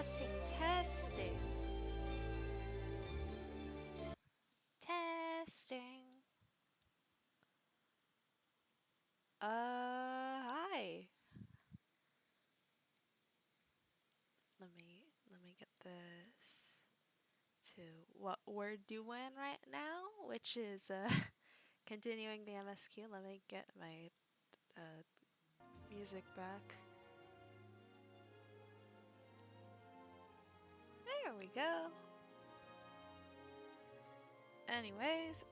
Testing, testing. Testing. Hi. Let me get this to what we're doing right now, which is continuing the MSQ. Let me get my music back. There we go. Anyways,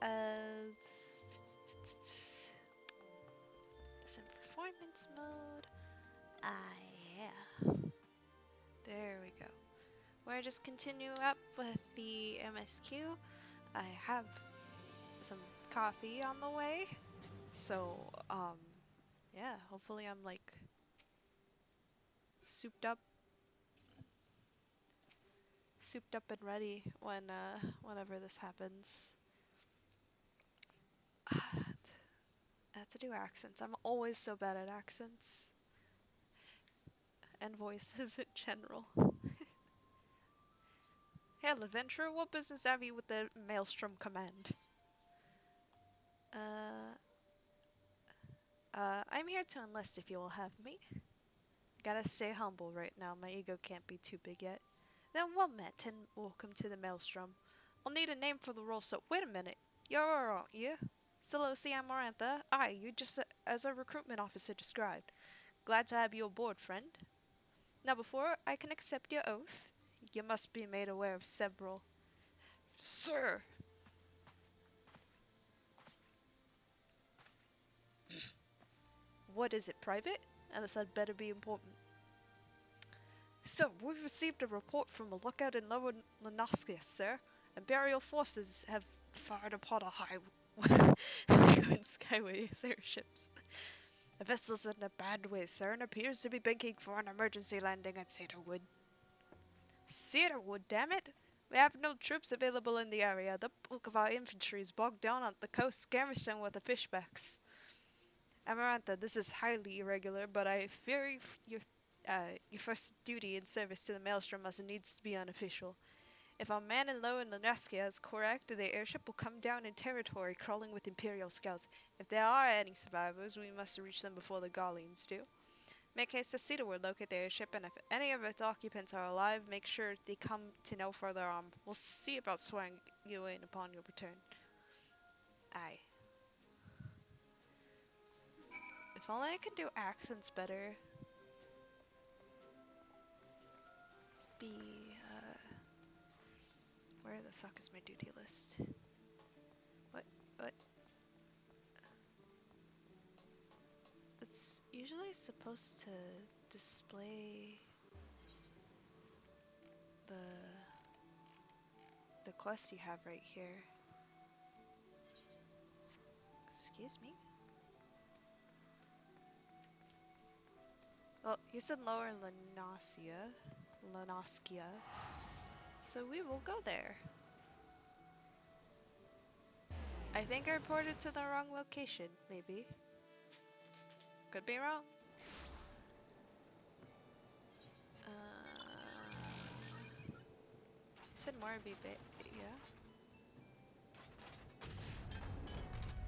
some performance mode. Yeah. There we go. We're just continue up with the MSQ. I have some coffee on the way. So, yeah, hopefully I'm like souped up and ready when whenever this happens. I have to do accents. I'm always so bad at accents and voices in general. Hail adventurer, what business have you with the Maelstrom command? I'm here to enlist if you will have me. Gotta stay humble right now, my ego can't be too big yet. Then well met and welcome to the Maelstrom. I'll need a name for the role, so wait a minute. You're aren't you? Silosi Amarantha? Aye, you just as a recruitment officer described. Glad to have you aboard, friend. Now before I can accept your oath, you must be made aware of several... Sir! What is it, private? And this had better be important. So, we've received a report from a lookout in Lower Lenoskia, sir. Imperial forces have fired upon a skyway airships. The vessel's in a bad way, sir, and appears to be banking for an emergency landing at Cedarwood. Cedarwood, damn it! We have no troops available in the area. The bulk of our infantry is bogged down on the coast, skirmishing with the fishbacks. Amarantha, this is highly irregular, but I fear your first duty in service to the Maelstrom must needs to be unofficial. If our man in Lower Lenoskia is correct, the airship will come down in territory crawling with Imperial scouts. If there are any survivors, we must reach them before the Garleans do. Make haste to Cedarwood, locate the airship, and if any of its occupants are alive, make sure they come to no further harm. We'll see about swearing you in upon your return. Aye. If only I could do accents better. Where the fuck is my duty list? What? It's usually supposed to display the quest you have right here. Excuse me? Well, you said Lower Lenoskia. So we will go there. I think I reported to the wrong location, maybe. Could be wrong. You said Morby Bay, yeah?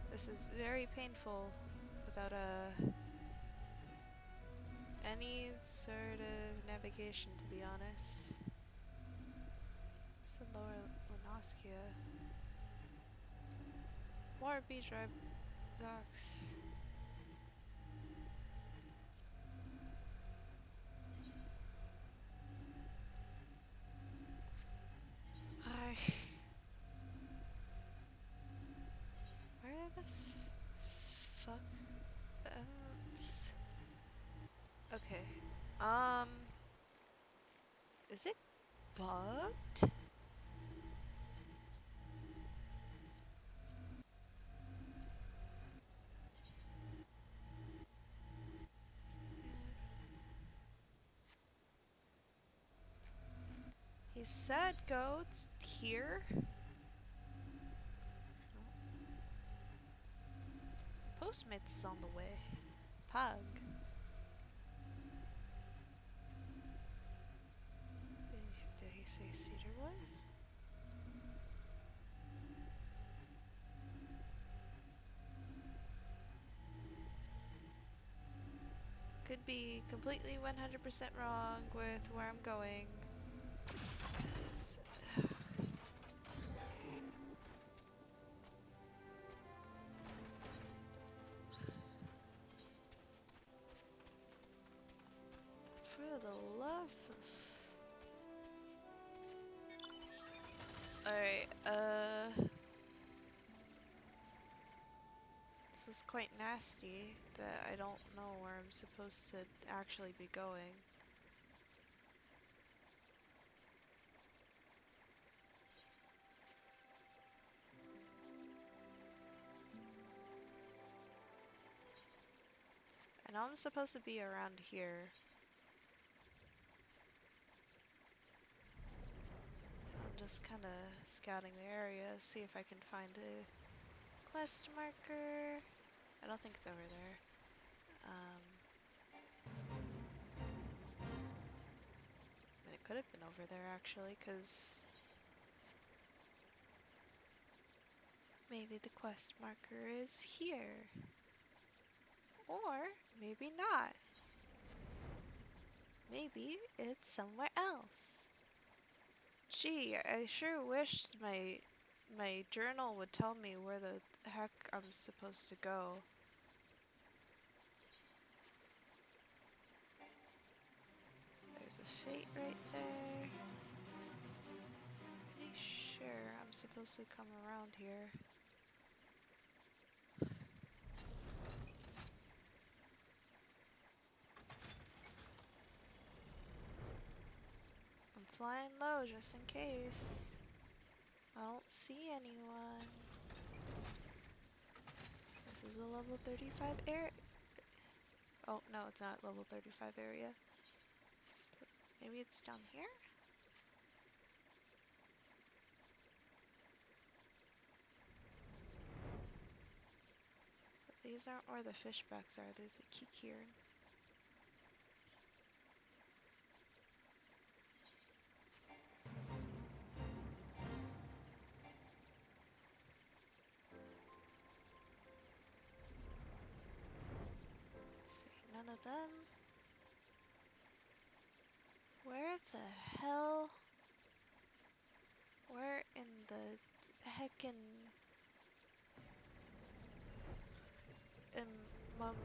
This is very painful without any sort of navigation, to be honest. It's in Lower Lenoskia. Morby Drive Docks. Where the fuck? Okay. Is it bugged? He said go here. Postmates is on the way. Pug. say cedarwood? Could be completely 100% wrong with where I'm going. 'Cause for the love of... Alright, this is quite nasty that I don't know where I'm supposed to actually be going. I know I'm supposed to be around here. So I'm just kind of scouting the area, see if I can find a quest marker. I don't think it's over there. I mean, it could have been over there actually, because maybe the quest marker is here. Or maybe not. Maybe it's somewhere else. Gee, I sure wished my journal would tell me where the heck I'm supposed to go. There's a fate right there. Pretty sure I'm supposed to come around here. I'm flying low just in case. I don't see anyone. This is a level 35 area. Oh, no, it's not level 35 area. Maybe it's down here? But these aren't where the fishbacks are. There's a key here. Let's see, none of them. Where the hell? Where in the heckin' mum?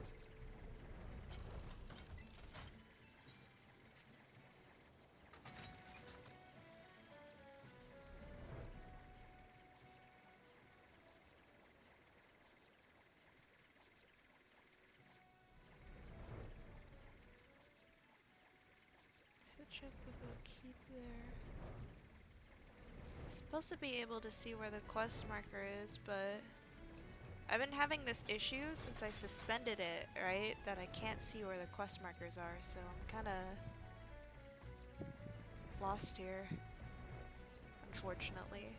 Such a big keep there. Supposed to be able to see where the quest marker is, but I've been having this issue since I suspended it, right? That I can't see where the quest markers are, so I'm kinda lost here, unfortunately.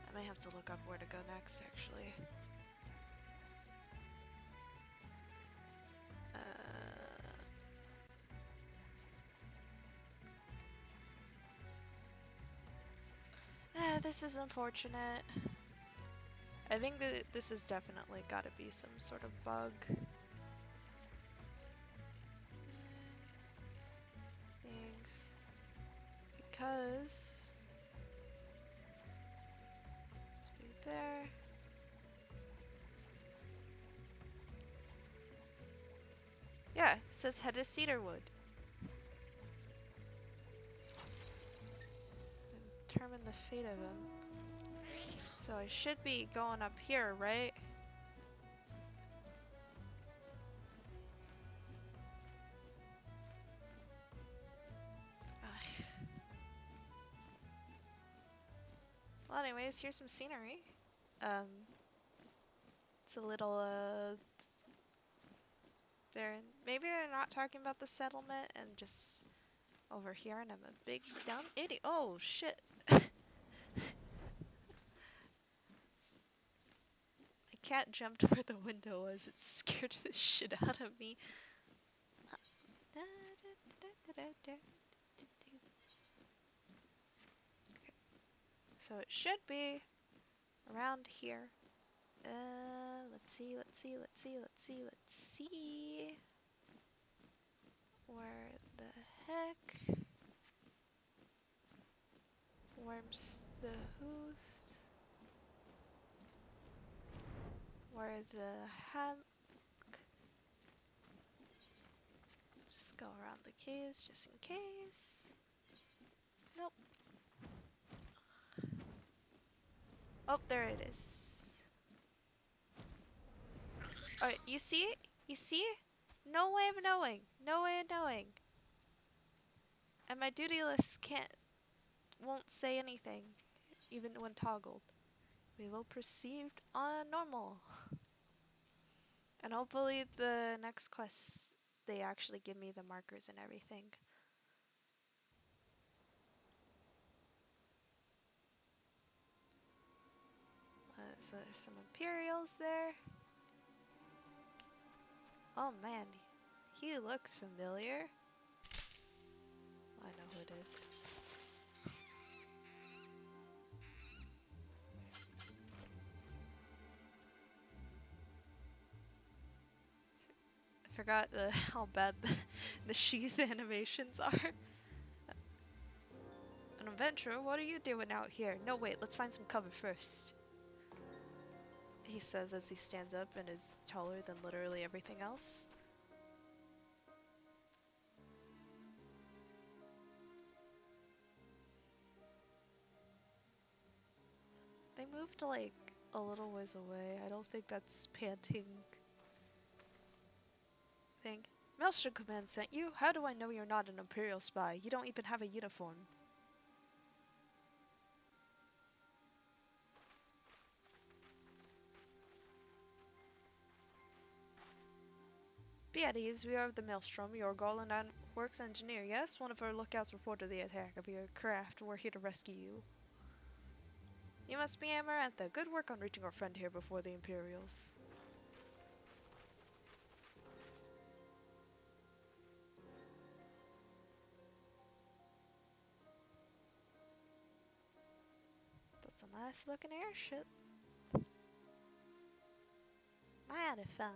I might have to look up where to go next, actually. This is unfortunate. I think that this has definitely got to be some sort of bug. Things. Because... Let's be there. Yeah, it says head to Cedarwood. Determine the fate of him. So I should be going up here, right? Ugh. Well, anyways, here's some scenery. It's a little, maybe they're not talking about the settlement and just over here, and I'm a big dumb idiot. Oh, shit. My cat jumped where the window was. It scared the shit out of me. So it should be around here. Let's see, let's see, let's see, let's see, let's see. Where the heck? Where's the who's? Where the heck? Let's just go around the caves just in case. Nope. Oh, there it is. Alright, you see it? You see it? No way of knowing. No way of knowing. And my duty list won't say anything, even when toggled. We will proceed on normal. And hopefully the next quests, they actually give me the markers and everything. So there's some Imperials there. Oh man, he looks familiar. I know who it is. I forgot how bad the sheath animations are. An adventurer, what are you doing out here? No, wait, let's find some cover first. He says as he stands up and is taller than literally everything else. They moved like a little ways away. I don't think that's panting thing. Maelstrom Command sent you? How do I know you're not an Imperial spy? You don't even have a uniform. Be at ease, we are of the Maelstrom. You're a Garland Works engineer, yes? One of our lookouts reported the attack of your craft. We're here to rescue you. You must be Amarantha. Good work on reaching our friend here before the Imperials. That's a nice looking airship. Mighty fine.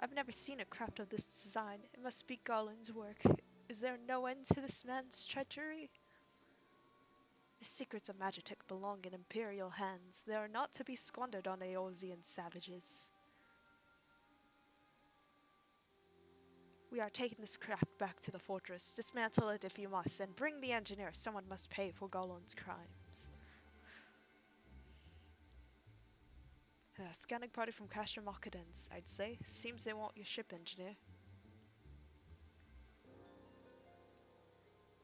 I've never seen a craft of this design. It must be Garland's work. Is there no end to this man's treachery? The secrets of Magitech belong in Imperial hands. They are not to be squandered on Eorzean savages. We are taking this craft back to the fortress. Dismantle it if you must, and bring the engineer. Someone must pay for Garland's crimes. Scanning party from Casher Mockadens, I'd say. Seems they want your ship, engineer.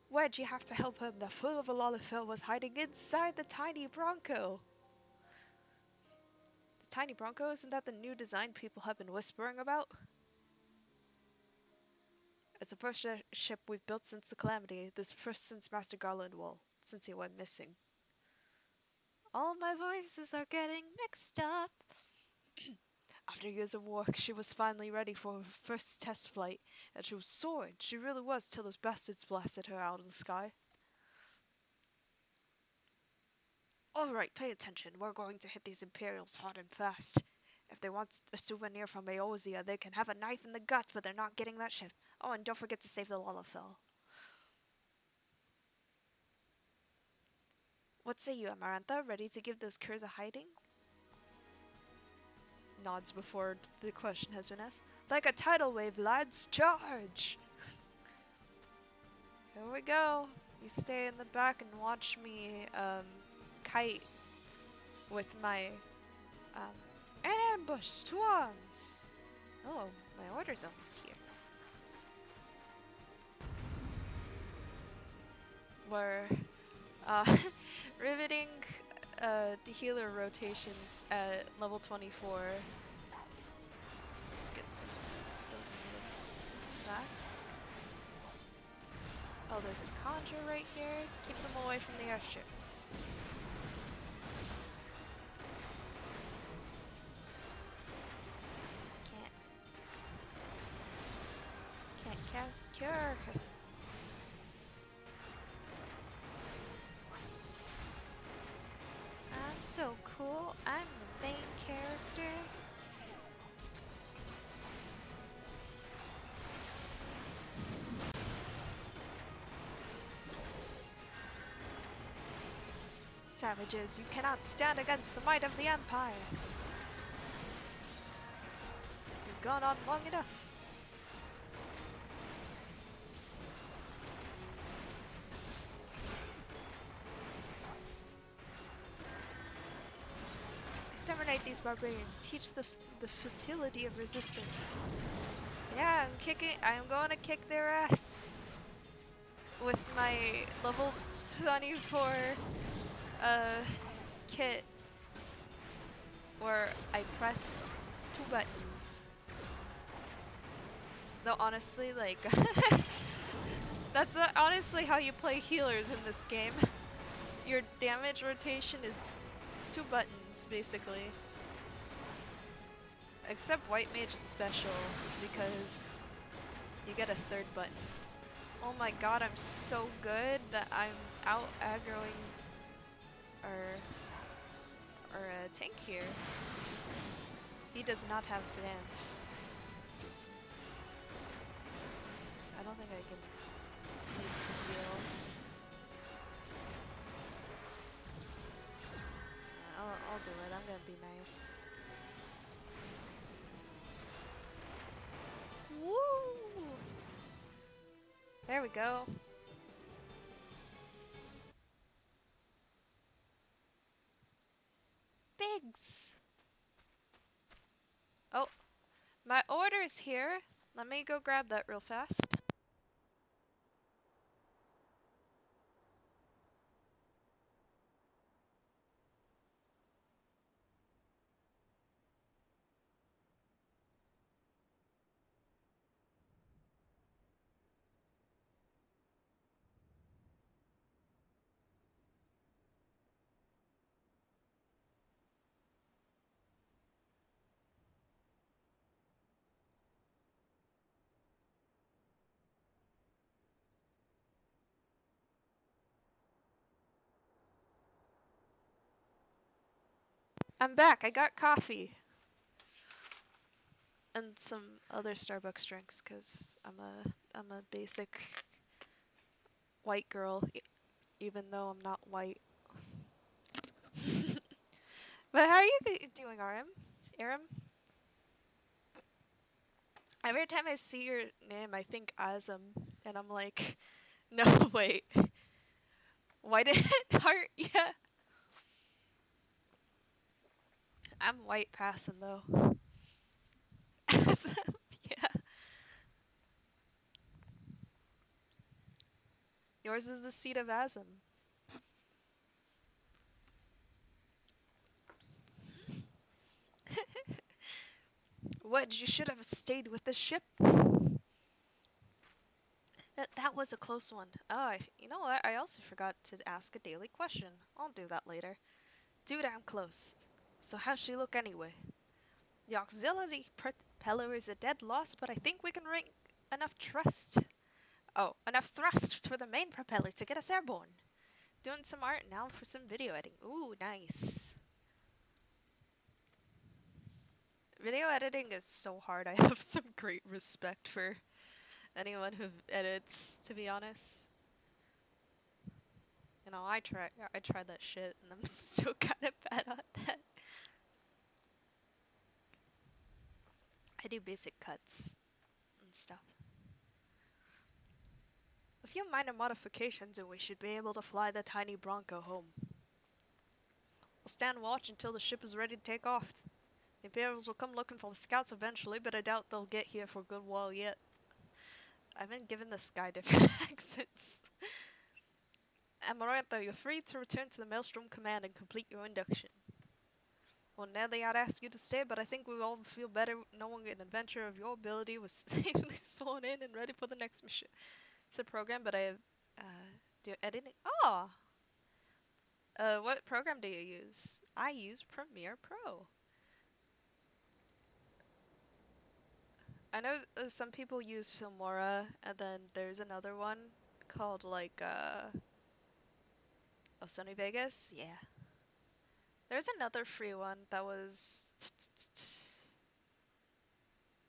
Why'd you have to help him? The fool of a Lalafell was hiding inside the tiny Bronco. The tiny Bronco? Isn't that the new design people have been whispering about? It's the first ship we've built since the Calamity. This first since Master Garland, well, since he went missing. All my voices are getting mixed up. After years of work, she was finally ready for her first test flight, and she was soaring. She really was, till those bastards blasted her out of the sky. Alright, pay attention. We're going to hit these Imperials hard and fast. If they want a souvenir from Eorzea, they can have a knife in the gut, but they're not getting that ship. Oh, and don't forget to save the Lalafell. What say you, Amarantha? Ready to give those curs a hiding? Nods before the question has been asked. Like a tidal wave, lads, charge! Here we go. You stay in the back and watch me kite with my ambush swarms. Oh, my order's almost here. We're riveting the healer rotations at level 24. Let's get some of those in the back. Oh, there's a conjure right here. Keep them away from the airship. Can't cast cure. so cool. I'm the main character. Savages, you cannot stand against the might of the Empire. This has gone on long enough. Exterminate these barbarians. Teach the futility of resistance. Yeah, I'm going to kick their ass with my level 24 kit, where I press 2 buttons. Though honestly, like, that's honestly how you play healers in this game. Your damage rotation is 2 buttons, basically. Except White Mage is special, because you get a 3rd button. Oh my god, I'm so good that I'm out aggroing our tank here. He does not have stance. I don't think I can need to heal. I'll do it. I'm gonna be nice. Woo! There we go. Biggs! Oh, my order's here. Let me go grab that real fast. I'm back. I got coffee. And some other Starbucks drinks, because I'm a basic white girl, even though I'm not white. But how are you doing, RM? Aram? Every time I see your name, I think Azam, and I'm like, no, wait. Why did it heart? Yeah. I'm white passing, though. Azam, yeah. Yours is the seat of Azam. What? You should have stayed with the ship. That was a close one. Oh, you know what? I also forgot to ask a daily question. I'll do that later. Dude, I'm close. So how's she look anyway? The auxiliary propeller is a dead loss, but I think we can ring enough enough thrust for the main propeller to get us airborne. Doing some art now for some video editing. Ooh, nice. Video editing is so hard. I have some great respect for anyone who edits, to be honest. You know, I tried that shit, and I'm still kind of bad at that. I do basic cuts and stuff. A few minor modifications and we should be able to fly the tiny Bronco home. We'll stand watch until the ship is ready to take off. The Imperials will come looking for the scouts eventually, but I doubt they'll get here for a good while yet. I've been giving this guy different accents. Amarantha, you're free to return to the Maelstrom Command and complete your induction. Well, Nelly, I'd ask you to stay, but I think we all feel better knowing an adventurer of your ability was safely sworn in and ready for the next mission. It's a program, but I do editing. Oh! What program do you use? I use Premiere Pro. I know some people use Filmora, and then there's another one called, like, oh, Sony Vegas? Yeah. There's another free one that was.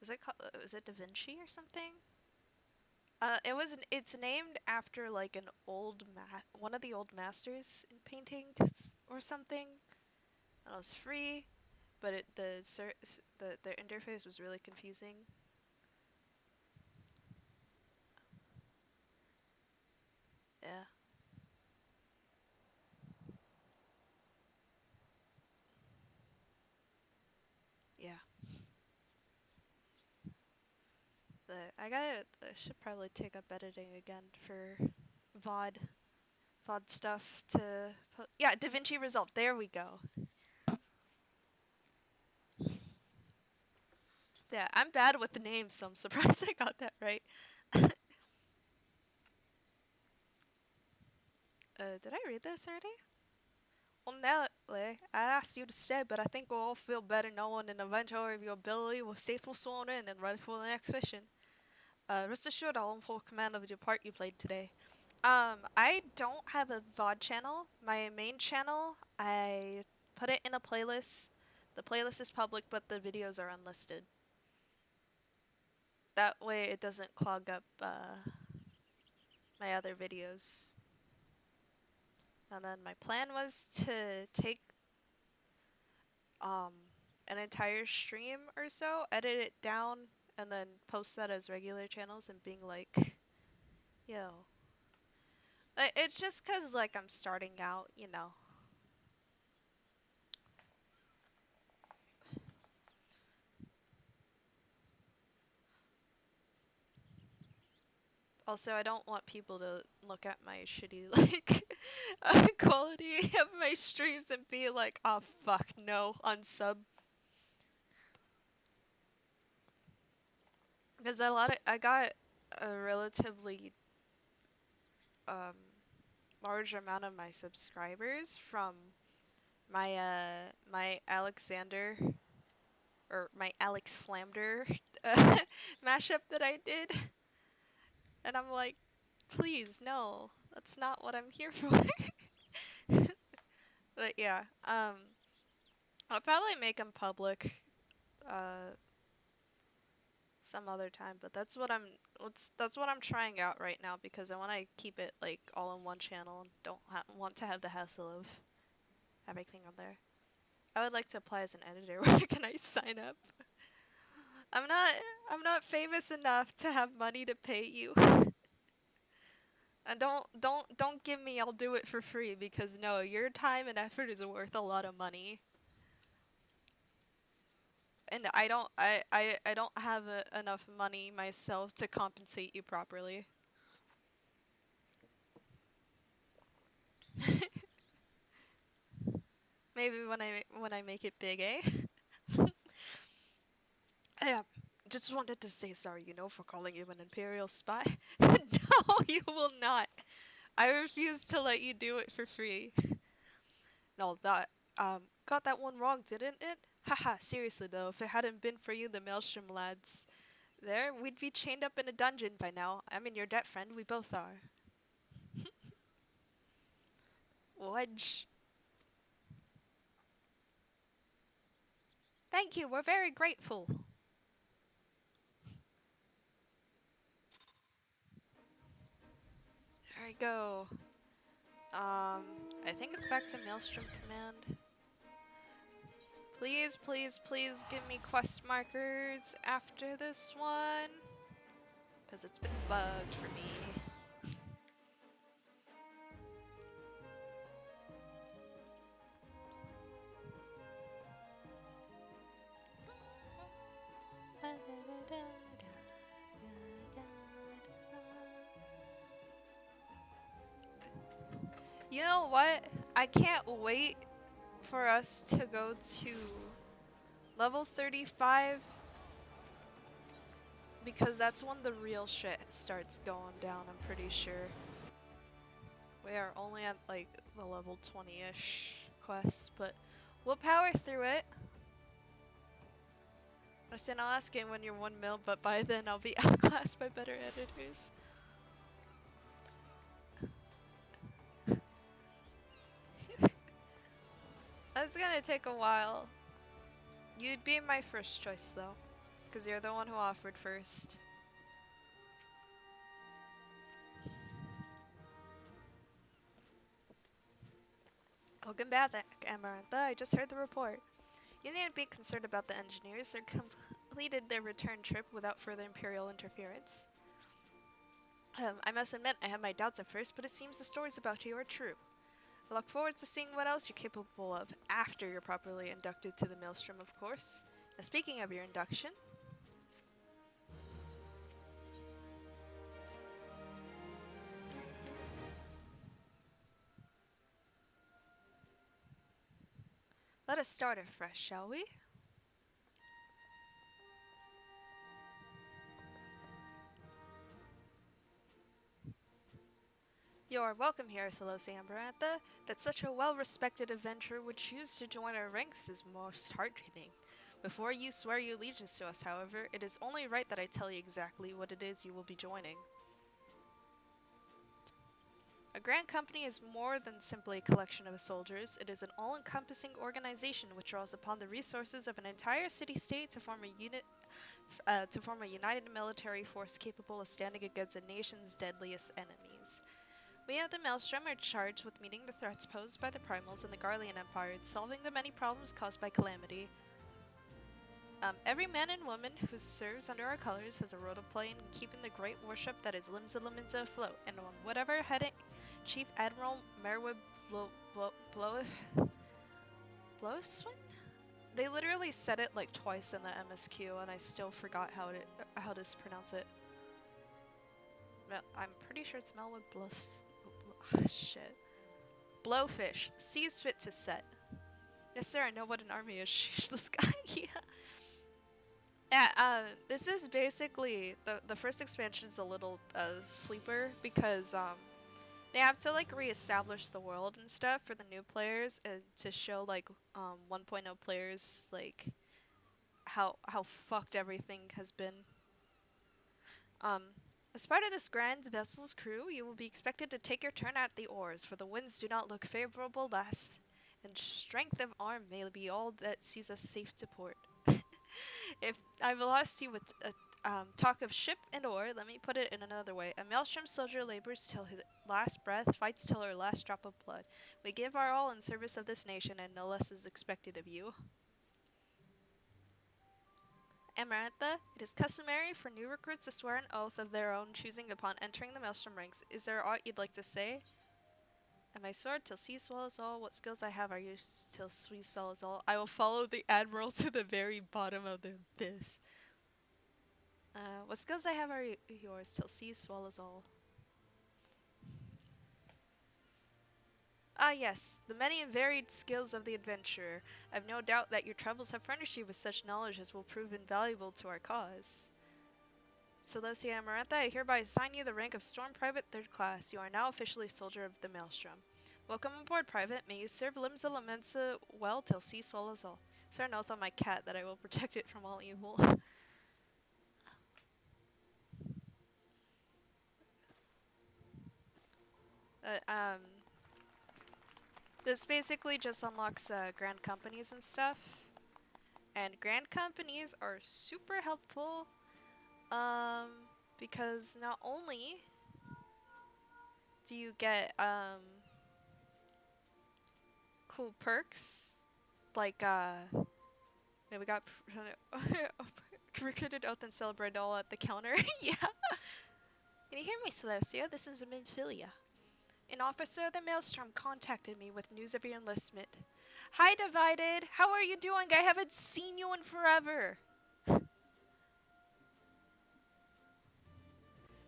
Is it called? Is it Da Vinci or something? It's named after like an one of the old masters in painting or something. And it was free, but the interface was really confusing. Yeah, yeah. I should probably take up editing again for VOD, VOD stuff yeah, DaVinci Resolve. There we go. Yeah, I'm bad with the names, so I'm surprised I got that right. Did I read this already? Well, Nelly, I asked you to stay, but I think we'll all feel better knowing an inventory of your ability was safely sworn in and ready for the next mission. Rest assured I'll in full command of your part you played today. I don't have a VOD channel. My main channel, I put it in a playlist. The playlist is public, but the videos are unlisted. That way it doesn't clog up my other videos. And then my plan was to take um, an entire stream or so, edit it down, and then post that as regular channels and being like, yo. It's just cause like I'm starting out, you know. Also, I don't want people to look at my shitty like quality of my streams and be like, "Oh fuck, no, unsub." Because I got a relatively um large amount of my subscribers from my Alexander or my Alex Slamder mashup that I did, and I'm like, please no, that's not what I'm here for. But yeah, I'll probably make them public uh some other time, but that's what I'm trying out right now because I want to keep it like all in one channel and don't want to have the hassle of everything on there. I would like to apply as an editor. Where can I sign up? I'm not I'm not famous enough to have money to pay you. And don't give me I'll do it for free because no, your time and effort is worth a lot of money. And I don't have enough money myself to compensate you properly. Maybe when I make it big, eh? Yeah. Just wanted to say sorry, for calling you an imperial spy. No, you will not. I refuse to let you do it for free. No, that got that one wrong, didn't it? Haha, seriously though, if it hadn't been for you, the Maelstrom lads, we'd be chained up in a dungeon by now. I mean, your debt friend, we both are. Wedge. Thank you, we're very grateful. There we go. I think it's back to Maelstrom Command. Please, please, please give me quest markers after this one. Because it's been bugged for me. You know what? I can't wait for us to go to level 35 because that's when the real shit starts going down, I'm pretty sure. We are only at like the level 20-ish quest, but we'll power through it. I said I'll ask it when you're 1 mil, but by then I'll be outclassed by better editors. That's gonna take a while. You'd be my first choice, though. Because you're the one who offered first. Welcome back, Amarantha. I just heard the report. You needn't be concerned about the engineers. They completed their return trip without further Imperial interference. I must admit, I had my doubts at first, but it seems the stories about you are true. I look forward to seeing what else you're capable of after you're properly inducted to the Maelstrom, of course. Now, speaking of your induction, let us start afresh, shall we? You are welcome here, Seleucia Amberantha. That such a well-respected adventurer would choose to join our ranks is most heartening. Before you swear your allegiance to us, however, it is only right that I tell you exactly what it is you will be joining. A grand company is more than simply a collection of soldiers. It is an all-encompassing organization which draws upon the resources of an entire city-state to form a united military force capable of standing against a nation's deadliest enemies. We at the Maelstrom are charged with meeting the threats posed by the Primals and the Garlean Empire and solving the many problems caused by calamity. Every man and woman who serves under our colors has a role to play in keeping the great warship that is Limsa Laminsa afloat, and on whatever heading Chief Admiral Merwin Blowswin? They literally said it like twice in the MSQ, and I still forgot how to pronounce it. I'm pretty sure it's Melwood Bluffs. Shit. Blowfish sees fit to set. Yes, sir. I know what an army is. Sheesh, this guy. Yeah. Yeah. This is basically the first expansion's a little sleeper because they have to like reestablish the world and stuff for the new players and to show like 1.0 players like how fucked everything has been. As part of this grand vessel's crew, you will be expected to take your turn at the oars, for the winds do not look favorable last, and strength of arm may be all that sees us safe to port. If I've lost you with talk of ship and oar, let me put it in another way. A Maelstrom soldier labors till his last breath, fights till her last drop of blood. We give our all in service of this nation, and no less is expected of you. Amarantha, it is customary for new recruits to swear an oath of their own choosing upon entering the Maelstrom ranks. Is there aught you'd like to say? And my sword till sea swallows all. What skills I have are used till sea swallows all. I will follow the admiral to the very bottom of the abyss. What skills I have are yours till sea swallows all. Ah yes, the many and varied skills of the adventurer. I've no doubt that your travels have furnished you with such knowledge as will prove invaluable to our cause. Seleucia Amarantha, I hereby assign you the rank of Storm Private 3rd Class. You are now officially a soldier of the Maelstrom. Welcome aboard, Private. May you serve Limsa Lamensa well till sea swallows all. Swear an oath on my cat that I will protect it from all evil. uh, this basically just unlocks grand companies and stuff. And grand companies are super helpful because not only do you get cool perks like we got recruited oath and celebrated all at the counter. Yeah. Can you hear me, Seleucia? This is Minfilia. An officer of the Maelstrom contacted me with news of your enlistment. Hi, Divided. How are you doing? I haven't seen you in forever.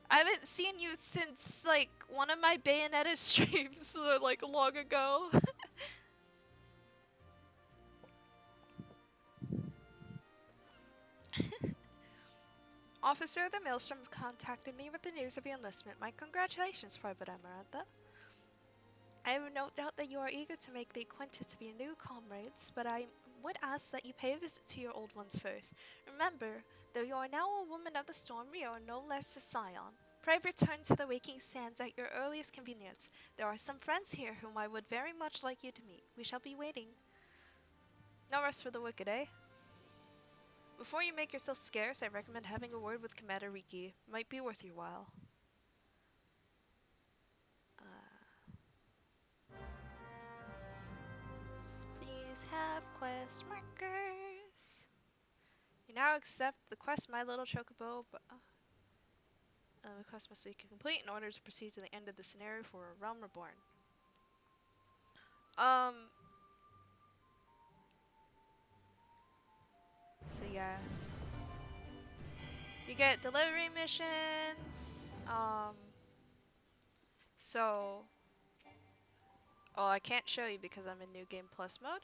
I haven't seen you since, like, one of my Bayonetta streams, like, long ago. Officer of the Maelstrom contacted me with the news of your enlistment. My congratulations, Private Amarantha. I have no doubt that you are eager to make the acquaintance of your new comrades, but I would ask that you pay a visit to your old ones first. Remember, though you are now a woman of the storm, you are no less a scion. Pray return to the waking sands at your earliest convenience. There are some friends here whom I would very much like you to meet. We shall be waiting. No rest for the wicked, eh? Before you make yourself scarce, I recommend having a word with Commander Riki. Might be worth your while. Please have quest markers. You now accept the quest My Little Chocobo, but the quest must be complete in order to proceed to the end of the scenario for a Realm Reborn. So yeah. You get delivery missions, so... Oh, I can't show you because I'm in New Game Plus mode.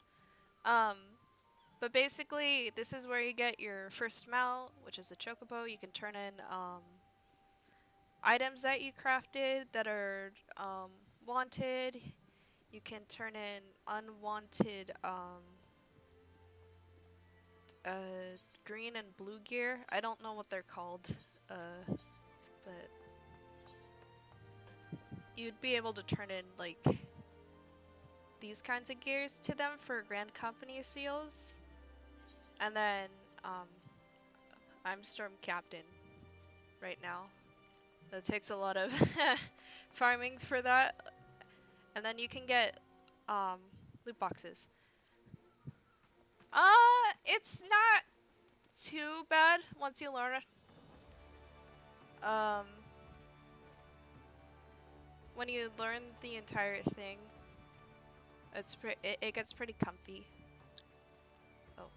But basically, this is where you get your first mount, which is a chocobo. You can turn in, items that you crafted that are, wanted. You can turn in unwanted, green and blue gear. I don't know what they're called, but you'd be able to turn in, like, these kinds of gears to them for Grand Company seals. And then, I'm Storm Captain right now. That takes a lot of farming for that. And then you can get, loot boxes. It's not too bad once you learn it. When you learn the entire thing, it gets pretty comfy. Oh.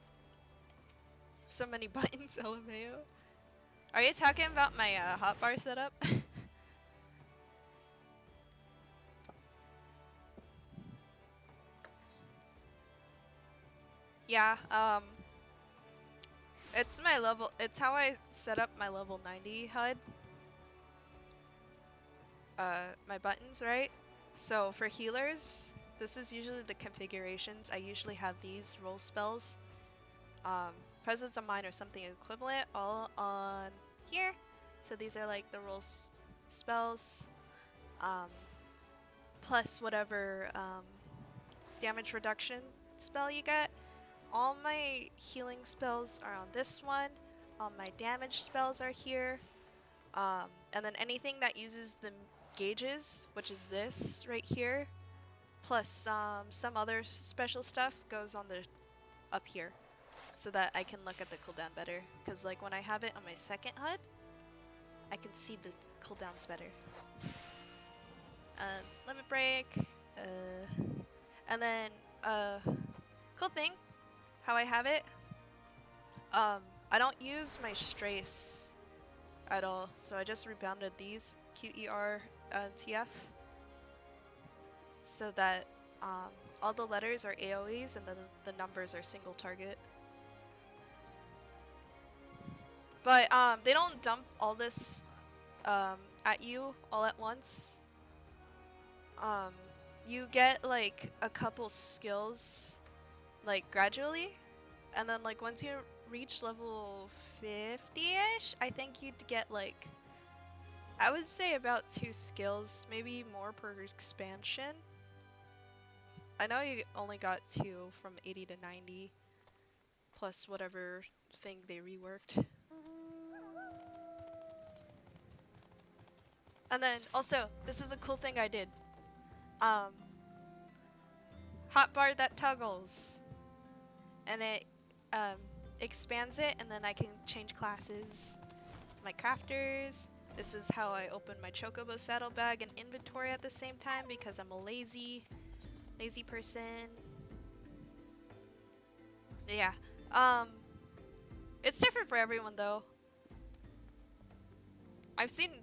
So many buttons, LMAO. Are you talking about my hotbar setup? Yeah, it's my level, it's how I set up my level 90 HUD. My buttons, right? So for healers, this is usually the configurations. I usually have these roll spells. Presence of Mind or something equivalent all on here. So these are like the roll spells. Plus whatever damage reduction spell you get. All my healing spells are on this one. All my damage spells are here. And then anything that uses the gauges, which is this right here, plus some other special stuff goes on the up here, so that I can look at the cooldown better. Because like when I have it on my second HUD, I can see the cooldowns better. Limit break, and then cool thing, how I have it. I don't use my strafes at all, so I just rebounded these QER TF so that all the letters are AoEs and then the numbers are single target. But they don't dump all this at you all at once. You get like a couple skills like gradually, and then like once you reach level 50-ish, I think you'd get like, I would say about 2 skills, maybe more per expansion. I know you only got 2 from 80 to 90, plus whatever thing they reworked. And then also, this is a cool thing I did. Hotbar that toggles, and it expands it, and then I can change classes, my crafters. This is how I open my chocobo saddlebag and inventory at the same time because I'm a lazy person. Yeah. It's different for everyone though. I've seen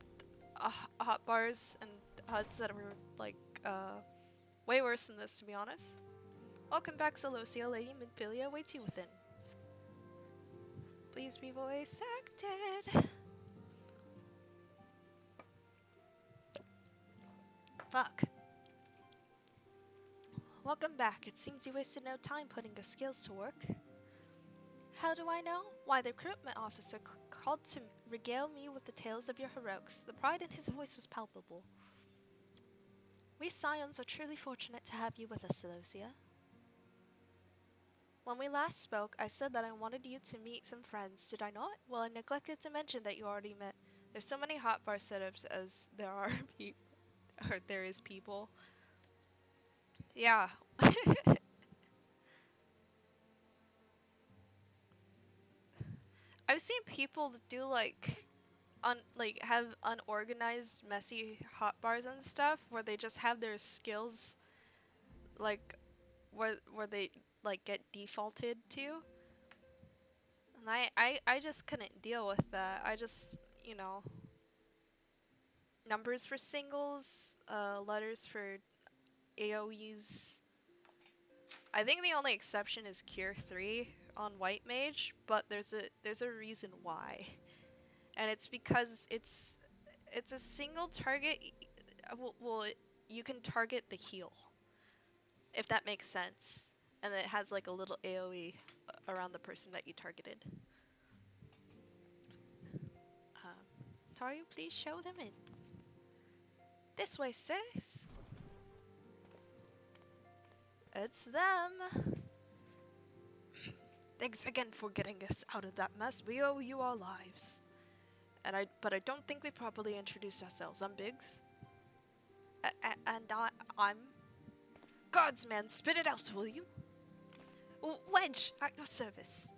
hot bars and HUDs that were like way worse than this, to be honest. Welcome back, Celosia. Lady Minfilia waits you within. Please be voice acted. Fuck. Welcome back. It seems you wasted no time putting your skills to work. How do I know? Why, the recruitment officer called to regale me with the tales of your heroics. The pride in his voice was palpable. We Scions are truly fortunate to have you with us, Celosia. When we last spoke, I said that I wanted you to meet some friends, did I not? Well, I neglected to mention that you already met. There's so many hotbar setups as there are or there is people. Yeah. I've seen people do like have unorganized, messy hotbars and stuff where they just have their skills like where they like get defaulted to. And I just couldn't deal with that. I just, you know, numbers for singles, letters for AoEs. I think the only exception is Cure 3 on White Mage, but there's a reason why. And it's because it's a single target. Well, you can target the heal, if that makes sense. And it has like a little AoE around the person that you targeted. Taru, please show them in. This way, sirs. It's them. Thanks again for getting us out of that mess. We owe you our lives. But I don't think we properly introduced ourselves. I'm Biggs. I'm... Guardsman, spit it out, will you? Wedge, at your service.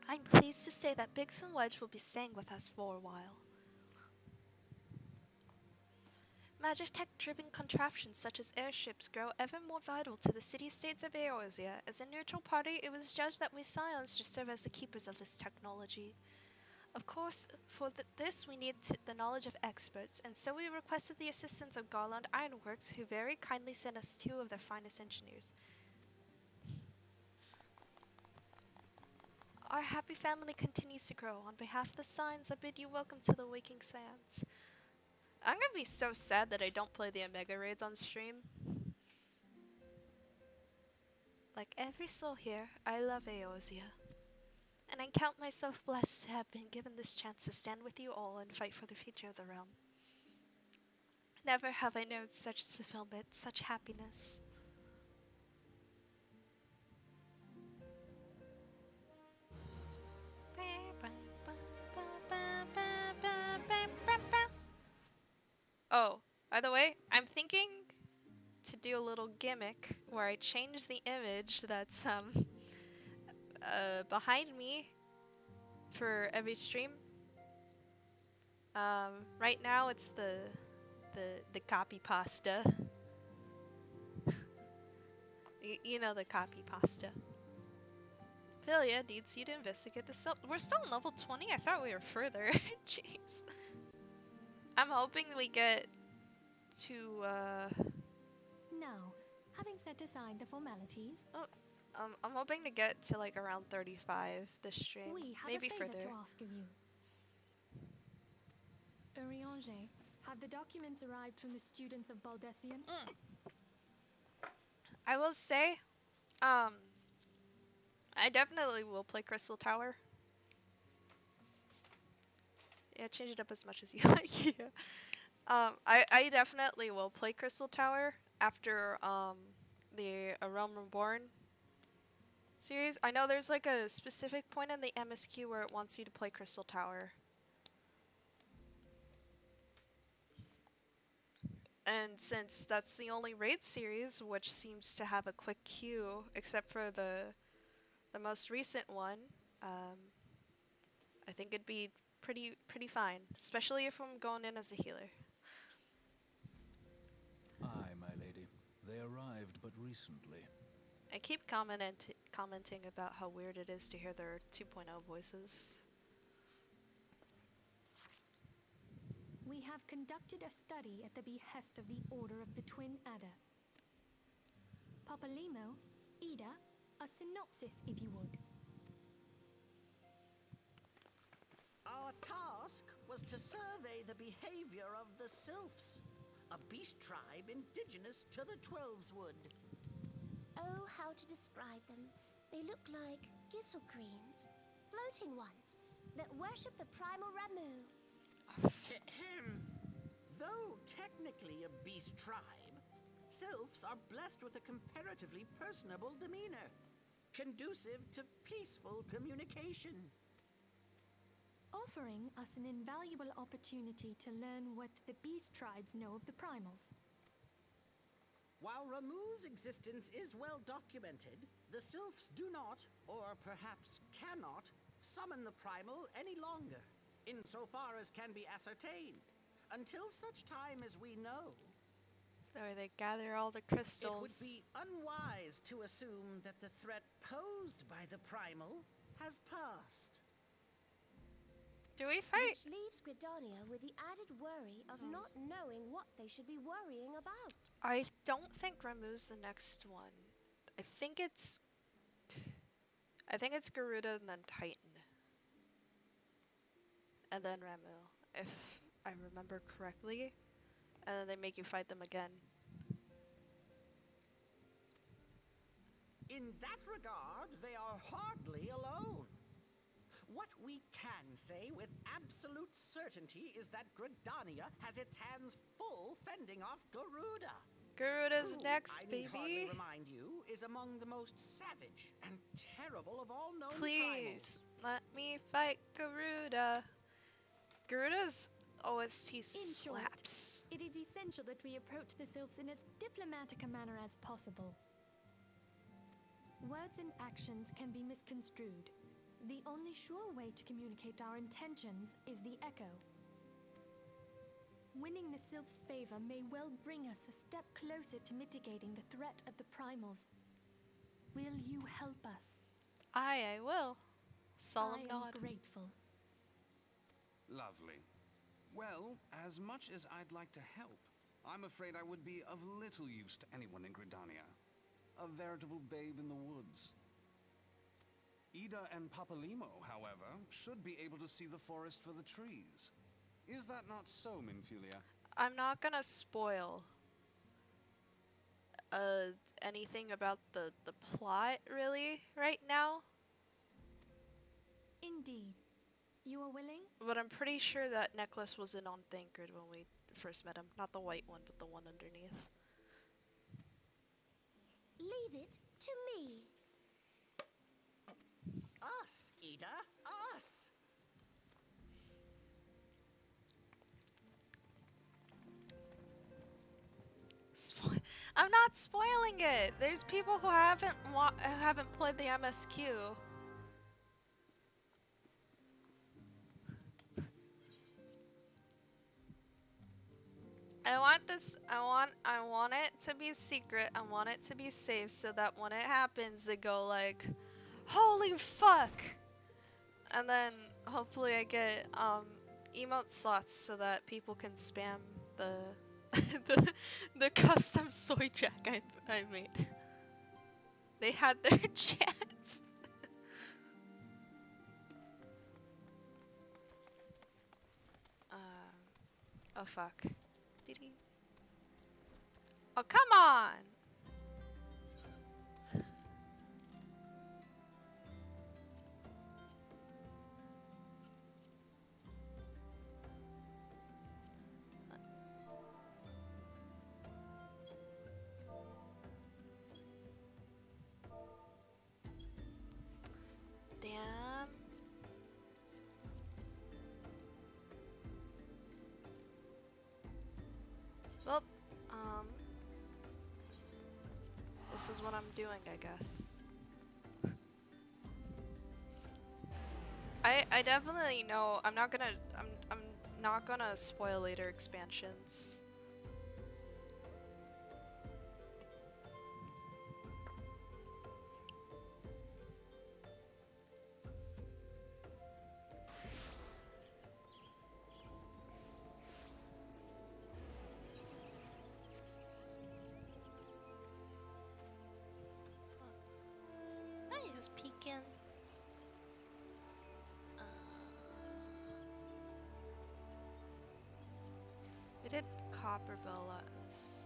I'm pleased to say that Biggs and Wedge will be staying with us for a while. Magitech-driven contraptions such as airships grow ever more vital to the city-states of Eorzea. As a neutral party, it was judged that we Scions should serve as the keepers of this technology. Of course, for this we need the knowledge of experts, and so we requested the assistance of Garland Ironworks, who very kindly sent us 2 of their finest engineers. Our happy family continues to grow. On behalf of the Scions, I bid you welcome to the Waking Sands. I'm gonna be so sad that I don't play the Omega Raids on stream. Like every soul here, I love Eorzea. And I count myself blessed to have been given this chance to stand with you all and fight for the future of the realm. Never have I known such fulfillment, such happiness. Oh, by the way, I'm thinking to do a little gimmick where I change the image that's behind me for every stream. Right now it's the copy pasta. You know the copy pasta. Philia needs you to investigate the we're still on level 20? I thought we were further. Jeez. I'm hoping we get to Now, having set aside the formalities, I'm hoping to get to like around 35 this stream. we have maybe a favor further. to ask of you. Urianger, have the documents arrived from the students of Baldessian? I will say, I definitely will play Crystal Tower. Yeah, change it up as much as you like. Yeah. I definitely will play Crystal Tower after the Realm Reborn series. I know there's like a specific point in the MSQ where it wants you to play Crystal Tower. And since that's the only raid series which seems to have a quick queue, except for the most recent one, I think it'd be pretty fine, especially if I'm going in as a healer. Aye, my lady. They arrived but recently. I keep commenting about how weird it is to hear their 2.0 voices. We have conducted a study at the behest of the Order of the Twin Adder. Papalimo, Ida, a synopsis if you would. Our task was to survey the behavior of the Sylphs, a beast tribe indigenous to the Twelveswood. Oh, how to describe them. They look like gisselcreens, floating ones, that worship the primal Ramu. Though technically a beast tribe, sylphs are blessed with a comparatively personable demeanor, conducive to peaceful communication. Offering us an invaluable opportunity to learn what the beast tribes know of the primals. While Ramu's existence is well documented, the sylphs do not, or perhaps cannot, summon the primal any longer, insofar as can be ascertained, until such time as we know. Or they gather all the It crystals. would be unwise to assume that the threat posed by the primal has passed. Do we fight? Which leaves Gridania with the added worry of not knowing what they should be worrying about. I don't think Ramu's the next one. I think it's Garuda and then Titan. And then Ramu, if I remember correctly. And then they make you fight them again. In that regard, they are hardly alone. What we can say with absolute certainty is that Gridania has its hands full fending off Garuda. Garuda's Who, next, I need hardly baby. remind you, is among the most savage and terrible of all known Please, let me fight Garuda. Garuda's OST short, slaps. It is essential that we approach the sylphs in as diplomatic a manner as possible. Words and actions can be misconstrued. The only sure way to communicate our intentions is the echo. Winning the sylphs' favor may well bring us a step closer to mitigating the threat of the primals. Will you help us? I will. Solemn I am nod. grateful. Lovely. Well, as much as I'd like to help, I'm afraid I would be of little use to anyone in Gridania. A veritable babe in the woods. Ida and Papalimo, however, should be able to see the forest for the trees. Is that not so, Minfilia? I'm not gonna spoil anything about the plot really right now, Indeed. You are willing? but I'm pretty sure that necklace wasn't on Thancred when we first met him. Not the white one, but the one underneath. Leave it to me. Us, Ida, us! I'm not spoiling it. There's people who haven't played the MSQ. I want this. I want it to be secret. I want it to be safe so that when it happens, they go like, "Holy fuck!" And then hopefully I get emote slots so that people can spam the the custom soy jack I made. They had their chance. Oh fuck. Did he? Oh come on! Damn. Well, this is what I'm doing, I guess. I definitely know I'm not gonna spoil later expansions. I was peeking. We did copper bellas.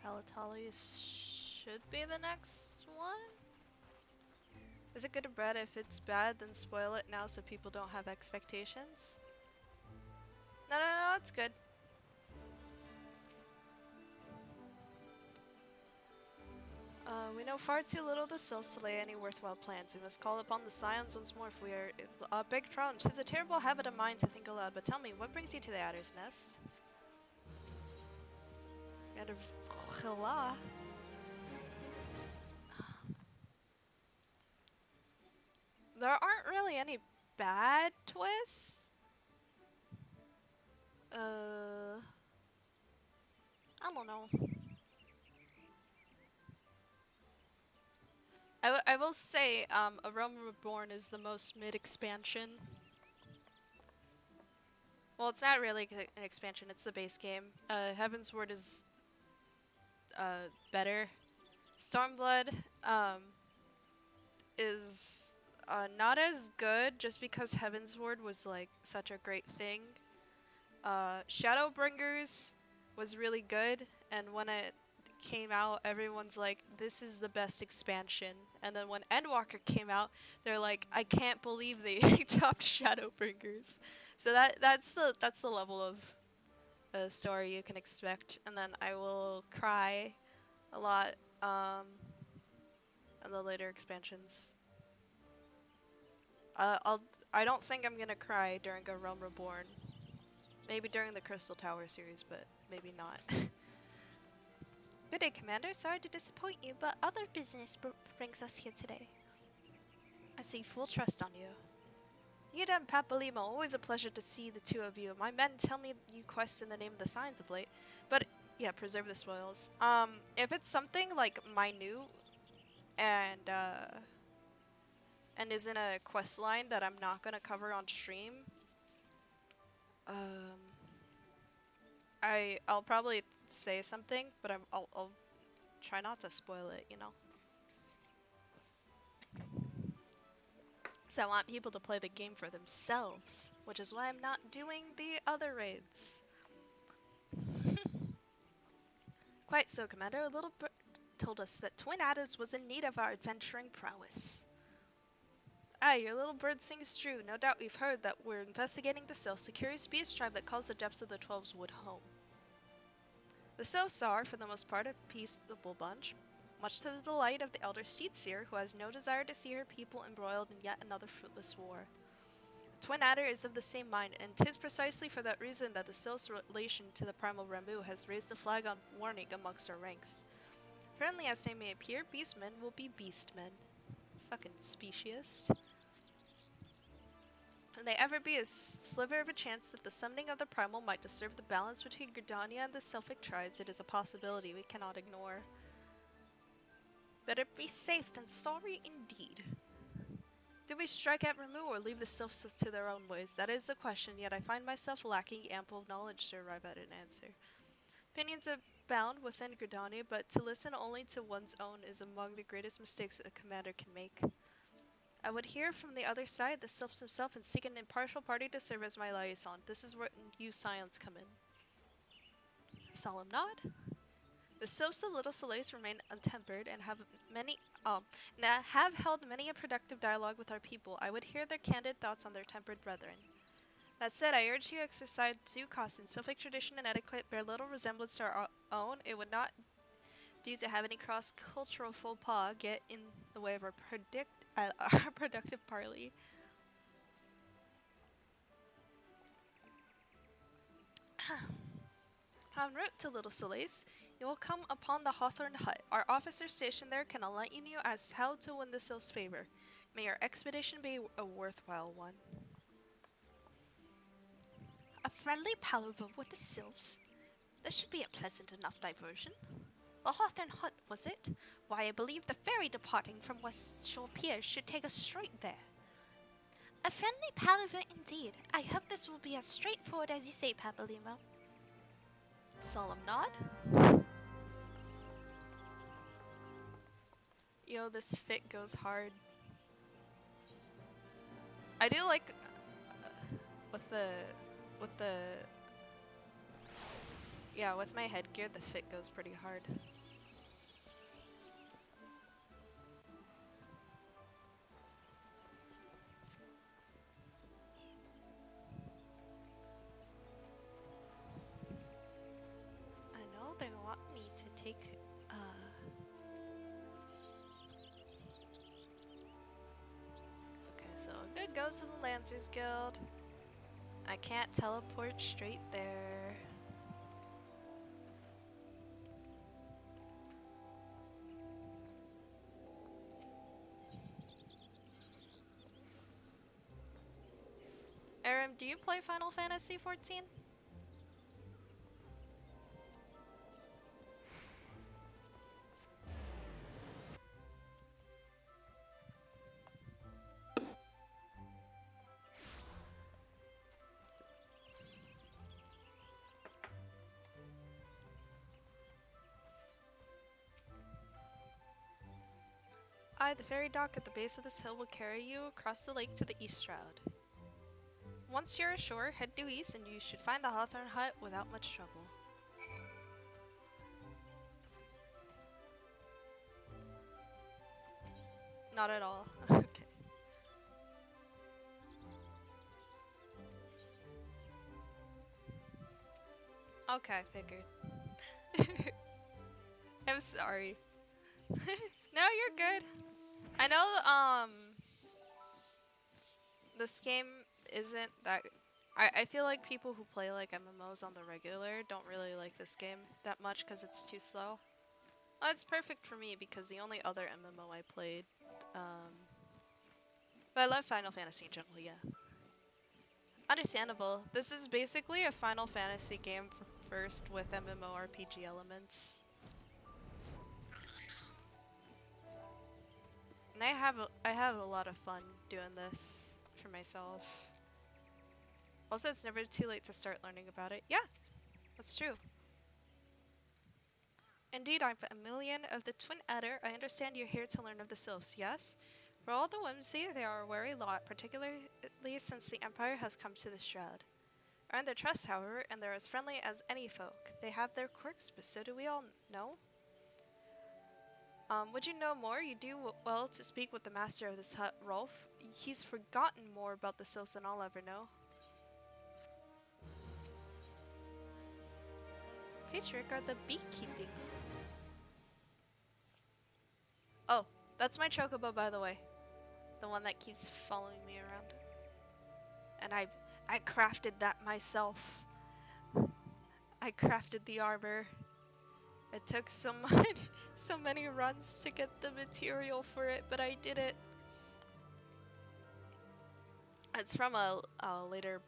Halatalis should be the next one. Is it good or bad? If it's bad, then spoil it now so people don't have expectations. No, no, no, it's good. We know far too little of the Sylphs to lay any worthwhile plans. We must call upon the Scions once more if we are a big problem. 'Tis a terrible habit of mine to think aloud, but tell me, what brings you to the Adder's Nest? Out of Khla. There aren't really any bad twists. I don't know. I will say, A Realm Reborn is the most mid-expansion. Well, it's not really an expansion, it's the base game. Heaven's Word is, better. Stormblood, is, not as good just because Heaven's Ward was, like, such a great thing. Shadowbringers was really good, and when it came out, everyone's like, this is the best expansion. And then when Endwalker came out, they're like, I can't believe they topped Shadowbringers. So that's the level of story you can expect. And then I will cry a lot in the later expansions. I don't think I'm gonna cry during A Realm Reborn. Maybe during the Crystal Tower series, but maybe not. Good day, Commander. Sorry to disappoint you, but other business brings us here today. I see full trust on you. Yida and Papalima, always a pleasure to see the two of you. My men tell me you quest in the name of the Signs of late. But, yeah, preserve the spoils. If it's something, like, minute and is in a quest line that I'm not gonna cover on stream, I'll probably say something, but I'll try not to spoil it, you know? So I want people to play the game for themselves, which is why I'm not doing the other raids. Quite so, Commander. A little bird told us that Twin Adders was in need of our adventuring prowess. Aye, your little bird sings true. No doubt we've heard that we're investigating the Sylphs, a curious beast tribe that calls the depths of the Twelve's Wood home. The Sylphs are, for the most part, a peaceable bunch, much to the delight of the elder Seedseer, who has no desire to see her people embroiled in yet another fruitless war. Twin Adder is of the same mind, and 'tis precisely for that reason that the Sylphs' relation to the primal Ramu has raised a flag of warning amongst our ranks. Friendly as they may appear, beastmen will be beastmen. Fucking speciest. Will there ever be a sliver of a chance that the summoning of the primal might disturb the balance between Gridania and the Sylphic tribes? It is a possibility we cannot ignore. Better be safe than sorry indeed. Do we strike at Ramu or leave the Sylphs to their own ways? That is the question, yet I find myself lacking ample knowledge to arrive at an answer. Opinions abound within Gridania, but to listen only to one's own is among the greatest mistakes a commander can make. I would hear from the other side, the Sylphs himself, and seek an impartial party to serve as my liaison. This is where you Scions come in. Solemn nod. The Sylphs of Little Soleils remain untempered and have held many a productive dialogue with our people. I would hear their candid thoughts on their tempered brethren. That said, I urge you to exercise due caution. Sylphic tradition and etiquette bear little resemblance to our own. It would not do to have any cross-cultural faux pas get in the way of our productive parley. En route to Little Soleils, you will come upon the Hawthorn Hut. Our officer stationed there can enlighten you as how to win the Sylph's favor. May your expedition be a worthwhile one. A friendly palaver with the Sylphs? This should be a pleasant enough diversion. The Hawthorn Hut, was it? Why, I believe the ferry departing from West Shore Pier should take us straight there. A friendly palaver indeed. I hope this will be as straightforward as you say, Papalima. Solemn nod. Yo, this fit goes hard. I do like with my headgear, the fit goes pretty hard. Could go to the Lancers Guild. I can't teleport straight there. Aram, do you play Final Fantasy XIV? The ferry dock at the base of this hill will carry you across the lake to the East Shroud. Once you're ashore, head due east and you should find the Hawthorne Hut without much trouble. Not at all. Okay. Okay, I figured. I'm sorry. No, you're good. I know, this game isn't that... I feel like people who play, like, MMOs on the regular don't really like this game that much because it's too slow. Well, it's perfect for me because the only other MMO I played, but I love Final Fantasy in general, yeah. Understandable. This is basically a Final Fantasy game first with MMORPG elements. And I have a lot of fun doing this for myself. Also, it's never too late to start learning about it. Yeah, that's true. Indeed, I'm Emilian of the Twin Adder. I understand you're here to learn of the Sylphs, yes? For all the whimsy, they are a wary lot, particularly since the Empire has come to the Shroud. Earn their trust, however, and they're as friendly as any folk. They have their quirks, but so do we all know. Would you know more? You do well to speak with the master of this hut, Rolf. He's forgotten more about the Sylphs than I'll ever know. Patriarch the beekeeping. Oh, that's my chocobo, by the way. The one that keeps following me around. And I crafted that myself. I crafted the armor. It took so many runs to get the material for it, but I did it. It's from a later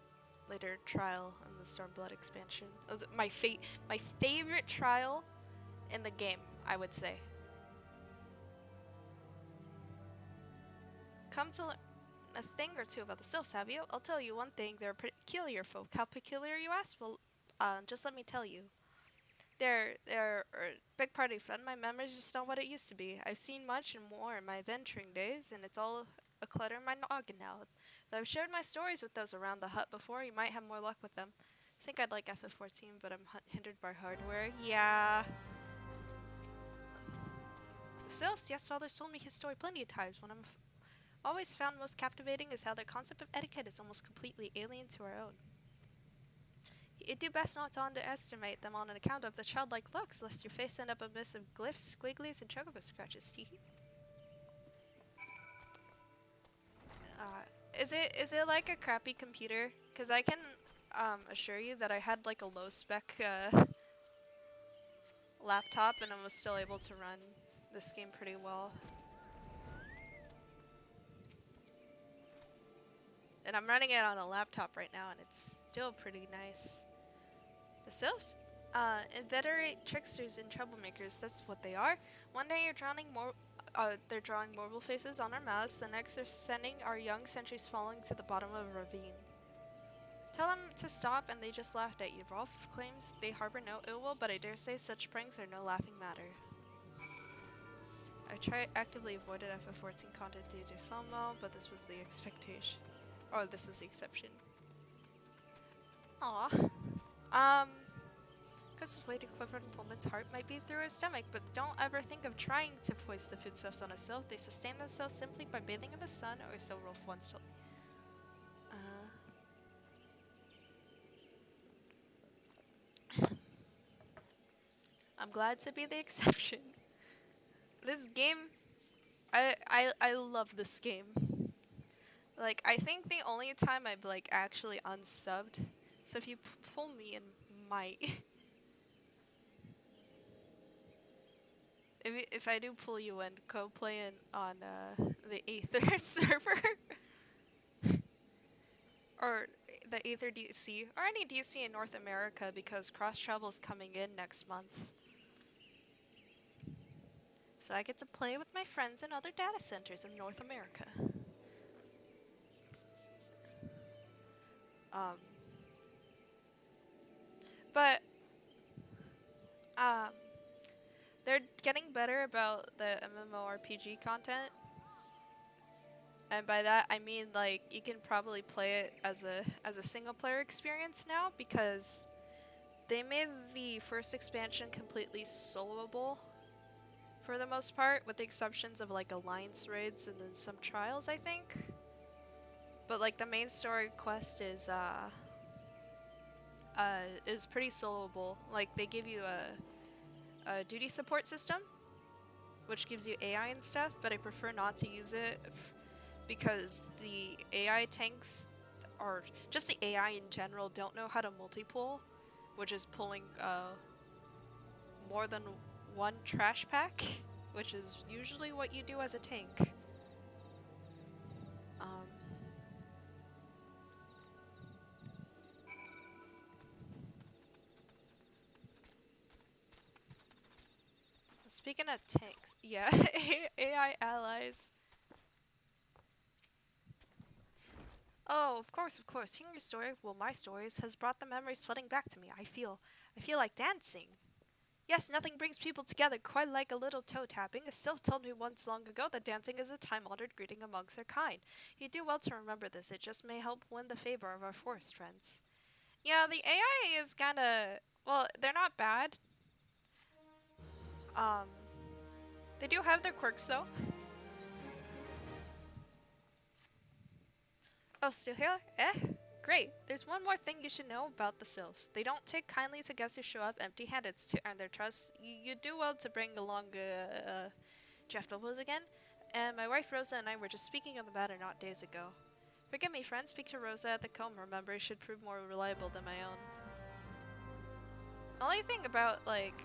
trial in the Stormblood expansion. It was my favorite trial in the game, I would say. Come to learn a thing or two about the Sylphs, have you? I'll tell you one thing, they're a peculiar folk. How peculiar, you ask? Well, just let me tell you. They're a big party fun. My memory's just not what it used to be. I've seen much and more in my venturing days, and it's all a clutter in my noggin now. Though I've shared my stories with those around the hut before, you might have more luck with them. I think I'd like FF14, but I'm hindered by hardware. Yeah. The Sylphs, yes, father's told me his story plenty of times. What I've always found most captivating is how their concept of etiquette is almost completely alien to our own. You'd do best not to underestimate them on account of the childlike looks, lest your face end up a mess of glyphs, squigglies, and chocobo scratches. Is it like a crappy computer? Cause I can assure you that I had like a low spec laptop and I was still able to run this game pretty well. And I'm running it on a laptop right now and it's still pretty nice. The Sylphs, inveterate tricksters and troublemakers, that's what they are. One day they're drawing mortal faces on our mouths, the next they're sending our young sentries falling to the bottom of a ravine. Tell them to stop and they just laughed at you. Rolf claims they harbor no ill will, but I dare say such pranks are no laughing matter. I actively avoided FF14 content due to FOMO, but this was the expectation. Or this was the exception. Aww. Because his way to quiver in Pullman's heart might be through his stomach, but don't ever think of trying to foist the foodstuffs on a sylph. They sustain themselves simply by bathing in the sun, or so Rolf once told me. I'm glad to be the exception. This game, I love this game. Like, I think the only time I've, like, actually unsubbed, so if you pull me in, might. If I do pull you in, go play in on, the Aether server. Or the Aether DC, or any DC in North America, because cross-travel is coming in next month. So I get to play with my friends in other data centers in North America. Um, but, um, they're getting better about the MMORPG content. And by that I mean, like, you can probably play it as a single player experience now, because they made the first expansion completely soloable for the most part, with the exceptions of like alliance raids and then some trials, I think. But like the main story quest is pretty soloable. Like, they give you a duty support system, which gives you AI and stuff, but I prefer not to use it because the AI tanks, or just the AI in general, don't know how to multi-pull, which is pulling more than one trash pack, which is usually what you do as a tank. Speaking of tanks, yeah, AI allies. Oh, of course, of course. Hearing your story, well, my stories, has brought the memories flooding back to me. I feel like dancing. Yes, nothing brings people together quite like a little toe tapping. A sylph told me once long ago that dancing is a time-honored greeting amongst their kind. You do well to remember this. It just may help win the favor of our forest friends. Yeah, the AI is kinda... well, they're not bad. Um, they do have their quirks, though. Oh, still here? Eh? Great. There's one more thing you should know about the sylphs. They don't take kindly to guests who show up empty-handed. To earn their trust, you do well to bring along Jeff Bubbles again. And my wife Rosa and I were just speaking on the matter not days ago. Forgive me, friend. Speak to Rosa at the comb. Remember, it should prove more reliable than my own. Only thing about, like,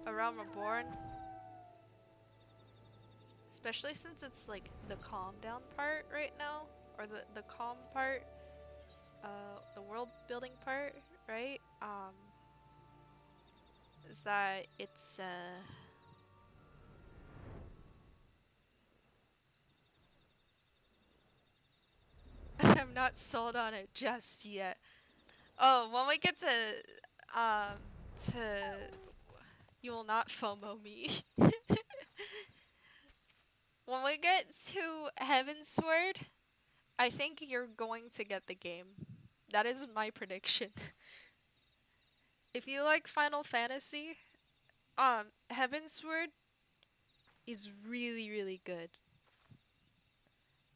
a realm reborn, especially since it's like the calm down part right now, or the calm part, the world building part, right? Is that it's I'm not sold on it just yet. Oh, when we get to you will not FOMO me. When we get to Heavensward, I think you're going to get the game. That is my prediction. If you like Final Fantasy, Heavensward is really, really good.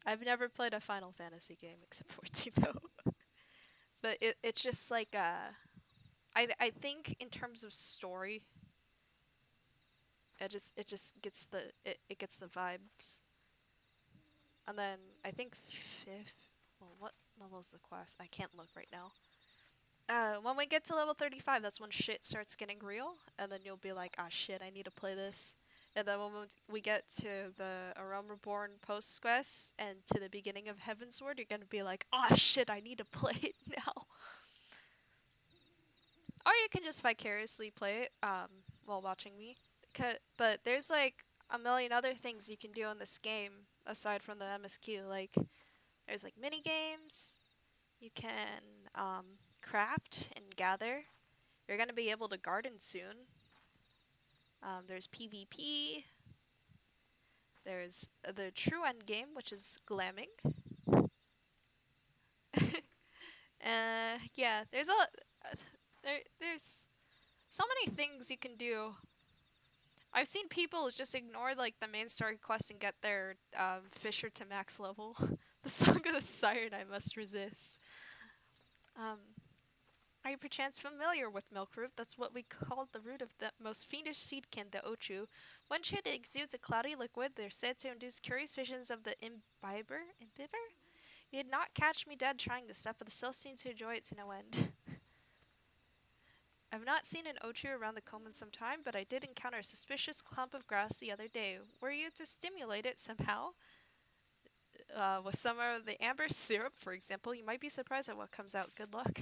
I've never played a Final Fantasy game except 14 though. But it's just like I think in terms of story, it just gets it gets the vibes. And then I think fifth. Well, what level is the quest? I can't look right now. When we get to level 35, that's when shit starts getting real, and then you'll be like, ah, shit, I need to play this. And then when we get to the A Realm Reborn post quest and to the beginning of Heavensward, you're gonna be like, ah, shit, I need to play it now. Or you can just vicariously play it while watching me. But there's like a million other things you can do in this game aside from the MSQ. Like, there's like mini games. You can craft and gather. You're gonna be able to garden soon. There's PvP. There's the true end game, which is glamming. Yeah, there's so many things you can do. I've seen people just ignore like the main story quest and get their Fisher to max level. The Song of the Siren I must resist. Um, Are you perchance familiar with milk root? That's what we called the root of the most fiendish seedkin, the ochu. When it exudes a cloudy liquid, they're said to induce curious visions of the imbiber? Imbiber? You'd not catch me dead trying this stuff, but the cells seem to enjoy it to no end. I've not seen an ochu around the comb in some time, but I did encounter a suspicious clump of grass the other day. Were you to stimulate it somehow? With some of the amber syrup, for example, you might be surprised at what comes out. Good luck.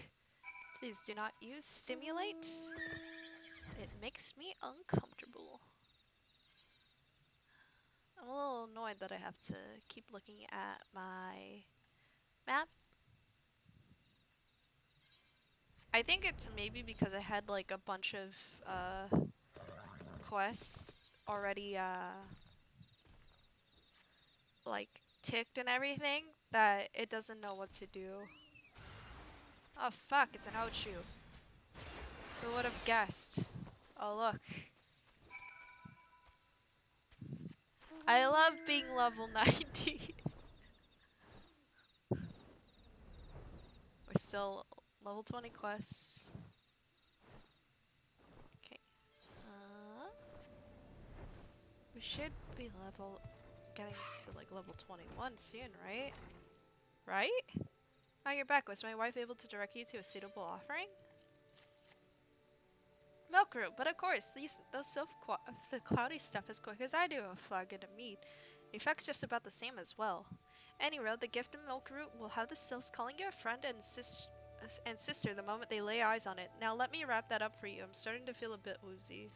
Please do not use stimulate. It makes me uncomfortable. I'm a little annoyed that I have to keep looking at my map. I think it's maybe because I had like a bunch of quests already like ticked and everything that it doesn't know what to do. Oh fuck, it's an outshoe. Who would have guessed? Oh look. I love being level 90. We're still level 20 quests. Okay. We should be getting to like level 21 soon, right? Right? Oh, you're back. Was my wife able to direct you to a suitable offering? Milk root, but of course, the cloudy stuff as quick as I do a flagon of mead. The effect's just about the same as well. Anyway, the gift of milk root will have the sylphs calling you a friend and sister the moment they lay eyes on it. Now let me wrap that up for you. I'm starting to feel a bit woozy.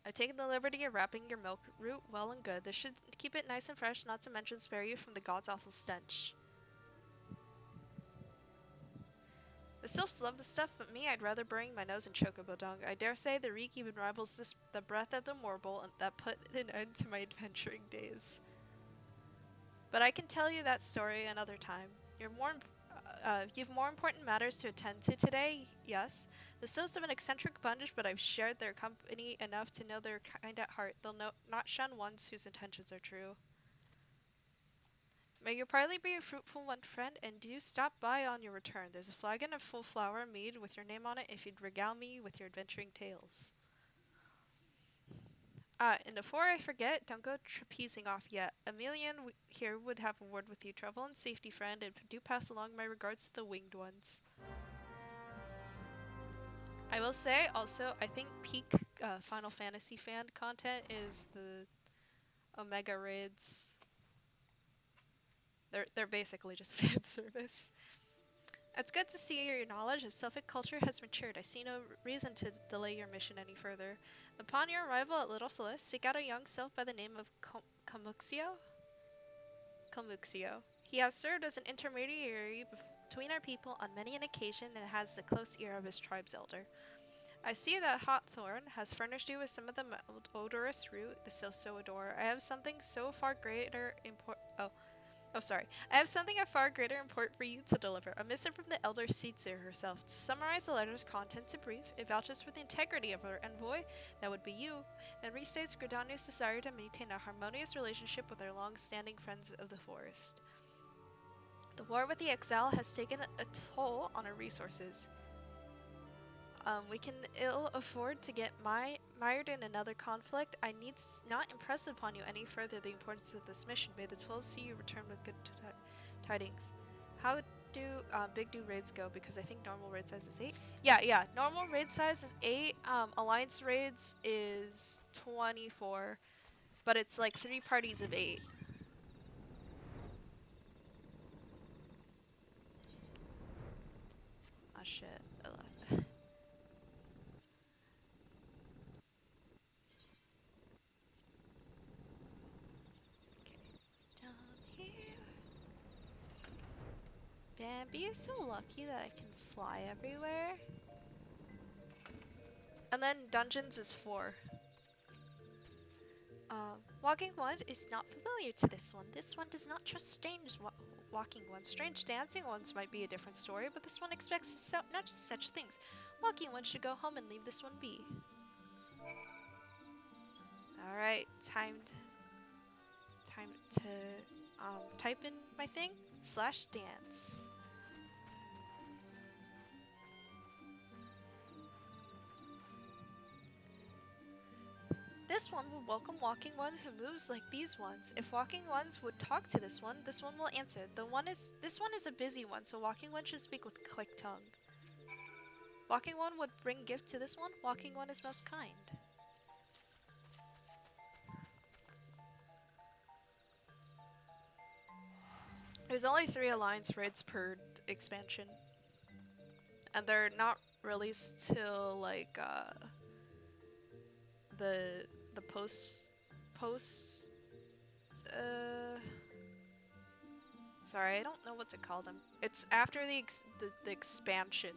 I've taken the liberty of wrapping your milk root well and good. This should keep it nice and fresh, not to mention spare you from the god's awful stench. The sylphs love the stuff, but me, I'd rather bring my nose in chocobo dung. I dare say the reek even rivals the breath of the mortal, and that put an end to my adventuring days. But I can tell you that story another time. You've more important matters to attend to today, yes. The sylphs have an eccentric bunch, but I've shared their company enough to know they're kind at heart. They'll not shun ones whose intentions are true. May your parley be a fruitful one, friend, and do stop by on your return. There's a flagon of full flower mead with your name on it if you'd regale me with your adventuring tales. And before I forget, don't go trapezing off yet. Emilian here would have a word with you. Travel in safety, friend, and do pass along my regards to the winged ones. I will say, also, I think peak Final Fantasy fan content is the Omega raids. They're basically just fan service. It's good to see your knowledge of Sylphic culture has matured. I see no reason to delay your mission any further. Upon your arrival at Little Celeste, seek out a young sylph by the name of Camuxio. He has served as an intermediary between our people on many an occasion and has the close ear of his tribe's elder. I see that Hawthorne has furnished you with some of the odorous root the sylphs so adore. I have something I have something of far greater import for you to deliver. A missive from the elder Seetzer herself. To summarize the letter's contents in brief, it vouches for the integrity of her envoy, that would be you, and restates Gridania's desire to maintain a harmonious relationship with our long-standing friends of the forest. The war with the Exile has taken a toll on our resources. We can ill afford to get mired in another conflict. I need not impress upon you any further the importance of this mission. May the 12 see you return with good tidings. How do big raids go? Because I think normal raid size is 8. Yeah. Normal raid size is 8. Alliance raids is 24. But it's like 3 parties of 8. Oh shit. Bambi is so lucky that I can fly everywhere. And then dungeons is 4. Walking one is not familiar to this one. This one does not trust strange walking ones. Strange dancing ones might be a different story, but this one expects not such things. Walking one should go home and leave this one be. Alright, time time to type in my thing /dance. This one will welcome walking one who moves like these ones. If walking ones would talk to this one will answer. This one is a busy one, so walking one should speak with quick tongue. Walking one would bring gift to this one. Walking one is most kind. There's only 3 alliance raids per expansion, and they're not released till like the post sorry, I don't know what to call them. It's after the expansion.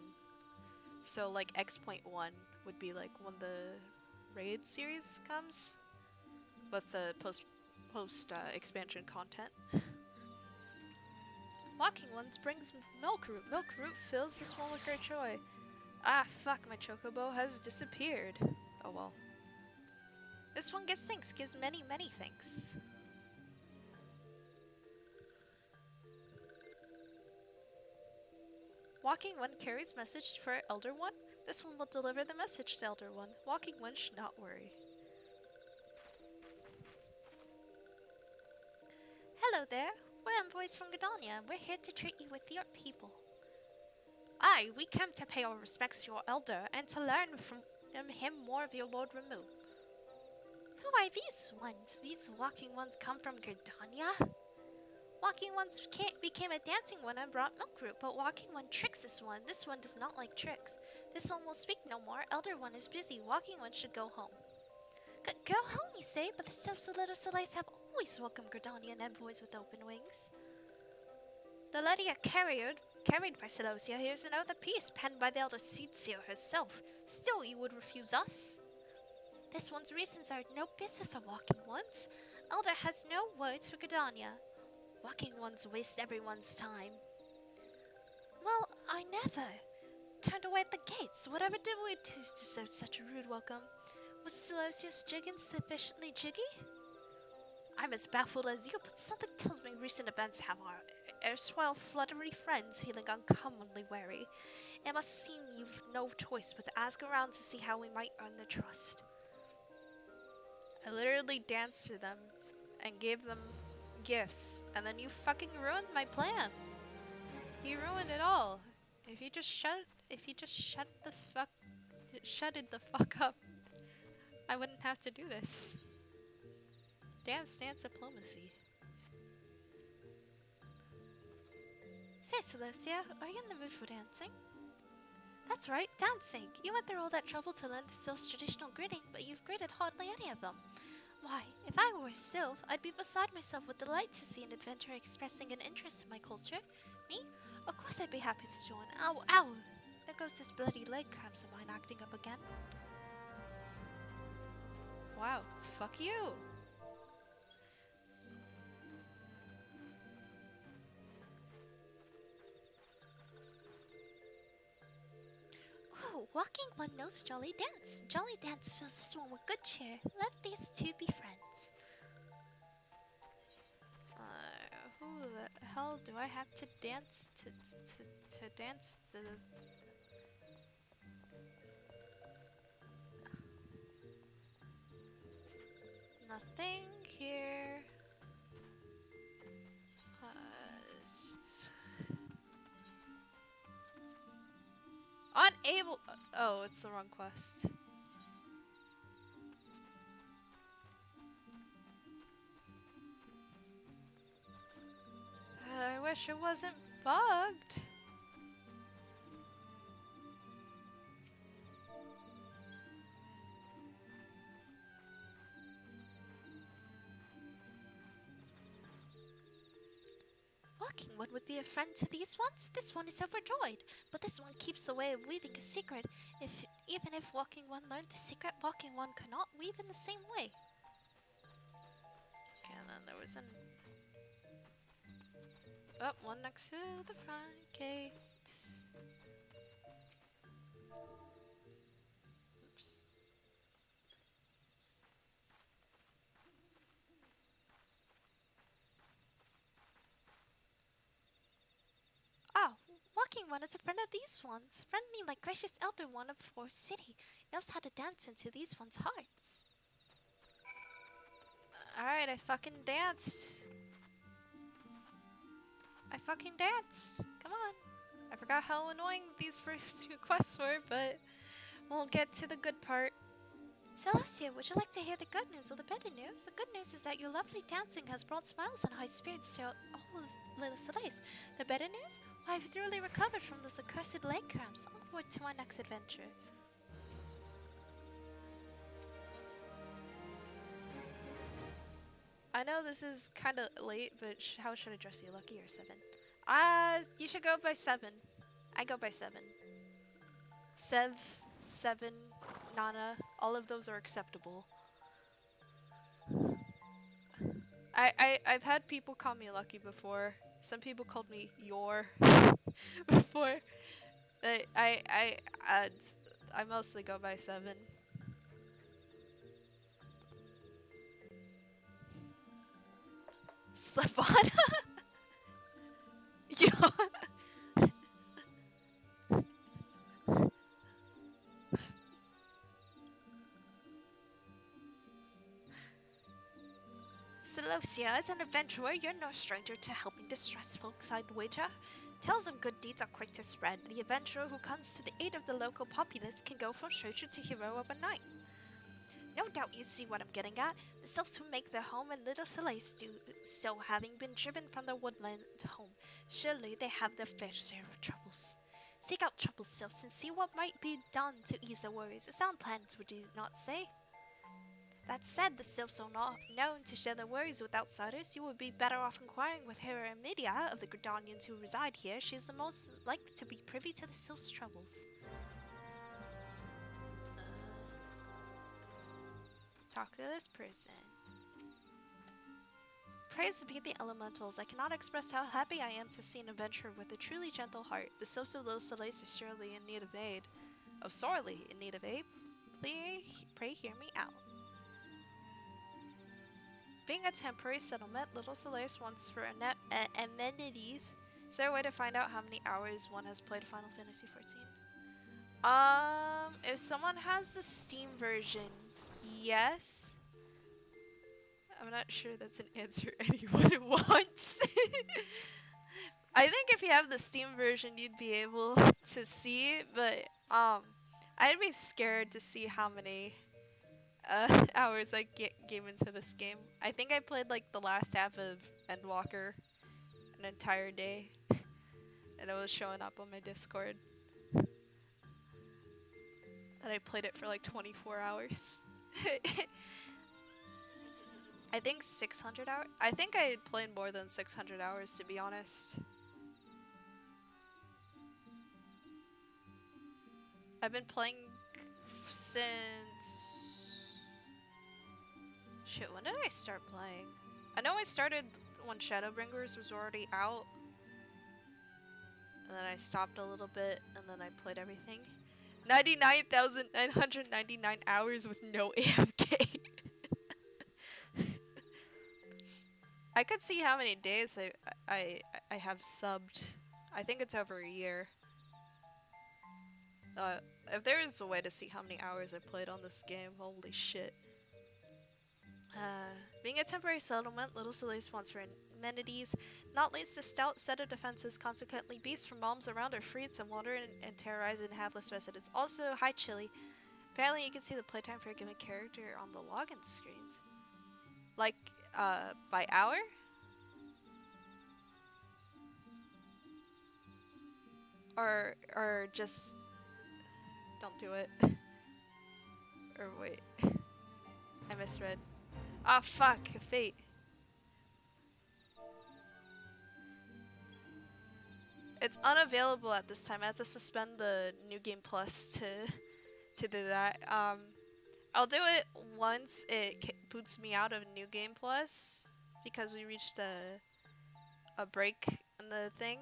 So like X.1 would be like when the raid series comes with the post expansion content. Walking ones brings milk root. Milk root fills this one with great joy. Ah, fuck, my chocobo has disappeared. Oh well. This one gives thanks, gives many, many thanks. Walking one carries message for Elder One. This one will deliver the message to Elder One. Walking one should not worry. Hello there. We're envoys from Gridania, and we're here to treat you with your people. Aye, we came to pay our respects to your elder, and to learn from him more of your Lord Ramu. Who are these ones? These walking ones come from Gridania? Walking ones became a dancing one and brought milk root, but walking one tricks this one. This one does not like tricks. This one will speak no more. Elder one is busy. Walking one should go home. Go home, you say, but the Sylphs of Little Solace have always welcomed Gridanian envoys with open wings. The letter carried by Celosia here's an oath of peace penned by the Elder Seedseer herself. Still, you would refuse us? This one's reasons are no business of walking ones. Elder has no words for Gridania. Walking ones waste everyone's time. Well, I never turned away at the gates. Whatever did we do to deserve such a rude welcome? Was Celosius Jiggins sufficiently jiggy? I'm as baffled as you, but something tells me recent events have our erstwhile fluttery friends feeling uncommonly wary. It must seem you've no choice but to ask around to see how we might earn their trust. I literally danced to them and gave them gifts, and then you fucking ruined my plan. You ruined it all. If you just shut it the fuck up, I wouldn't have to do this. Dance diplomacy. Say, Celosia, are you in the mood for dancing? That's right, dancing. You went through all that trouble to learn the Sylph's traditional greeting, but you've greeted hardly any of them. Why, if I were a Sylph, I'd be beside myself with delight to see an adventurer expressing an interest in my culture. Me? Of course I'd be happy to join. Ow, ow! There goes this bloody leg cramps of mine acting up again. Wow, fuck you! Ooh, walking one knows Jolly Dance. Jolly Dance fills this one with good cheer. Let these two be friends. Who the hell do I have to dance to dance the... Nothing here. Unable. Oh, it's the wrong quest. I wish it wasn't bugged. Walking one would be a friend to these ones. This one is overjoyed, but this one keeps the way of weaving a secret. Even if walking one learned the secret, walking one could not weave in the same way. Okay, and then there was one next to the front gate. Oops. one is a friend of these ones. Friendly like gracious elder one of Forest City. Knows how to dance into these ones' hearts. Alright, I fucking danced. Come on. I forgot how annoying these first two quests were, but we'll get to the good part. Celestia, would you like to hear the good news or the better news? The good news is that your lovely dancing has brought smiles and high spirits to all of Little Soleil's. The better news? Well, I've thoroughly recovered from this accursed leg cramps. Onward to our next adventure. I know this is kind of late, but how should I dress you? Lucky or 7? You should go by 7. I go by 7. Sev, 7, Nana, all of those are acceptable. I've had people call me Lucky before. Some people called me Yor before. I mostly go by 7. Slepana? Yo. Celosia, as an adventurer, you're no stranger to helping distressed folks, I'd wager. Tales of good deeds are quick to spread. The adventurer who comes to the aid of the local populace can go from stranger to hero overnight. No doubt you see what I'm getting at. The sylphs who make their home in Little Soleil do so, having been driven from their woodland home. Surely they have their fair share of troubles. Seek out troubled sylphs and see what might be done to ease their worries. A sound plan, would you not say? That said, the sylphs are not known to share their worries with outsiders. You would be better off inquiring with Hera Emidia of the Gridanians who reside here. She is the most likely to be privy to the sylphs' troubles. Talk to this person. Praise be the elementals. I cannot express how happy I am to see an adventurer with a truly gentle heart. The sylphs of Little Soleil are surely in need of aid. Oh, sorely in need of aid. Pray hear me out. Being a temporary settlement, Little Soleil wants for amenities. Is there a way to find out how many hours one has played Final Fantasy XIV? If someone has the Steam version, yes. I'm not sure that's an answer anyone wants. I think if you have the Steam version, you'd be able to see, but I'd be scared to see how many hours I gave into this game. I think I played like the last half of Endwalker an entire day, and it was showing up on my Discord that I played it for like 24 hours. I think 600 hours. I think I played more than 600 hours, to be honest. I've been playing since... Shit, when did I start playing? I know I started when Shadowbringers was already out. And then I stopped a little bit, and then I played everything. 99,999 hours with no AFK. I could see how many days I have subbed. I think it's over a year. If there is a way to see how many hours I played on this game, holy shit. Being a temporary settlement, Little Soleil wants for amenities, not least a stout set of defenses. Consequently, beasts from realms around are free to wander and terrorize inhabitless residents. Also, hi Chili. Apparently you can see the playtime for a given character on the login screens. Like, by hour? Or just... Don't do it. Or wait. I misread. Ah, fuck. Fate. It's unavailable at this time. I have to suspend the New Game Plus to do that. I'll do it once it boots me out of New Game Plus, because we reached a break in the thing.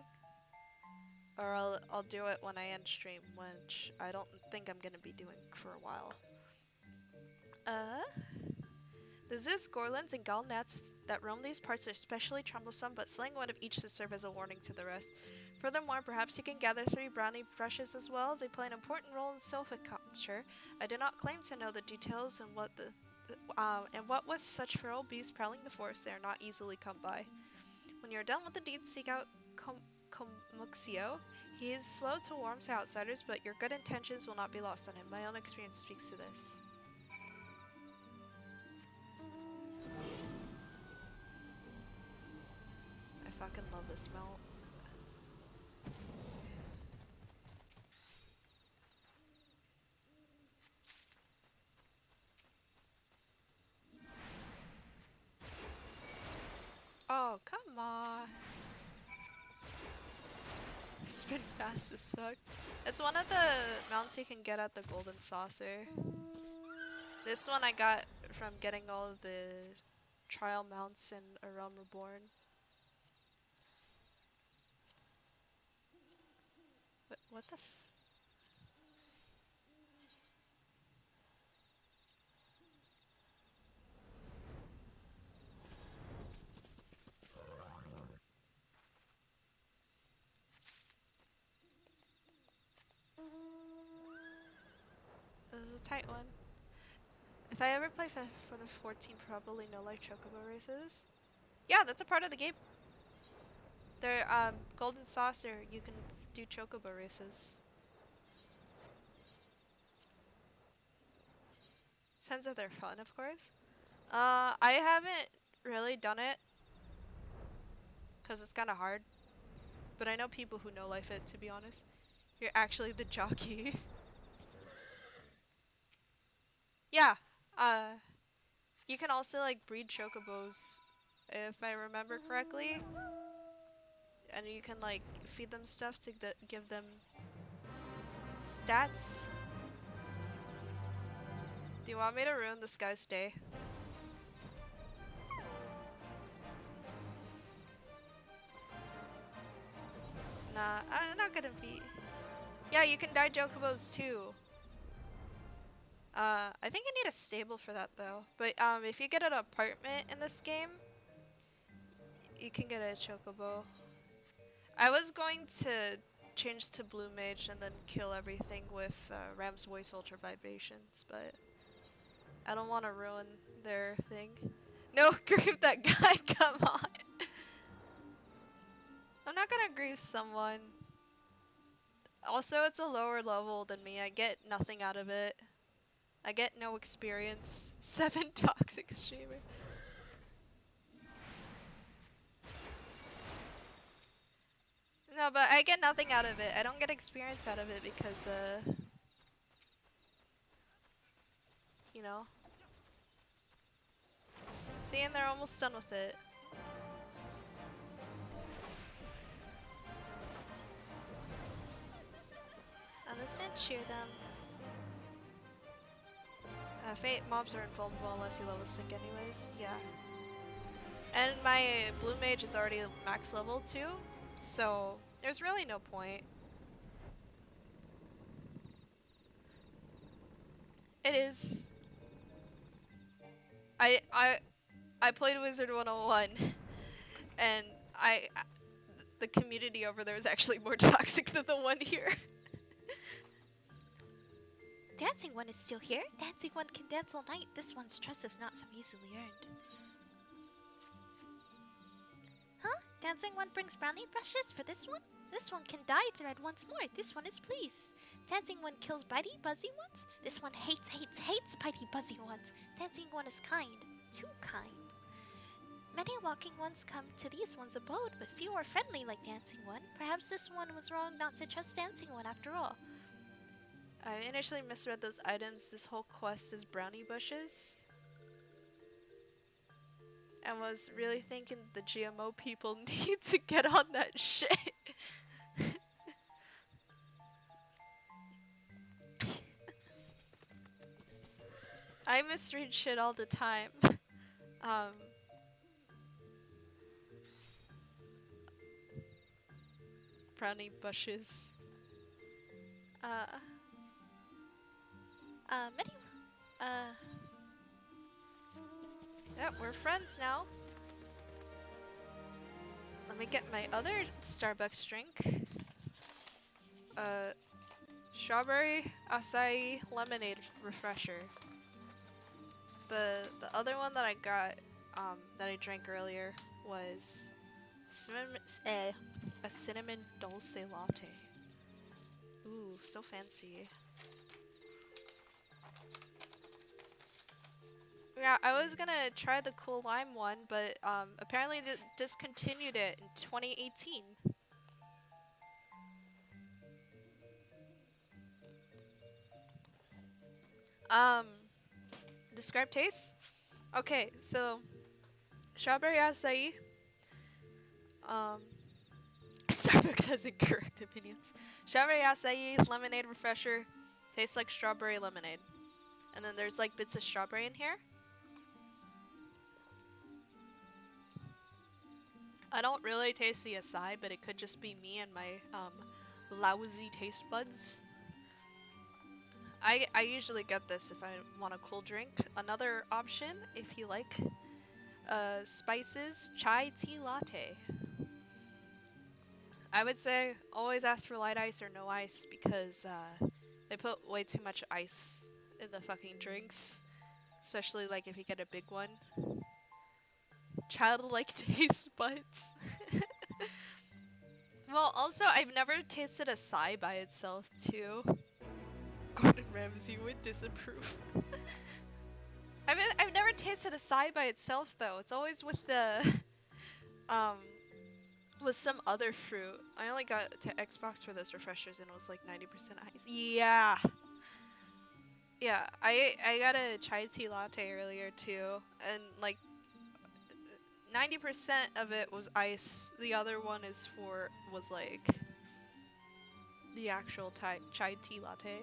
Or I'll do it when I end stream, which I don't think I'm gonna be doing for a while. The Ziz, Gorlins, and Galnats that roam these parts are especially troublesome, but slaying one of each to serve as a warning to the rest. Furthermore, perhaps you can gather 3 brownie brushes as well. They play an important role in silviculture. I do not claim to know the details and what with such feral beasts prowling the forest, they are not easily come by. When you are done with the deed, seek out Comuxio. He is slow to warm to outsiders, but your good intentions will not be lost on him. My own experience speaks to this. I fucking love this mount. Oh, come on. Spin fast as fuck. It's one of the mounts you can get at the Golden Saucer. This one I got from getting all of the trial mounts in A Realm Reborn. What the f- This is a tight one. If I ever play FFXIV, probably no life chocobo races. Yeah, that's a part of the game. They're Golden Saucer, you can do chocobo races. Since they're fun, of course. I haven't really done it because it's kind of hard. But I know people who know life it, to be honest. You're actually the jockey. Yeah. You can also like breed chocobos, if I remember correctly. And you can like feed them stuff to give them stats. Do you want me to ruin this guy's day? Nah, I'm not gonna be. Yeah, you can dye chocobos too. I think you need a stable for that though. But if you get an apartment in this game, you can get a chocobo. I was going to change to Blue Mage and then kill everything with Ram's Voice Ultra Vibrations, but I don't want to ruin their thing. No, grieve that guy, come on. I'm not gonna grieve someone. Also, it's a lower level than me. I get nothing out of it. I get no experience. 7 toxic streamer. No, but I get nothing out of it. I don't get experience out of it because, you know. See, and they're almost done with it. I'm just gonna cheer them. Fate mobs are invulnerable unless you level sync anyways. Yeah. And my blue mage is already max level too, so there's really no point. It is. I played Wizard 101 and the community over there is actually more toxic than the one here. Dancing One is still here. Dancing One can dance all night. This one's trust is not so easily earned. Huh? Dancing One brings brownie brushes for this one? This one can dye thread once more. This one is pleased. Dancing One kills bitey, buzzy ones. This one hates bitey, buzzy ones. Dancing One is kind. Too kind. Many walking ones come to these one's abode, but few are friendly like Dancing One. Perhaps this one was wrong not to trust Dancing One after all. I initially misread those items. This whole quest is brownie bushes. And was really thinking the GMO people need to get on that shit. I misread shit all the time. Brownie bushes. Yeah, we're friends now. Let me get my other Starbucks drink. Strawberry acai lemonade refresher. The other one that I got, that I drank earlier was a cinnamon dulce latte. Ooh, so fancy. Yeah, I was gonna try the cool lime one, but apparently discontinued it in 2018. Um, Describe taste? Okay, so strawberry acai. Um, Starbucks has incorrect opinions. Strawberry acai lemonade refresher tastes like strawberry lemonade, and then there's like bits of strawberry in here. I don't really taste the acai, but it could just be me and my lousy taste buds. I usually get this if I want a cool drink. Another option, if you like, spices chai tea latte. I would say always ask for light ice or no ice because they put way too much ice in the fucking drinks, especially like if you get a big one. Childlike taste buds. Well, also I've never tasted acai by itself too. Gordon Ramsay would disapprove. I've never tasted acai by itself though. It's always with the with some other fruit. I only got to Xbox for those refreshers and it was like 90% ice. Yeah. Yeah, I got a chai tea latte earlier too, and like 90% of it was ice. The other one was like the actual chai tea latte.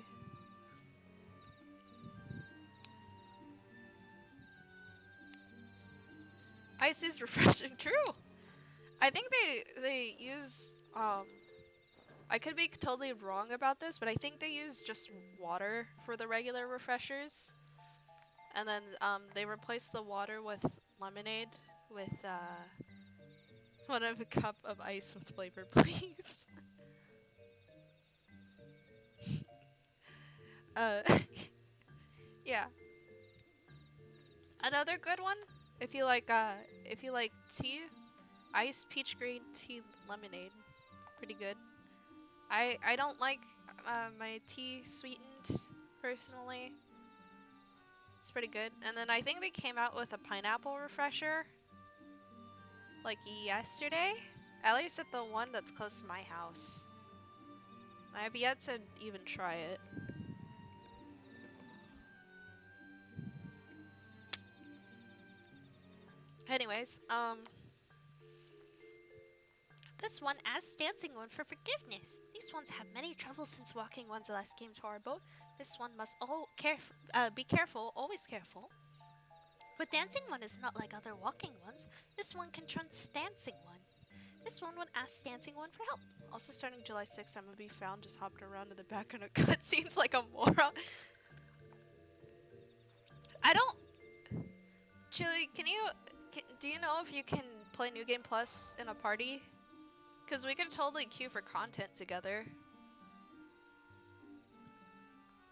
Ice is refreshing. True. I think they use I could be totally wrong about this, but I think they use just water for the regular refreshers. And then they replace the water with lemonade with 1 cup of ice with flavor, please. uh yeah. Another good one, if you like tea, ice peach green tea lemonade. Pretty good. I don't like my tea sweetened personally. It's pretty good. And then I think they came out with a pineapple refresher like yesterday. At least at the one that's close to my house. I have yet to even try it. Anyways, This one asks Dancing One for forgiveness. These ones have many troubles since Walking Ones last came to our boat. This one must be careful, always careful. But Dancing One is not like other Walking Ones. This one can trust Dancing One. This one would ask Dancing One for help. Also starting July 6th, I'm gonna be found just hopping around in the background of cutscenes like a moron. I don't... Chili, do you know if you can play New Game Plus in a party? Because we could totally queue for content together.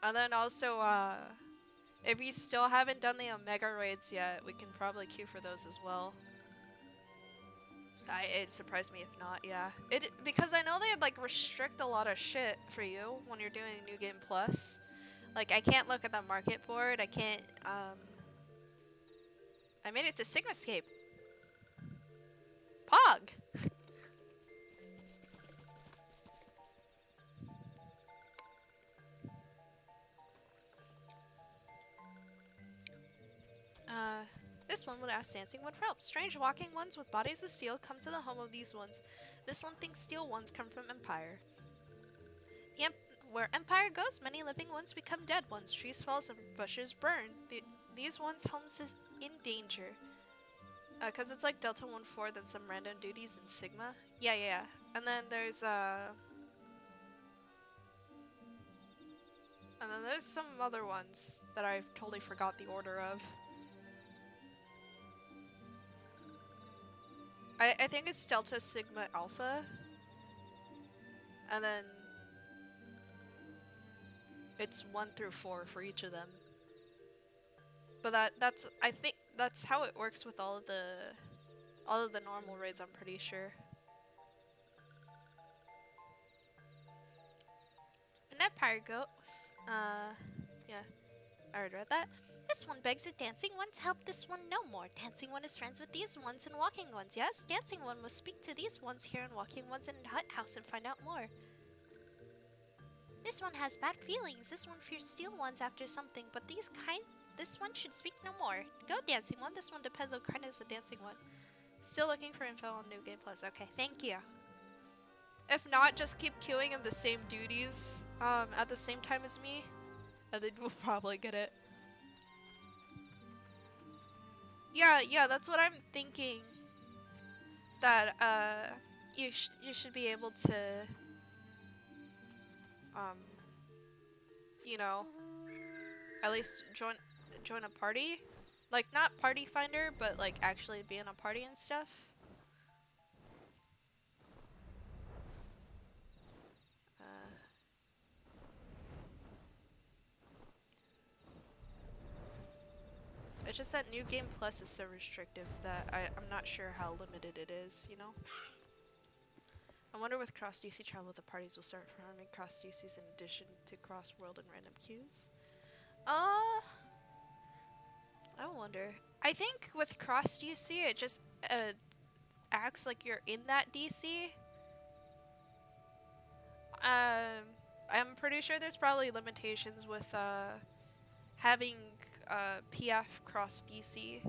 And then also, if you still haven't done the Omega raids yet, we can probably queue for those as well. It surprised me if not, yeah. Because I know they like restrict a lot of shit for you when you're doing New Game Plus. Like, I can't look at the market board, I can't, I made it to Sigmascape. Pog! This one would ask Dancing One for help. Strange walking ones with bodies of steel come to the home of these ones. This one thinks steel ones come from Empire. Where Empire goes, many living ones become dead ones. Trees fall and bushes burn. These ones' homes is in danger. Cause it's like Delta 1-4, then some random duties in Sigma. Yeah. And then there's some other ones that I totally forgot the order of. I think it's Delta, Sigma, Alpha. And then it's 1 through 4 for each of them. But that's I think that's how it works with all of the normal raids, I'm pretty sure. And that part goes, yeah, I already read that. This one begs that Dancing Ones help this one no more. Dancing One is friends with these ones and Walking Ones, yes? Dancing One must speak to these ones here and Walking Ones in Hut House and find out more. This one has bad feelings. This one fears Steel Ones after something, but this one should speak no more. Go, Dancing One. This one depends on kindness of Dancing One. Still looking for info on New Game Plus. Okay, thank you. If not, just keep queuing in the same duties at the same time as me, and then we'll probably get it. Yeah, that's what I'm thinking. That you should be able to you know, at least join a party. Like, not party finder, but like actually be in a party and stuff. It's just that New Game Plus is so restrictive that I'm not sure how limited it is, you know? I wonder with cross DC travel the parties will start farming cross DCs in addition to cross world and random queues. I wonder. I think with cross DC it just acts like you're in that DC. I'm pretty sure there's probably limitations with having PF cross DC.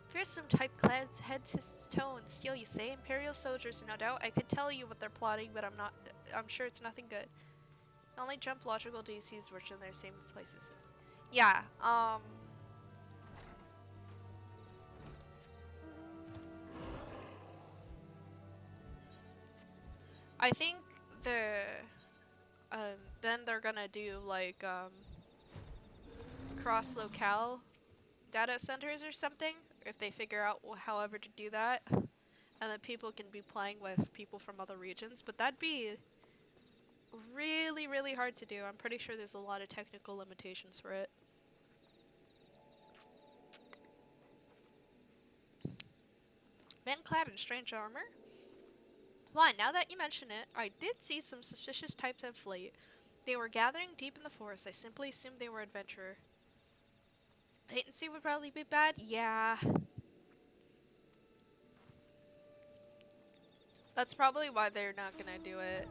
Fearsome type clads head to toe and steal, you say? Imperial soldiers, no doubt. I could tell you what they're plotting, but I'm sure it's nothing good. Only jump logical DCs which in their same places. Yeah, I think then they're gonna do like cross locale data centers or something, if they figure out however to do that, and then people can be playing with people from other regions. But that'd be really, really hard to do. I'm pretty sure there's a lot of technical limitations for it. Men clad in strange armor? Why, now that you mention it, I did see some suspicious types of fleet. They were gathering deep in the forest. I simply assumed they were adventurer. Latency would probably be bad? Yeah. That's probably why they're not gonna do it.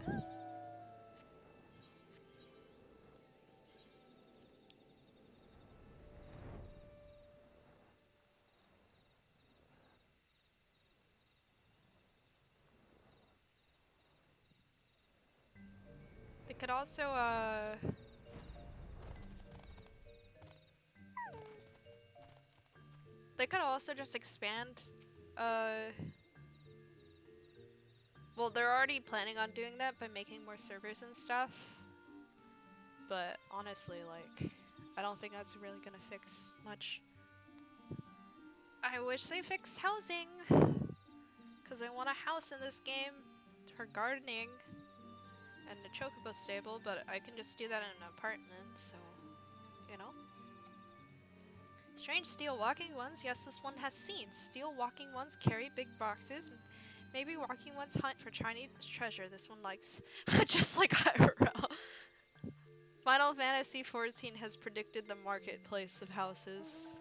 They could also, they could also just expand, well, they're already planning on doing that by making more servers and stuff. But honestly, like, I don't think that's really gonna fix much. I wish they fixed housing, because I want a house in this game for gardening and a chocobo stable, but I can just do that in an apartment, so, you know. Strange steel walking ones. Yes, this one has scenes. Steel walking ones carry big boxes. Maybe walking ones hunt for Chinese treasure. This one likes just like IRL. Final Fantasy XIV has predicted the marketplace of houses.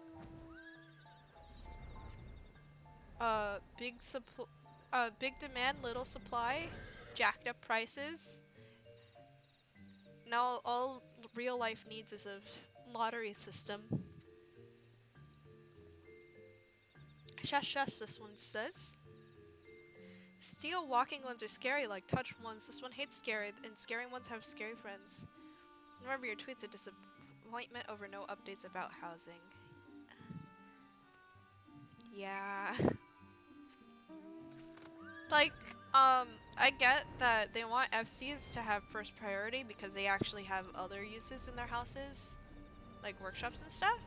Big demand, little supply, jacked up prices. Now all real life needs is a lottery system. Shush, this one says. Steel walking ones are scary like touch ones. This one hates scary, and scary ones have scary friends. Remember your tweets are disappointment over no updates about housing. Yeah. Like, I get that they want FCs to have first priority because they actually have other uses in their houses, like workshops and stuff.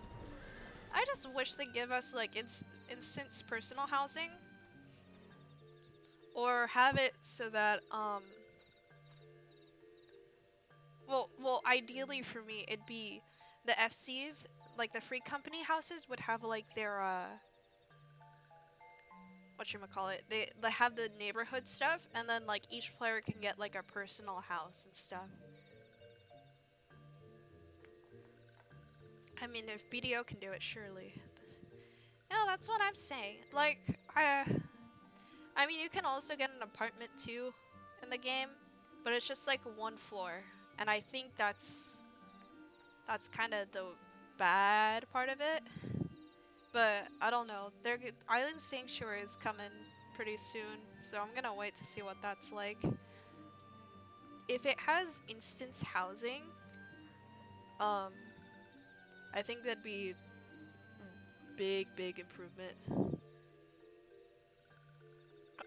I just wish they give us like instant personal housing, or have it so that well, ideally for me, it'd be the FCs, like the free company houses, would have like their whatchamacallit, they have the neighborhood stuff, and then like each player can get like a personal house and stuff. I mean, if BDO can do it, surely. Yeah, that's what I'm saying. Like, I mean, you can also get an apartment too in the game, but it's just like one floor, and I think that's kind of the bad part of it. But I don't know. Island Sanctuary is coming pretty soon, so I'm gonna wait to see what that's like. If it has instance housing, I think that'd be big improvement.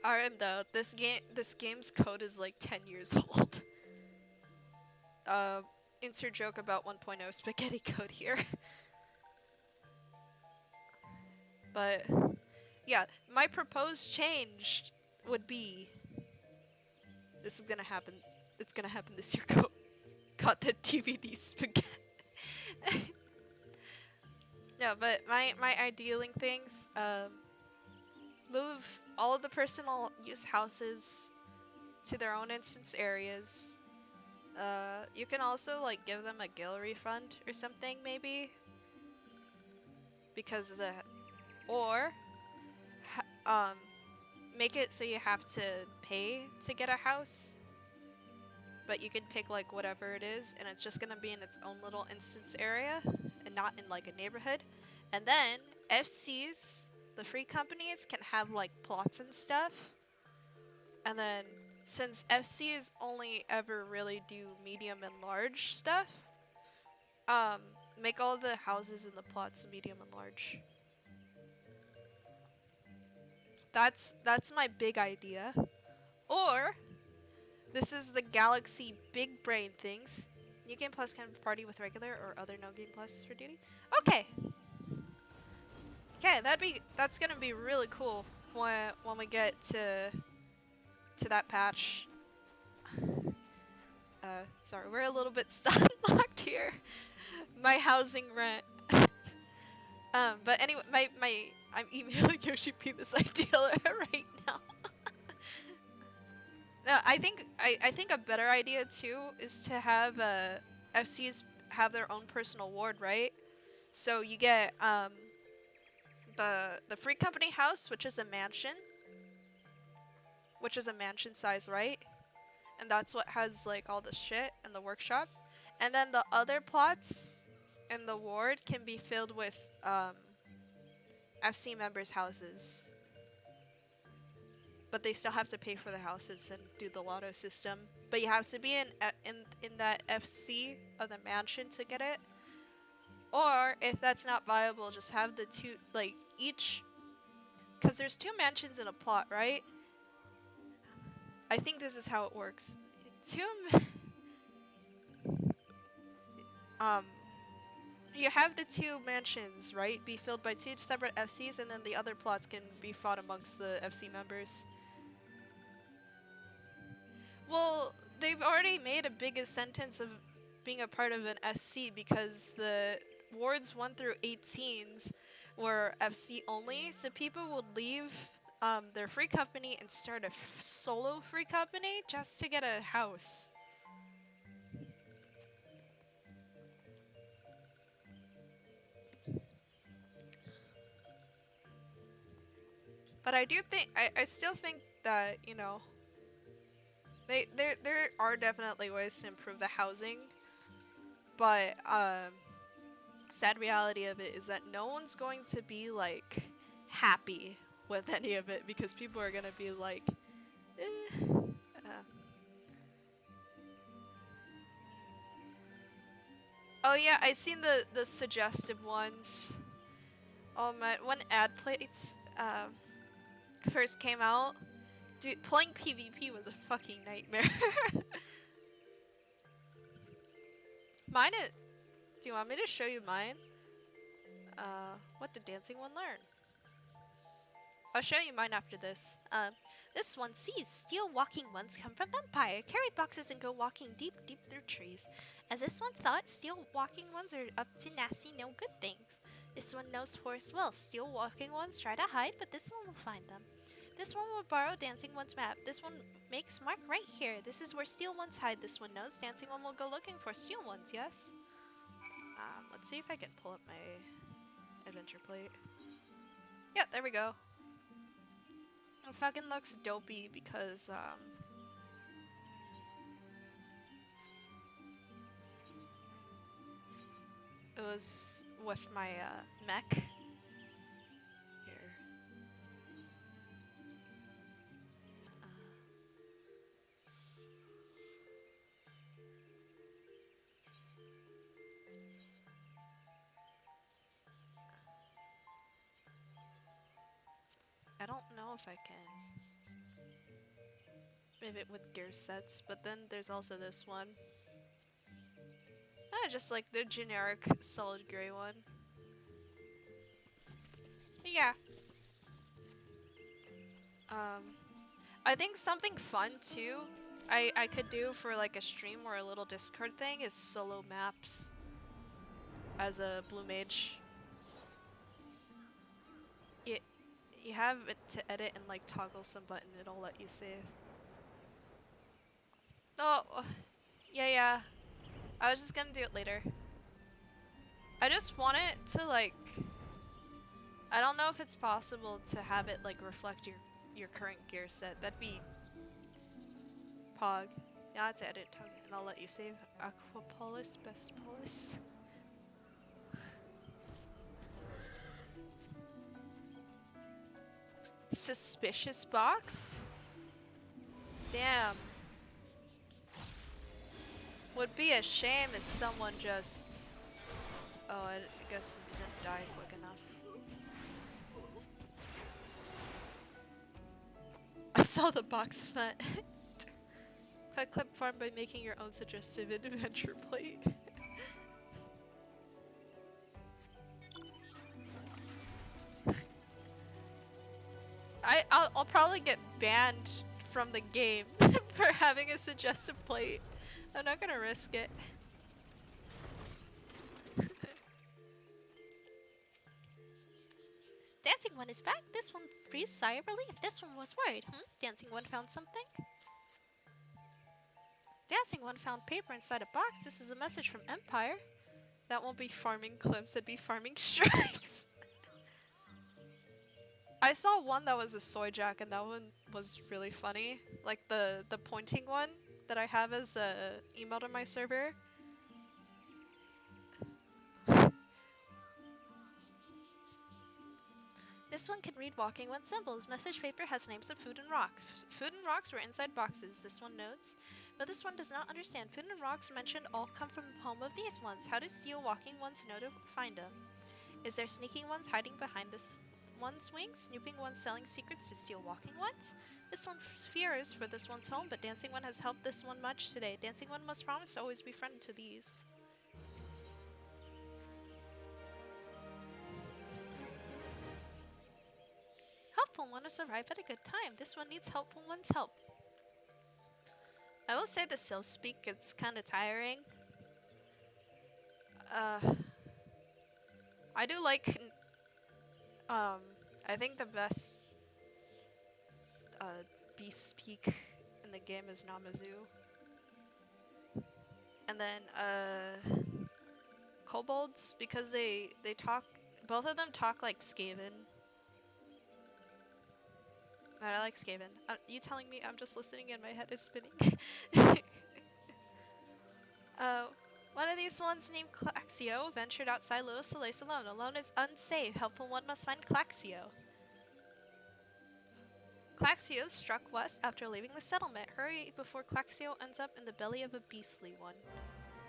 RM though, this game's code is like 10 years old. Insert joke about 1.0 spaghetti code here. But yeah, my proposed change would be, this is gonna happen. It's gonna happen this year. Got the DVD spaghetti. No, but my idealing things, move all of the personal use houses to their own instance areas. You can also like give them a gil refund or something maybe, because or make it so you have to pay to get a house, but you can pick like whatever it is, and it's just gonna be in its own little instance area and not in like a neighborhood. And then FCs, the free companies, can have like plots and stuff. And then since FCs only ever really do medium and large stuff, make all the houses in the plots medium and large. That's my big idea. Or this is the Galaxy big brain things. New Game Plus can party with regular or other no Game Plus for duty. Okay. Okay, that's gonna be really cool when we get to that patch. Sorry, we're a little bit locked here. My housing rent. But anyway, I'm emailing Yoshi P this idea right now. No, I think a better idea too is to have FCs have their own personal ward, right? So you get the free company house, which is a mansion size, right? And that's what has like all the shit in the workshop. And then the other plots in the ward can be filled with FC members' houses. But they still have to pay for the houses and do the lotto system. But you have to be in that FC of the mansion to get it. Or if that's not viable, just have the two, like each, because there's two mansions in a plot, right? I think this is how it works. You have the two mansions, right? Be filled by two separate FCs, and then the other plots can be fought amongst the FC members. Well, they've already made a big sentence of being a part of an SC because the wards 1 through 18s were FC only, so people would leave their free company and start a solo free company just to get a house. But I do think, I still think that, you know, there are definitely ways to improve the housing, but sad reality of it is that no one's going to be like happy with any of it because people are gonna be like, Oh yeah, I seen the suggestive ones. Oh my, when ad plates first came out, Dude, playing PvP was a fucking nightmare. Mine is... Do you want me to show you mine? What did Dancing One learn? I'll show you mine after this. This one sees steel walking ones come from Empire, carry boxes and go walking deep, deep through trees. As this one thought, steel walking ones are up to nasty, no good things. This one knows forest well. Steel walking ones try to hide, but this one will find them. This one will borrow Dancing One's map. This one makes mark right here. This is where steel ones hide. This one knows Dancing One will go looking for steel ones, yes? Let's see if I can pull up my adventure plate. Yeah, there we go. It fucking looks dopey because, it was with my, mech. Here. I don't know if I can move it with gear sets, but then there's also this one. Just like the generic solid gray one. Yeah. I think something fun too I could do for like a stream or a little Discord thing is solo maps as a blue mage. You have it to edit and like toggle some button, it'll let you save. Oh, yeah. I was just gonna do it later. I just want it to like... I don't know if it's possible to have it like reflect your current gear set. That'd be... Pog. Yeah, it's edit toggle and I'll let you save. Aquapolis, Best Polis. Suspicious box? Damn. Would be a shame if someone just... Oh, I guess it didn't die quick enough. I saw the box vent. Quick clip farm by making your own suggestive adventure plate. I'll probably get banned from the game for having a suggestive plate. I'm not gonna risk it. Dancing One is back. This one breathes sigh of relief. This one was worried. Dancing One found something? Dancing One found paper inside a box. This is a message from Empire. That won't be farming clips, it'd be farming strikes. I saw one that was a soy jack and that one was really funny. Like the pointing one that I have as a emote on my server. This one can read Walking One symbols. Message paper has names of food and rocks. Food and rocks were inside boxes, this one notes. But this one does not understand. Food and rocks mentioned all come from home of these ones. How do steel walking ones know to find them? Is there sneaking ones hiding behind this one's wings? Snooping ones selling secrets to steal walking ones? This one fears for this one's home, but Dancing One has helped this one much today. Dancing One must promise to always be friendly to these. Helpful One has arrived at a good time. This one needs Helpful One's help. I will say the self-speak gets kinda tiring. I do like... I think the best beast speak in the game is Namazu. And then kobolds, because they talk, both of them talk like Skaven. And I like Skaven. You telling me I'm just listening and my head is spinning. One of these ones named Claxio ventured outside Little Solace alone. Alone is unsafe. Helpful One must find Claxio. Claxio struck west after leaving the settlement. Hurry before Claxio ends up in the belly of a beastly one.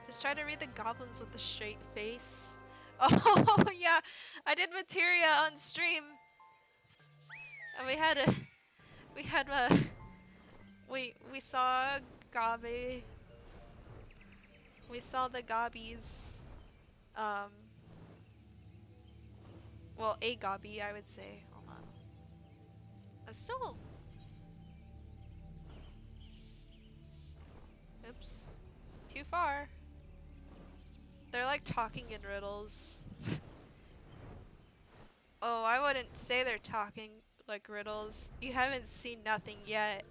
Just try to read the goblins with a straight face. Oh yeah, I did materia on stream. And we had We saw Gabi. We saw the Gobbies. Um, well, a Gobby, I would say. Hold on. I'm still. Oops. Too far. They're like talking in riddles. Oh, I wouldn't say they're talking like riddles. You haven't seen nothing yet.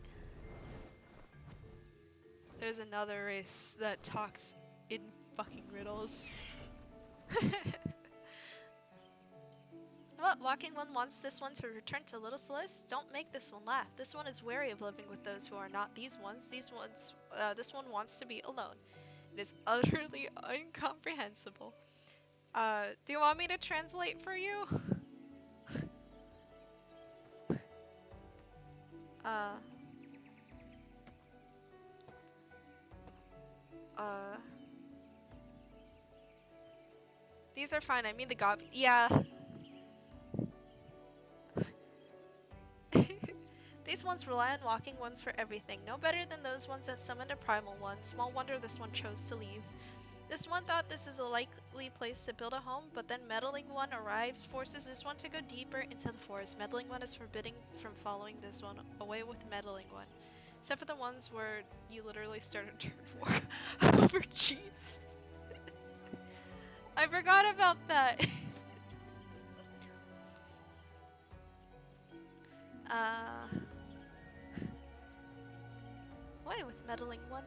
There's another race that talks in fucking riddles. Well, Walking One wants this one to return to Little Celeste. Don't make this one laugh. This one is wary of living with those who are not these ones. This one wants to be alone. It is utterly incomprehensible. Do you want me to translate for you? uh... These are fine. I mean the gob. Yeah. These ones rely on Walking Ones for everything. No better than those ones that summoned a primal one. Small wonder this one chose to leave. This one thought this is a likely place to build a home, but then Meddling One arrives, forces this one to go deeper into the forest. Meddling One is forbidden from following this one. Away with Meddling One. Except for the ones where you literally start a turn 4 over cheese. I forgot about that. Why with Meddling One?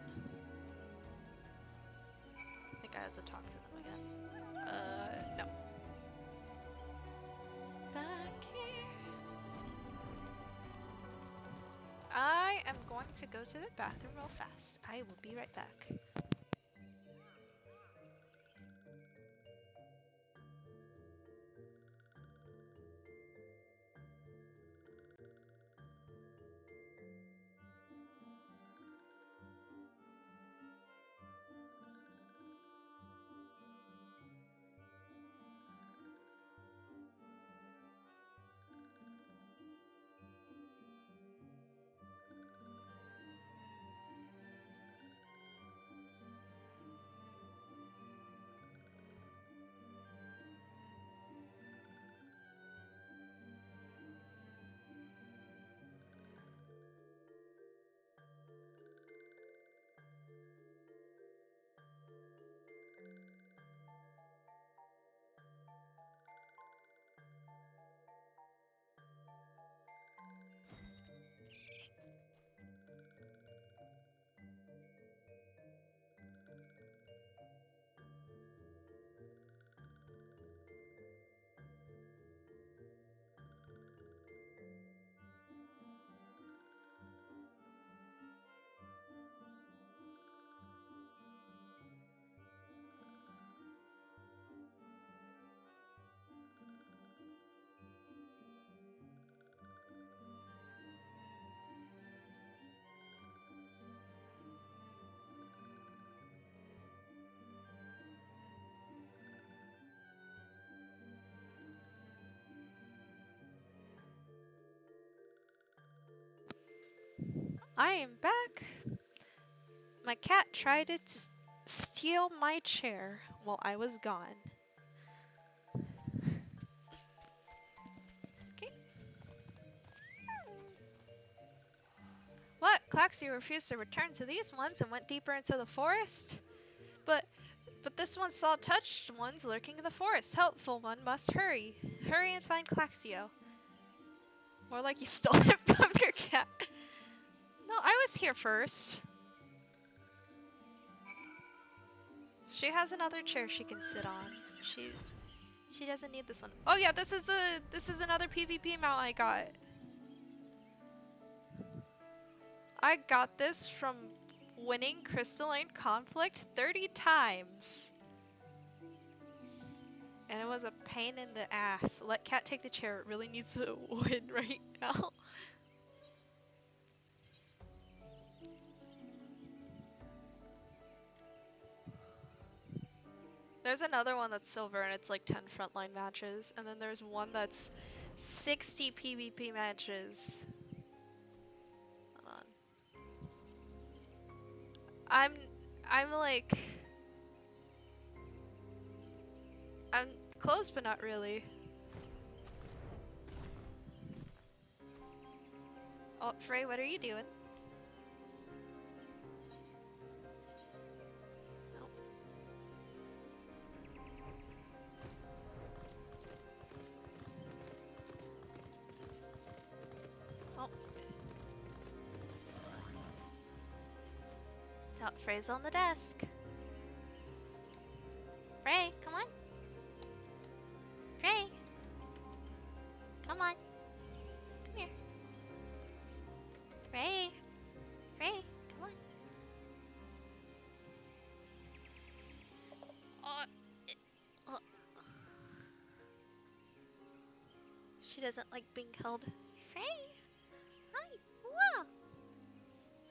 I think I have to talk to them again. No. Back here. I am going to go to the bathroom real fast. I will be right back. I am back. My cat tried to steal my chair while I was gone. Okay. What? Claxie refused to return to these ones and went deeper into the forest? But this one saw touched ones lurking in the forest. Helpful one must hurry. Hurry and find Claxio. More like you stole it from your cat. No, I was here first. She has another chair she can sit on. She doesn't need this one. Oh yeah, this is another PvP mount I got. I got this from winning Crystalline Conflict 30 times. And it was a pain in the ass. Let Cat take the chair. It really needs to win right now. There's another one that's silver and it's like 10 frontline matches. And then there's one that's 60 PvP matches. Hold on. I'm like, I'm close, but not really. Oh, Frey, what are you doing? Oh. Oh. Frey's on the desk. Frey, come on. Frey. Come on. Come here. Frey. Frey, come on. Uh. She doesn't like being held. Frey. Hi. Whoa.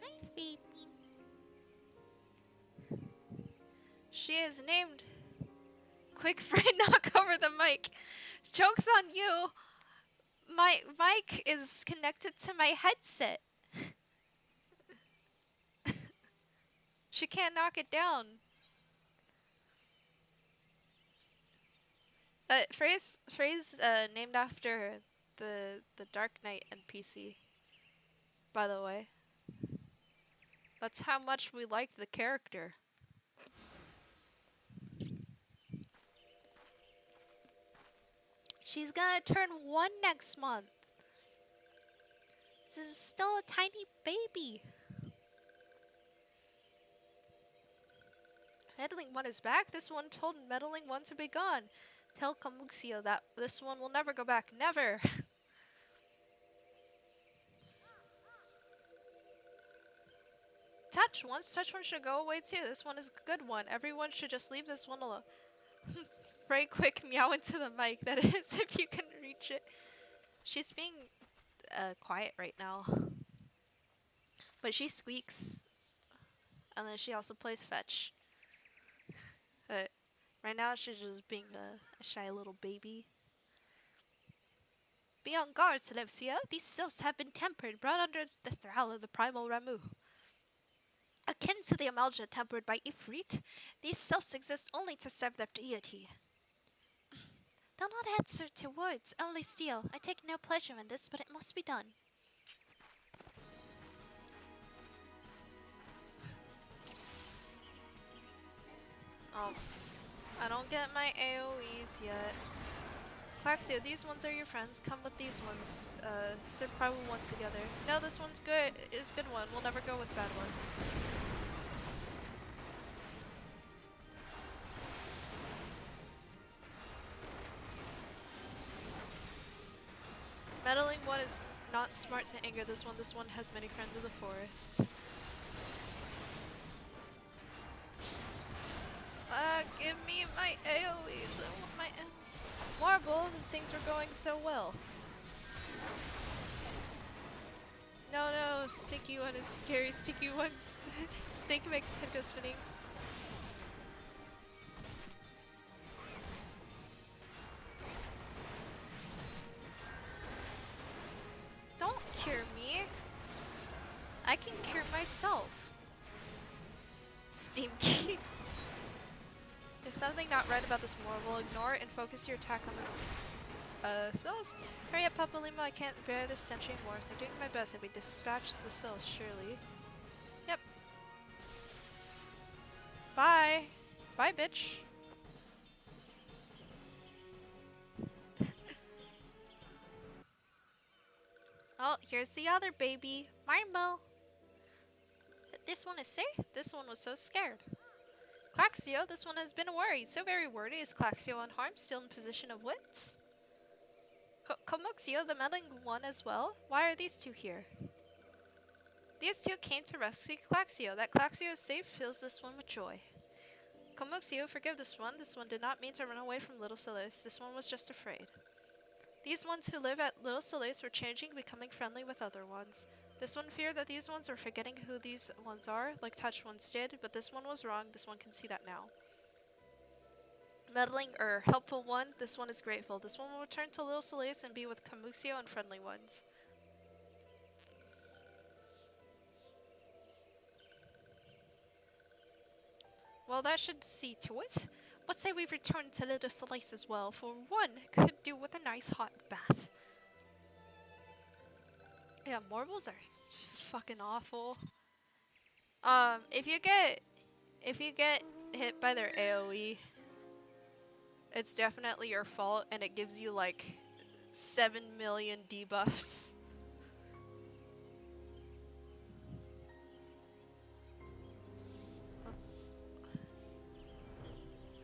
Hi, baby. She is named. Quick, Frey, knock over the mic. Joke's on you. My mic is connected to my headset. She can't knock it down. Frey's named after the Dark Knight NPC. By the way, that's how much we liked the character. She's gonna turn 1 next month. This is still a tiny baby. Meddling One is back. This one told Meddling One to be gone. Tell Kamuxio that this one will never go back. Never. Touch one should go away too. This one is a good one. Everyone should just leave this one alone. Very quick meow into the mic, that is, if you can reach it. She's being quiet right now. But she squeaks. And then she also plays fetch. Right now she's just being a shy little baby. Be on guard, Celestia. These souls have been tempered, brought under the thrall of the primal Ramu. Akin to the Amalja tempered by Ifrit, these selves exist only to serve their deity. They'll not answer to words, only steel. I take no pleasure in this, but it must be done. Oh, I don't get my AoEs yet. Claxia, these ones are your friends. Come with these ones. Serve primal one together. No, this one's good. It's a good one. We'll never go with bad ones. Meddling one is not smart to anger this one. This one has many friends in the forest. Give me my AoEs. I want my AoEs. Marble, things were going so well. No, Sticky one is scary. Sticky one's stink makes head go spinning. Don't cure me. I can cure myself. Stinky. If something not right about this marble, ignore it and focus your attack on this souls. Hurry up, Papalima, I can't bear this stench anymore, so I'm doing my best and we dispatch the souls, surely. Yep. Bye. Bye, bitch. Oh, here's the other baby, Marble. This one is safe. This one was so scared. Claxio, this one has been worried. So very worried. Is Claxio unharmed? Still in position of wits? Komuxio, the meddling one as well? Why are these two here? These two came to rescue Claxio. That Claxio is safe fills this one with joy. Komuxio, forgive this one. This one did not mean to run away from Little Solis. This one was just afraid. These ones who live at Little Solis were changing, becoming friendly with other ones. This one feared that these ones were forgetting who these ones are, like Touch ones did, but this one was wrong. This one can see that now. Meddling helpful one, this one is grateful. This one will return to Little Solis and be with Kamuxio and friendly ones. Well, that should see to it. What say we return to Little Slice as well? For one, could do with a nice hot bath. Yeah, marbles are fucking awful. If you get hit by their AoE, it's definitely your fault, and it gives you like 7 million debuffs.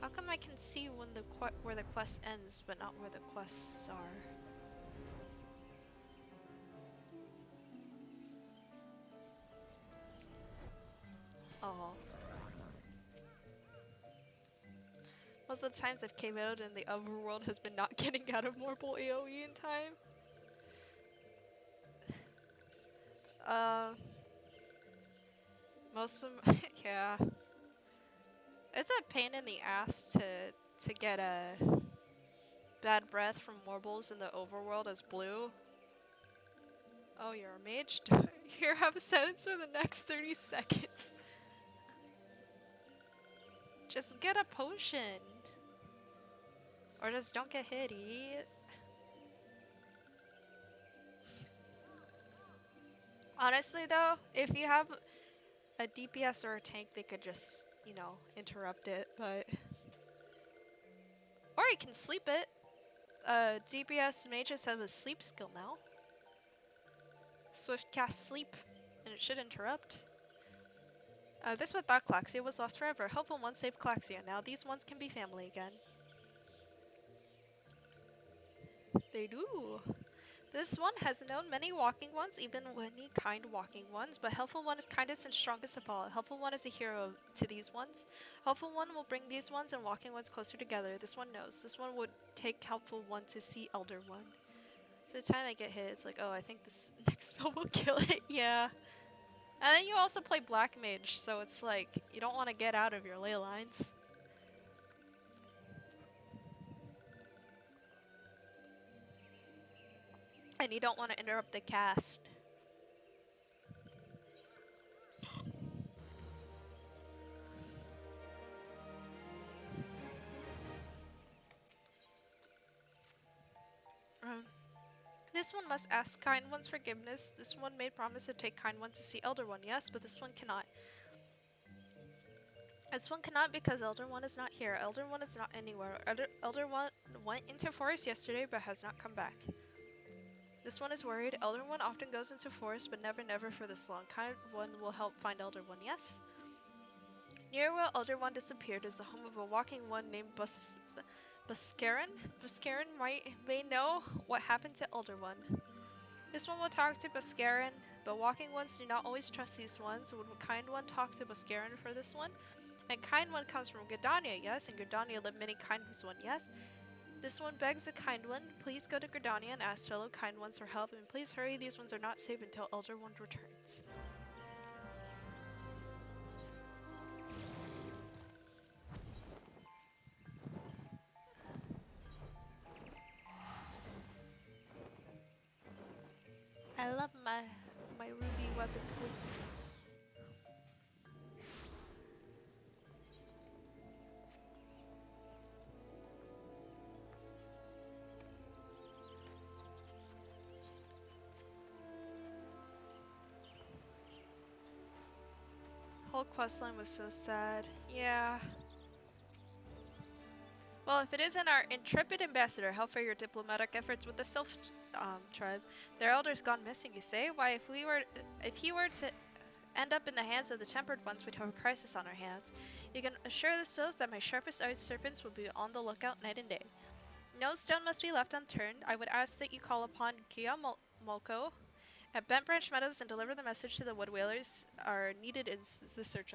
How come I can see when where the quest ends, but not where the quests are? Oh. Most of the times I've came out in the overworld has been not getting out of Mortal AoE in time. Most of yeah. It's a pain in the ass to get a bad breath from Morbles in the overworld as blue. Oh, you're a mage? Here, have a sentence for the next 30 seconds. Just get a potion. Or just don't get hit, idiot. Honestly though, if you have a DPS or a tank, they could just, you know, interrupt it, but... Or you can sleep it. DPS mages have a sleep skill now. Swift cast sleep, and it should interrupt. This one thought Claxia was lost forever. Helpful one saved Claxia. Now these ones can be family again. They do. This one has known many walking ones, even many kind walking ones, but Helpful One is kindest and strongest of all. Helpful One is a hero to these ones. Helpful One will bring these ones and walking ones closer together. This one knows. This one would take Helpful One to see Elder One. So the time I get hit, it's like, oh, I think this next spell will kill it. Yeah. And then you also play Black Mage, so it's like, you don't want to get out of your ley lines. And you don't want to interrupt the cast. This one must ask Kind One's forgiveness. This one made promise to take Kind One to see Elder One, yes, but this one cannot. This one cannot because Elder One is not here. Elder One is not anywhere. Elder One went into forest yesterday but has not come back. This one is worried. Elder One often goes into forest, but never for this long. Kind One will help find Elder One, yes? Near where Elder One disappeared is the home of a walking one named Buscarin? Buscarin may know what happened to Elder One. This one will talk to Buscarin, but walking ones do not always trust these ones. Would Kind One talk to Buscarin for this one? And Kind One comes from Gridania, yes? And Gridania lived many Kind One, yes? This one begs a Kind One, please go to Gridania and ask fellow Kind Ones for help, and please hurry, these ones are not safe until Elder One returns. I love my ruby weapon. Whole questline was so sad. Yeah. Well, if it isn't our intrepid ambassador, help for your diplomatic efforts with the Sylph tribe. Their elders gone missing, you say? Why, if he were to end up in the hands of the Tempered Ones, we'd have a crisis on our hands. You can assure the Sylphs that my sharpest-eyed serpents will be on the lookout night and day. No stone must be left unturned. I would ask that you call upon Gia Molko at Bent Branch Meadows and deliver the message to the Wood Whalers are needed in the search.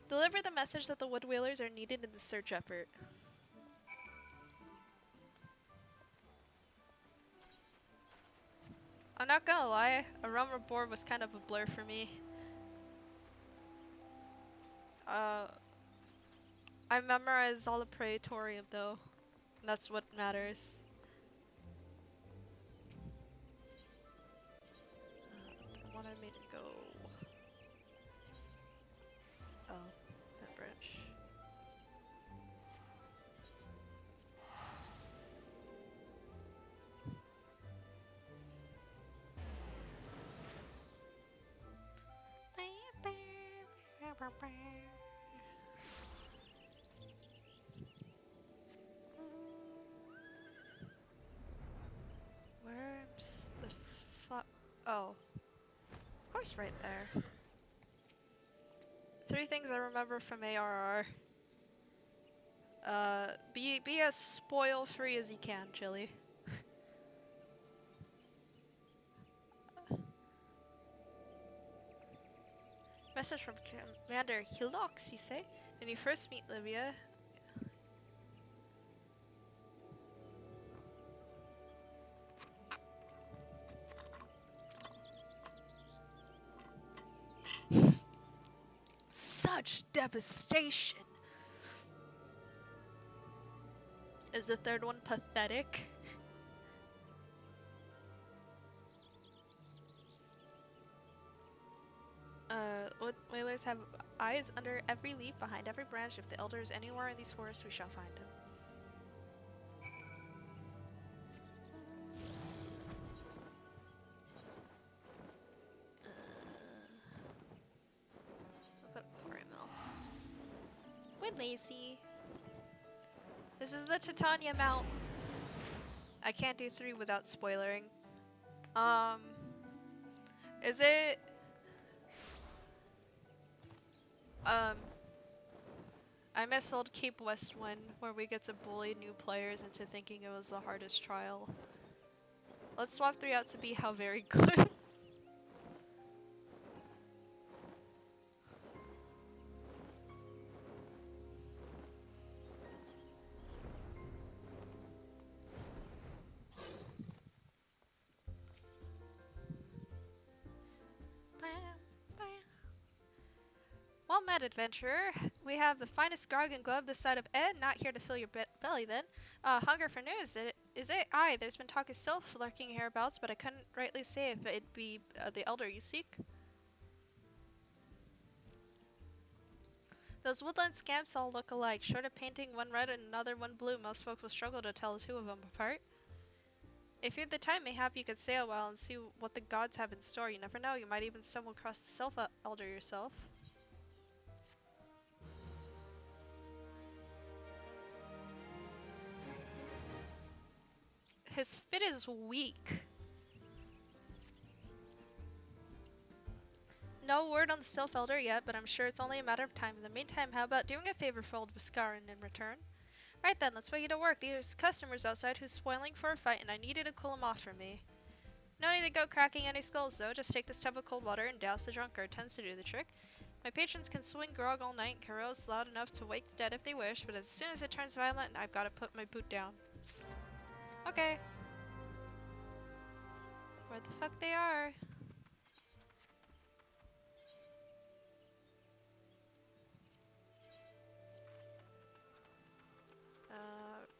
Deliver the message that the Wood Whalers are needed in the search effort. I'm not gonna lie, a Realm Reborn was kind of a blur for me. I memorized all the Praetorium though. And that's what matters. They wanted me to go... Oh. Where's the fuck? Oh. Of course, right there. 3 things I remember from ARR. Be as spoil-free as you can, Chili. Message from Commander Hilox, you say? When you first meet Livia. Such devastation! Is the 3rd one pathetic? Whalers have eyes under every leaf, behind every branch. If the elder is anywhere in these forests, we shall find him. What about quarry mill? We're lazy. This is the Titania Mount. I can't do 3 without spoilering. Is it... I miss old Cape Westwind, where we get to bully new players into thinking it was the hardest trial. Let's swap 3 out to be how very good. Well met, adventurer. We have the finest grog and glove this side of Ed. Not here to fill your belly, then. Hunger for news, is it? Aye, there's been talk of Sylph lurking hereabouts, but I couldn't rightly say if it'd be the elder you seek. Those woodland scamps all look alike. Short of painting one red and another one blue, most folks will struggle to tell the 2 of them apart. If you had the time, mayhap you could stay a while and see what the gods have in store. You never know, you might even stumble across the Sylph elder yourself. His fit is weak. No word on the Sylph Elder yet, but I'm sure it's only a matter of time. In the meantime, how about doing a favor for old Wiskarin in return? Right then, let's put you to work. There's customers outside who's spoiling for a fight, and I need you to cool them off for me. No need to go cracking any skulls, though. Just take this tub of cold water and douse the drunkard. Tends to do the trick. My patrons can swing grog all night and carouse loud enough to wake the dead if they wish, but as soon as it turns violent, I've got to put my boot down. Okay. Where the fuck they are?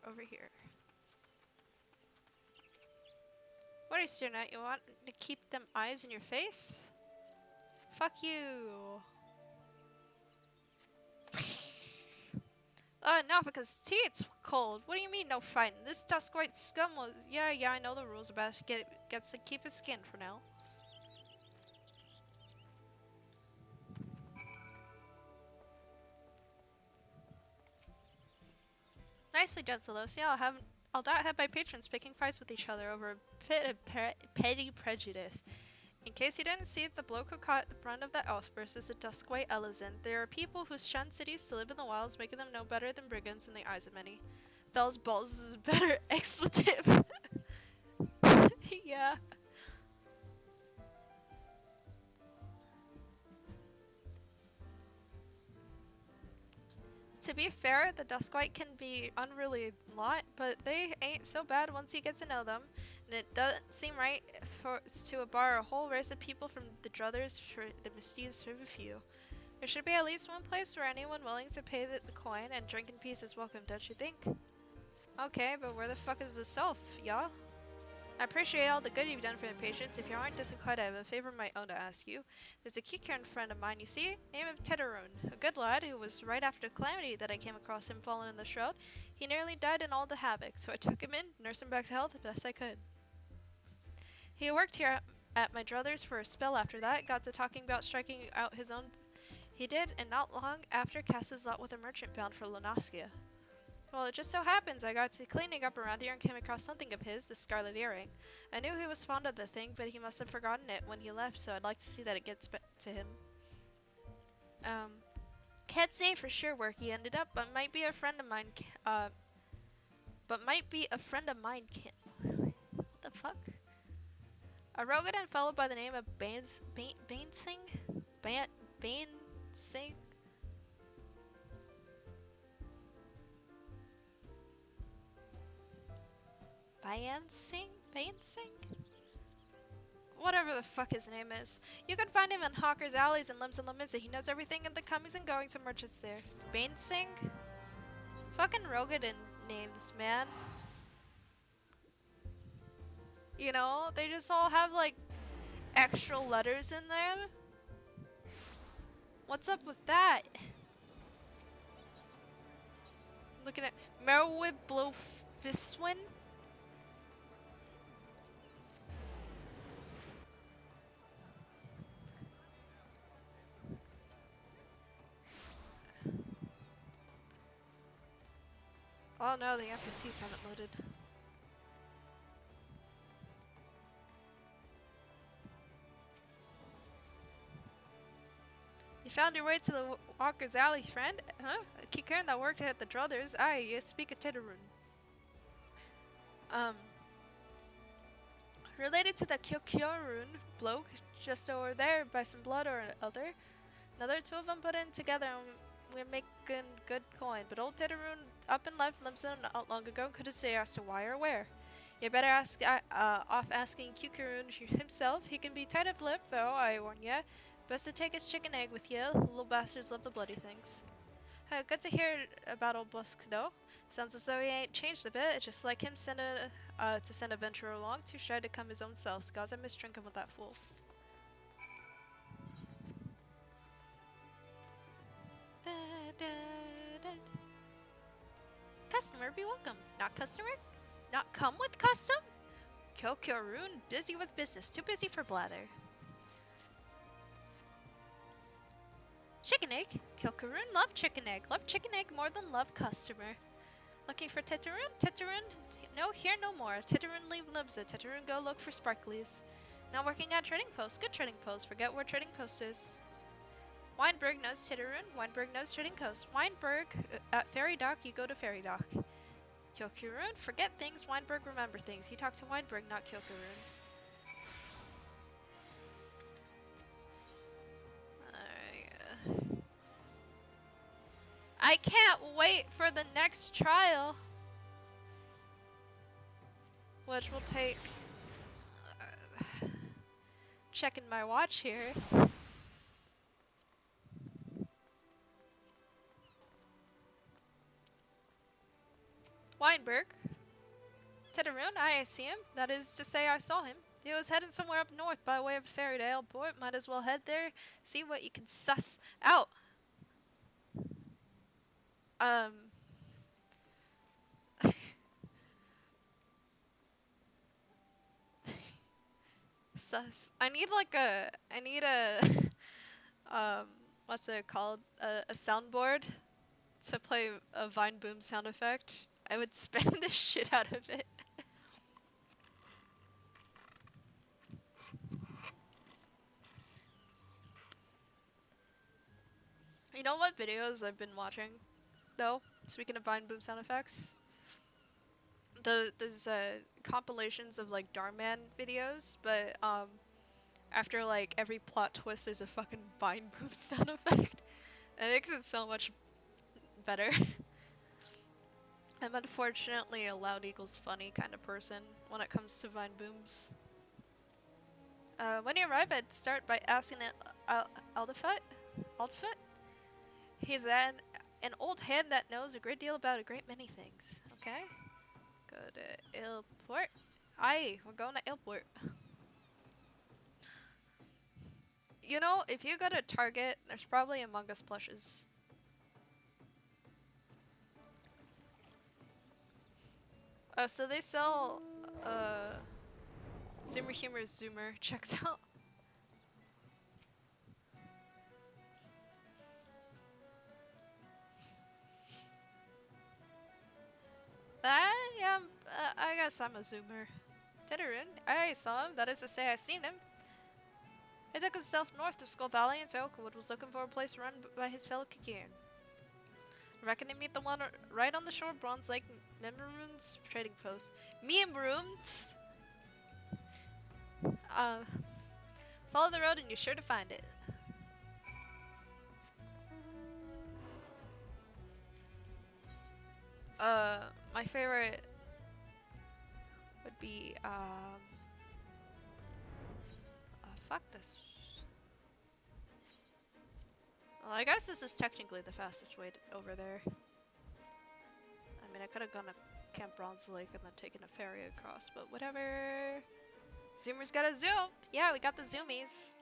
Over here. What are you staring at? You want to keep them eyes in your face? Fuck you! No, because tea, it's cold. What do you mean, no fighting? This dusk white scum was... Yeah, I know the rules about it. Gets to keep his skin for now. Nicely done, Celosia. I'll not have my patrons picking fights with each other over a bit of petty prejudice. In case you didn't see it, the bloke who caught the brunt of that outburst is a Duskway Elizant. There are people who shun cities to live in the wilds, making them no better than brigands in the eyes of many. Those balls is a better expletive. Yeah. To be fair, the Duskwhite can be unruly a lot, but they ain't so bad once you get to know them. And it doesn't seem right to bar a whole race of people from the druthers for the misdeeds of a few. There should be at least one place where anyone willing to pay the coin and drink in peace is welcome, don't you think? Okay, but where the fuck is the Sylph, y'all? I appreciate all the good you've done for the patients. If you aren't disinclined, I have a favor of my own to ask you. There's a Kikern friend of mine, you see, name of Tedderone, a good lad who was right after Calamity that I came across him fallen in the shroud. He nearly died in all the havoc, so I took him in, nursed him back to health as best I could. He worked here at my druthers for a spell after that, got to talking about striking out his own. He did, and not long after cast his lot with a merchant bound for Lunaskia. Well, it just so happens I got to cleaning up around here and came across something of his, the scarlet earring. I knew he was fond of the thing, but he must have forgotten it when he left, so I'd like to see that it gets back to him. Can't say for sure where he ended up, but might be a friend of mine. What the fuck? A Rogadan fellow by the name of Bainsing? Bainsing? Bainsing? Whatever the fuck his name is. You can find him in Hawker's Alleys and Limbs and Lamizza. He knows everything of the comings and goings of merchants there. Bainsing? Fucking Rogadan names, man. You know, they just all have like extra letters in there. What's up with that? Looking at Merwib Blowfiswin. Oh no, the NPCs haven't loaded. You found your way to the Walker's Alley, friend? Huh? A Kikern that worked at the Druthers. Aye, you speak a Titterun. Related to the Kyokyorun bloke just over there by some blood or other. Another two of them put in together and we're making good coin. But old Titterun up and left Limson not long ago couldn't say as to why or where. You better ask off asking Kyokyorun himself. He can be tight of lip though, I warn ya. Best to take his chicken egg with you. Little bastards love the bloody things. Good to hear about old Busk though. Sounds as though he ain't changed a bit. Just like him to send a venturer along, too shy to come his own self. Gods, I miss drinking with that fool. Customer, be welcome. Not customer? Not come with custom? Kyokyorun, busy with business. Too busy for blather. Chicken egg? Kyokyorun, love chicken egg. Love chicken egg more than love customer. Looking for Titterun? Titterun? No, here no more. Titterun leave Libza. Titterun go look for sparklies. Now working at trading post. Good trading post. Forget where trading post is. Weinberg knows Titterun. Weinberg knows trading post. Weinberg at Ferry Dock. You go to Ferry Dock. Kyokyorun? Forget things. Weinberg remember things. You talk to Weinberg, not Kyokyorun. I can't wait for the next trial, which will take checking my watch here. Weinberg. Titterun, I see him. That is to say, I saw him. He was heading somewhere up north by way of Fairdale Port. Might as well head there, see what you can suss out. Sus. I need a, what's it called? A soundboard to play a Vine Boom sound effect. I would spam the shit out of it. You know what videos I've been watching, though? Speaking of Vine Boom sound effects, there's compilations of like Darman videos, but after like every plot twist, there's a fucking Vine Boom sound effect. It makes it so much better. I'm unfortunately a loud equals funny kind of person when it comes to Vine Booms. When you arrive, I'd start by asking Aldfoot. He's an old hand that knows a great deal about a great many things. Okay? Go to Ilport. Aye, we're going to Ilport. You know, if you go to Target, there's probably Among Us plushes. So they sell, Zoomer Humor Zoomer checks out. I guess I'm a zoomer. Titterin, I saw him. That is to say, I seen him. He took himself north of Skull Valley into Oakwood, was looking for a place run by his fellow Kikian. Reckon he meet the one right on the shore of Bronze Lake Memrunes trading post. Memrunes? Follow the road and you're sure to find it. My favorite would be, fuck this. Well, I guess this is technically the fastest way over there. I mean, I could have gone to Camp Bronze Lake and then taken a ferry across, but whatever. Zoomer's got a zoom! Yeah, we got the zoomies.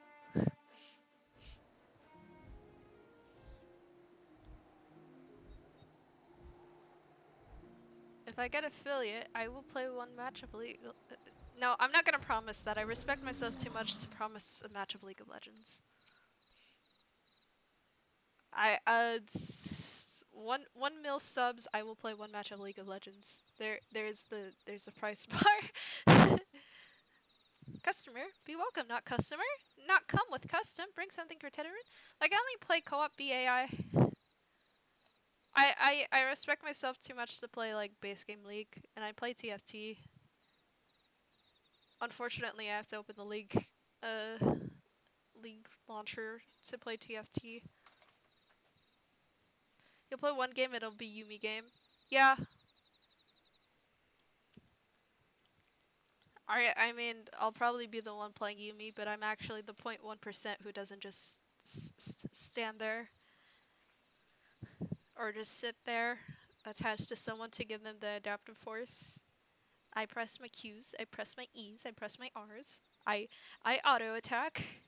If I get affiliate, I will play one match of League. No, I'm not gonna promise that. I respect myself too much to promise a match of League of Legends. One mil subs, I will play one match of League of Legends. There's a price bar. Customer, be welcome, not customer. Not come with custom. Bring something for Tetherin. Like, I only play co-op BAI. I respect myself too much to play like base game League, and I play TFT. Unfortunately, I have to open the League launcher to play TFT. You'll play one game, it'll be Yumi game. Yeah. I mean, I'll probably be the one playing Yumi, but I'm actually the 0.1% who doesn't just stand there. Or just sit there, attached to someone to give them the adaptive force. I press my Qs, I press my Es, I press my Rs. I auto attack.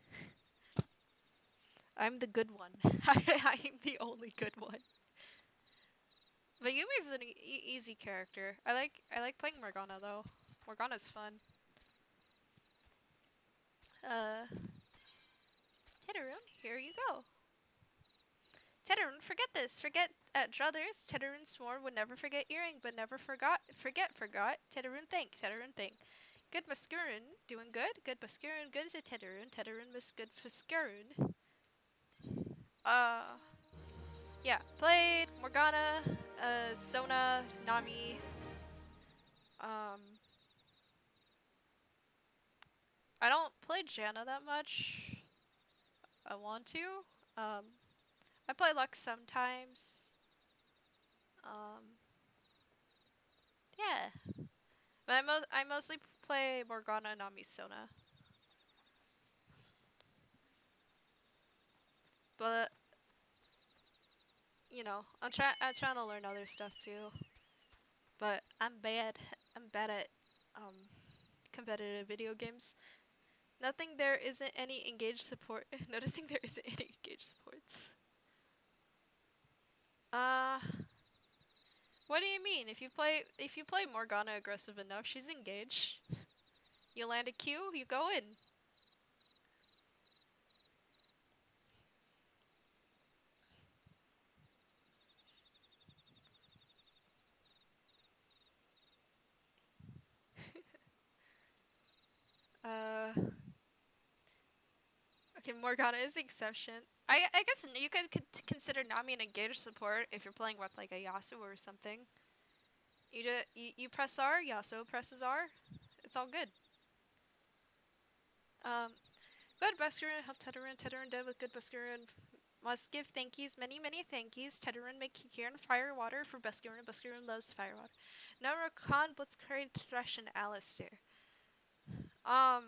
I'm the good one. I'm the only good one. But Yumi's an easy character. I like playing Morgana though. Morgana's fun. Tedderun, here you go. Tedderun, forget this. Forget druthers. Tedderun swore would never forget earring, but never forgot. Tedderun think. Tedderun think. Good Mascurin, doing good. Good Mascurin, good as a Tedderun. Tedderun miss good Mascurin. Yeah, played Morgana, Sona, Nami. I don't play Janna that much. I want to. I play Lux sometimes. Yeah. But I mostly play Morgana, Nami, Sona. But you know, I'm trying to learn other stuff too. But I'm bad at competitive video games. Nothing there isn't any engaged support. Noticing there isn't any engaged supports. What do you mean? If you play Morgana aggressive enough, she's engaged. You land a Q, you go in. Okay, Morgana is the exception. I guess you could consider Nami an engaged support if you're playing with like a Yasuo or something. You press R, Yasuo presses R. It's all good. Good Bascurin help Tedderin. Tedderin dead with good Bascurin. Must give thankies, many thankies. Tedderin make Kikirin fire water for Bascurin. Bascurin loves fire water. No Rakan, Blitzcrank, Thresh, and Alistair. I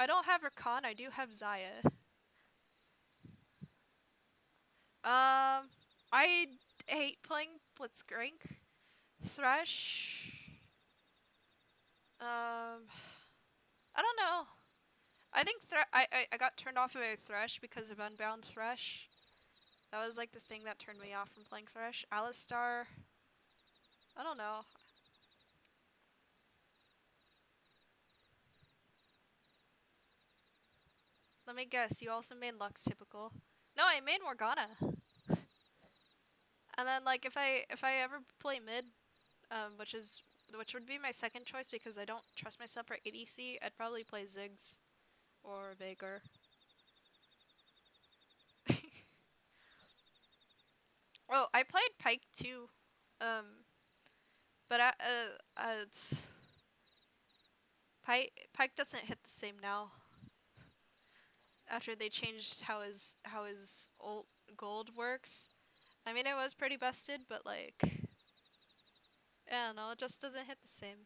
don't have Rakan, I do have Zaya. I hate playing Blitzcrank. Thresh. I don't know. I think I got turned off of a Thresh because of Unbound Thresh. That was like the thing that turned me off from playing Thresh. Alistar. I don't know. Let me guess, you also made Lux typical. No, I made Morgana. And then like if I ever play mid, which is which would be my second choice because I don't trust myself for ADC, I'd probably play Ziggs or Veigar. Oh, I played Pyke too, but it's Pyke doesn't hit the same now. After they changed how his old gold works, I mean it was pretty busted, but like, I don't know, it just doesn't hit the same.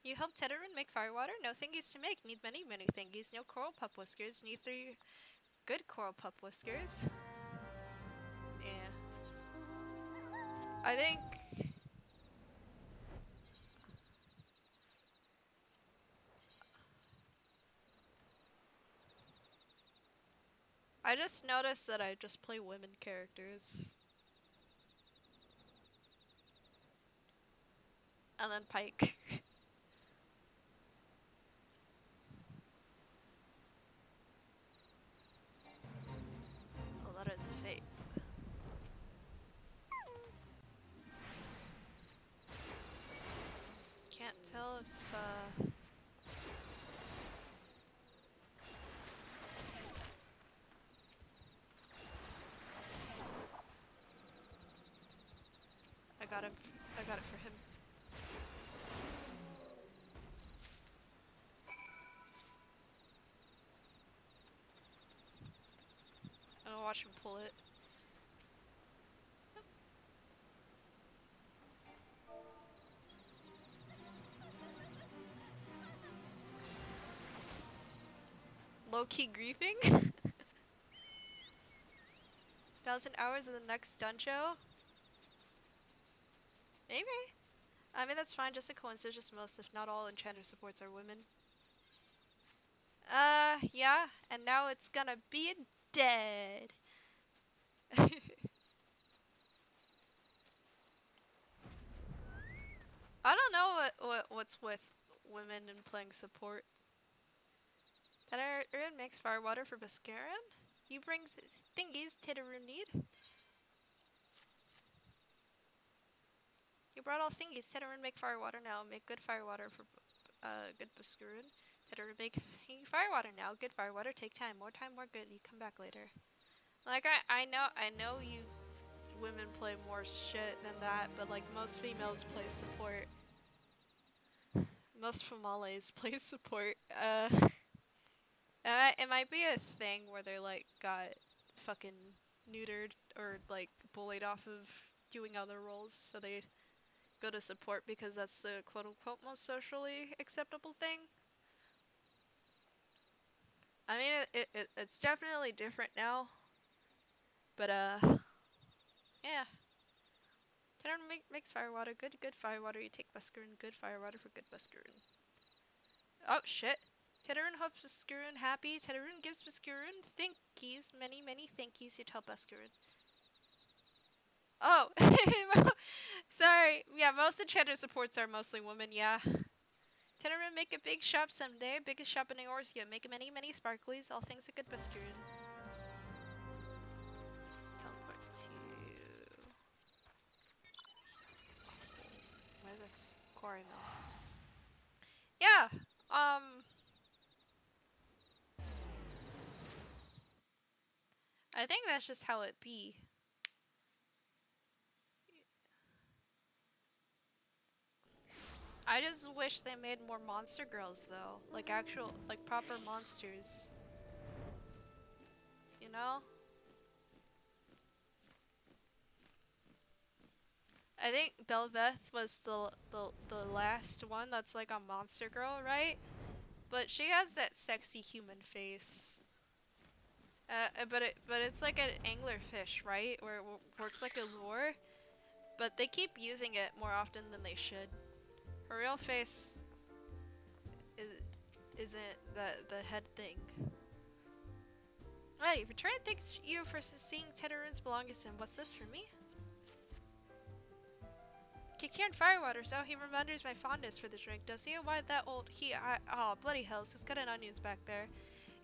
You help Teterin make firewater? No thingies to make. Need many, many thingies. No coral pup whiskers. Need 3 good coral pup whiskers. Yeah. I think... I just noticed that I just play women characters. And then Pyke. Oh, that is a fate. Can't tell if, I got it for him. I'm gonna watch him pull it. Low-key griefing? 1,000 hours in the next dungeon? Maybe. I mean, that's fine, just a coincidence, just most, if not all, enchanter supports are women. Yeah, and now it's gonna be dead. I don't know what's with women and playing support. Teterin makes firewater for Bascaran? You bring thingies Teterin need? You brought all thingies. Teterin make firewater now. Make good firewater for good Bascaran. Teterin make firewater now. Good firewater. Take time. More time, more good. You come back later. Like I know you women play more shit than that, but like most females play support. Most females play support. It might be a thing where they like got fucking neutered or like bullied off of doing other roles, so they go to support because that's the quote unquote most socially acceptable thing. I mean, it's definitely different now, but yeah. Teterin makes firewater, good firewater. You take Bascaran, good firewater for good Bascaran. Oh shit. Teterin hopes Bascaran happy. Teterin gives Bascaran thinkies, many thinkies to help Bascaran. Oh, sorry. Yeah, most enchanter supports are mostly women, yeah. Teterin make a big shop someday. Biggest shop in Eorzea. Make many sparklies. All things a good Bascaran. Teleport to... Where the quarry mill? Yeah, I think that's just how it be. I just wish they made more monster girls though. Like actual, like proper monsters. You know? I think Belveth was the last one that's like a monster girl, right? But she has that sexy human face. But it's like an anglerfish, right? Where it works like a lure. But they keep using it more often than they should. Her real face isn't the head thing. Hey, return thanks you for seeing Teterin's belongings in. What's this for me? Kikiran Firewater, so he remembers my fondness for the drink, does he? Why that old oh bloody hell, who's got an onions back there?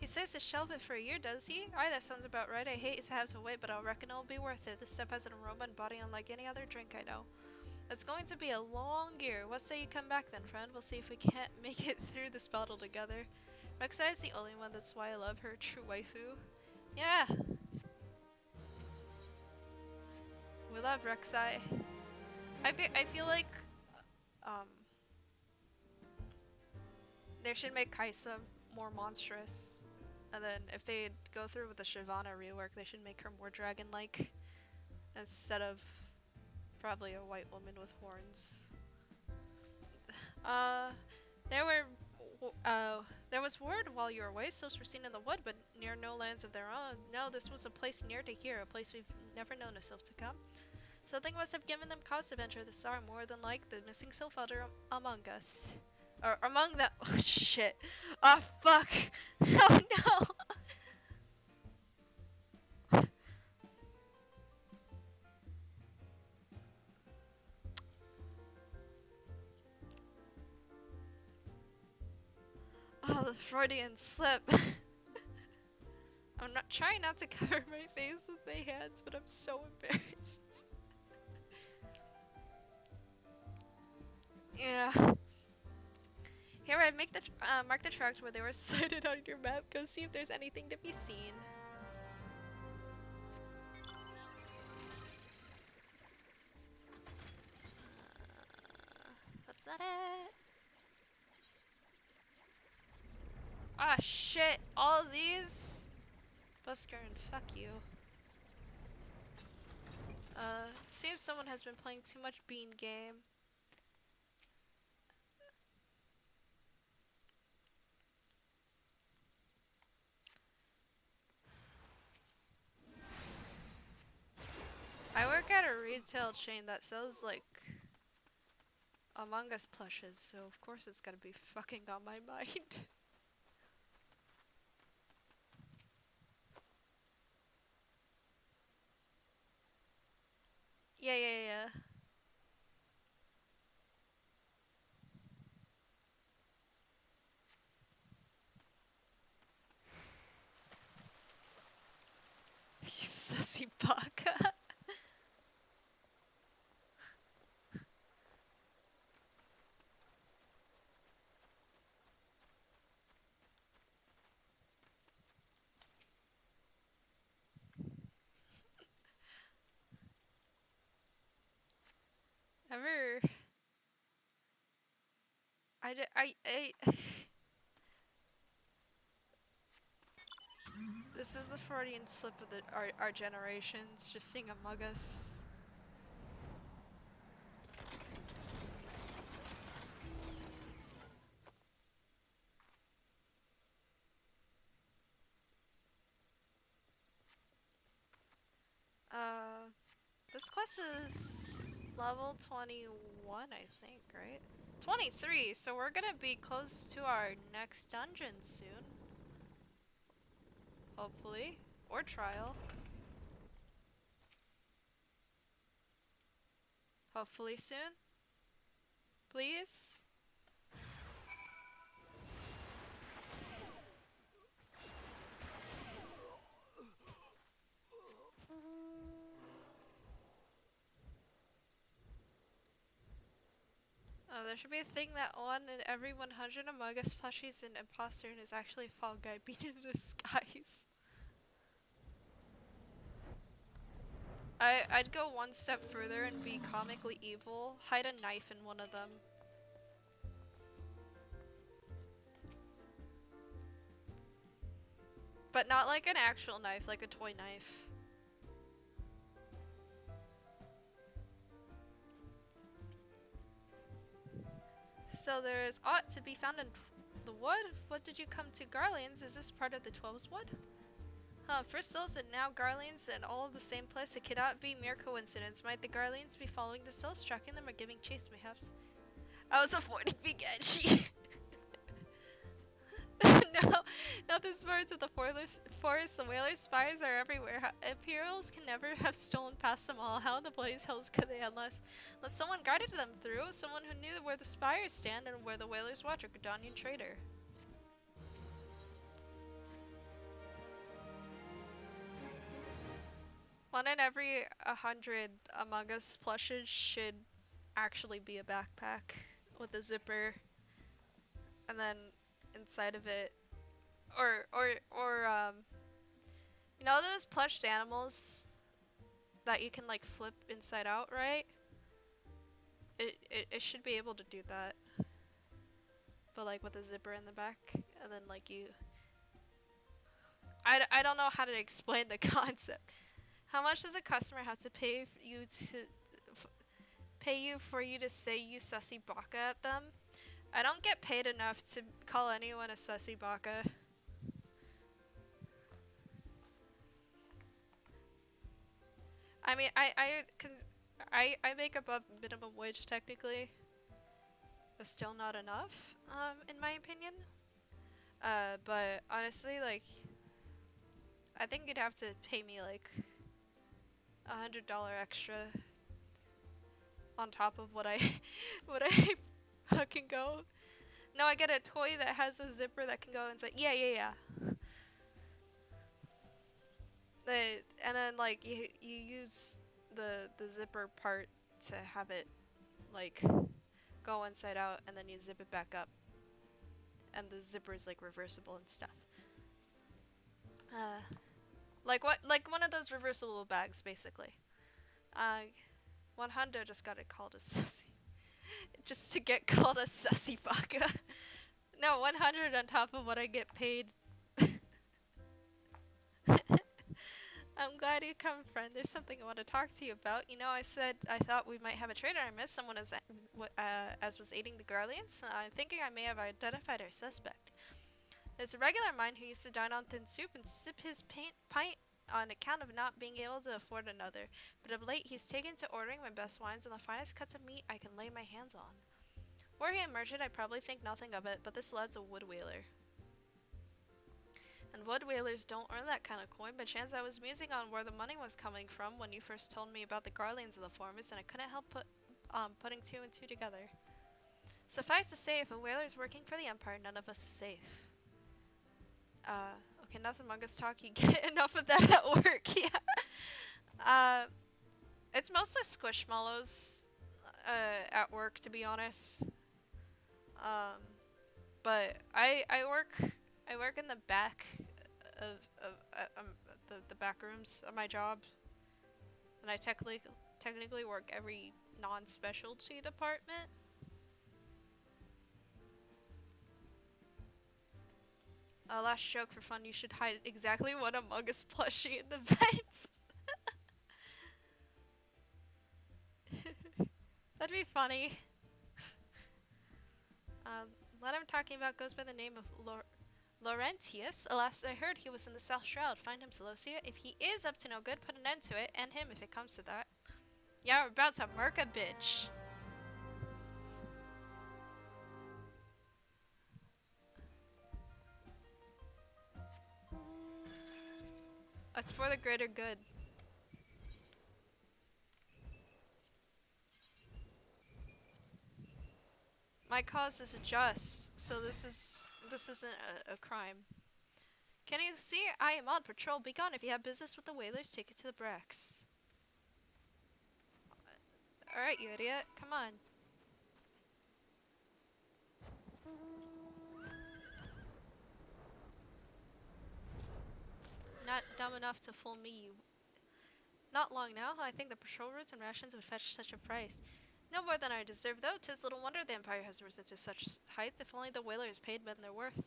He says to shelve it for a year, does he? Aye, that sounds about right. I hate to have to wait, but I reckon it'll be worth it. This stuff has an aroma and body unlike any other drink I know. It's going to be a long year. What say you come back then, friend? We'll see if we can't make it through this battle together. Rek'Sai is the only one, that's why I love her, true waifu. Yeah! We love Rek'Sai. I feel like, they should make Kaisa more monstrous. And then if they go through with the Shyvana rework, they should make her more dragon-like. Instead of probably a white woman with horns. There was word while you were away, souls were seen in the wood, but near no lands of their own. No, this was a place near to here, a place we've never known a sylph to come. Something must have given them cause to venture this far, more than like the missing sylph elder among us. Or among them. Oh shit. Oh fuck. Oh no. Oh, the Freudian slip. I'm not trying not to cover my face with my hands, but I'm so embarrassed. Yeah. Here, I make the mark the tracks where they were sighted on your map. Go see if there's anything to be seen. That's not it. Ah, shit. All of these? Busker and fuck you. Seems someone has been playing too much Bean game. I work at a retail chain that sells, like, Among Us plushes, so of course it's gonna be fucking on my mind. Yeah. You sussy baka. Ever... This is the Freudian slip of our generations, just seeing Among Us. This quest is level 21, I think, right? 23, so we're gonna be close to our next dungeon soon. Hopefully. Or trial. Hopefully soon. Please? Oh, there should be a thing that one in every 100 Among Us plushies an imposter and is actually a Fall Guy beat in disguise. I'd go one step further and be comically evil. Hide a knife in one of them. But not like an actual knife, like a toy knife. So there's ought to be found in the wood? What did you come to, Garlands? Is this part of the 12's wood? Huh, first souls and now Garlands and all of the same place. It cannot be mere coincidence. Might the Garlands be following the souls, tracking them, or giving chase mayhaps? I was avoiding being edgy. No, not the spirits of the forest. The whalers' spies are everywhere. Imperials can never have stolen past them all. How in the bloody hells could they unless someone guided them through? Someone who knew where the spires stand and where the whalers watch, a Gridanian traitor. 1 in every 100 Among Us plushes should actually be a backpack with a zipper, and then inside of it, or you know those plushed animals that you can like flip inside out, right? It should be able to do that, but like with a zipper in the back, and then like you. I don't know how to explain the concept. How much does a customer have to pay for you to say you sussy baka at them? I don't get paid enough to call anyone a sussy baka. I mean, I make above minimum wage technically, but still not enough, in my opinion. But honestly, like, I think you'd have to pay me like $100 extra on top of what I what I fucking go. No, I get a toy that has a zipper that can go inside. Yeah. And then like you use the zipper part to have it like go inside out, and then you zip it back up, and the zipper is like reversible and stuff. Like one of those reversible bags basically. 100 just got it called a sussy. Just to get called a sussy baka. No, 100 on top of what I get paid. I'm glad you come, friend. There's something I want to talk to you about. You know, I said I thought we might have a traitor. I missed someone as was aiding the Guardians. I'm thinking I may have identified our suspect. There's a regular of mine who used to dine on thin soup and sip his pint on account of not being able to afford another. But of late, he's taken to ordering my best wines and the finest cuts of meat I can lay my hands on. Were he a merchant, I'd probably think nothing of it, but this lad's a wood whaler. And wood whalers don't earn that kind of coin, but chance I was musing on where the money was coming from when you first told me about the Guardians of the Forest, and I couldn't help putting two and two together. Suffice to say, if a whaler's working for the Empire, none of us is safe. Okay, nothing among us talk. You get enough of that at work, yeah. It's mostly squishmallows at work, to be honest. But I work in the back of the back rooms of my job, and I technically work every non-specialty department. Last joke for fun, you should hide exactly one Among Us plushie in the vents. That'd be funny. What I'm talking about goes by the name of Laurentius. Last I heard, he was in the South Shroud. Find him, Celosia. If he is up to no good, put an end to it, and him if it comes to that. Yeah, we're about to murk a bitch. It's for the greater good. My cause is just, so this isn't a crime. Can you see? I am on patrol. Be gone. If you have business with the whalers, take it to the Brex. Alright, you idiot. Come on. Not dumb enough to fool me, you. Not long now. I think the patrol routes and rations would fetch such a price. No more than I deserve, though. 'Tis little wonder the Empire has risen to such heights. If only the whalers paid men their worth.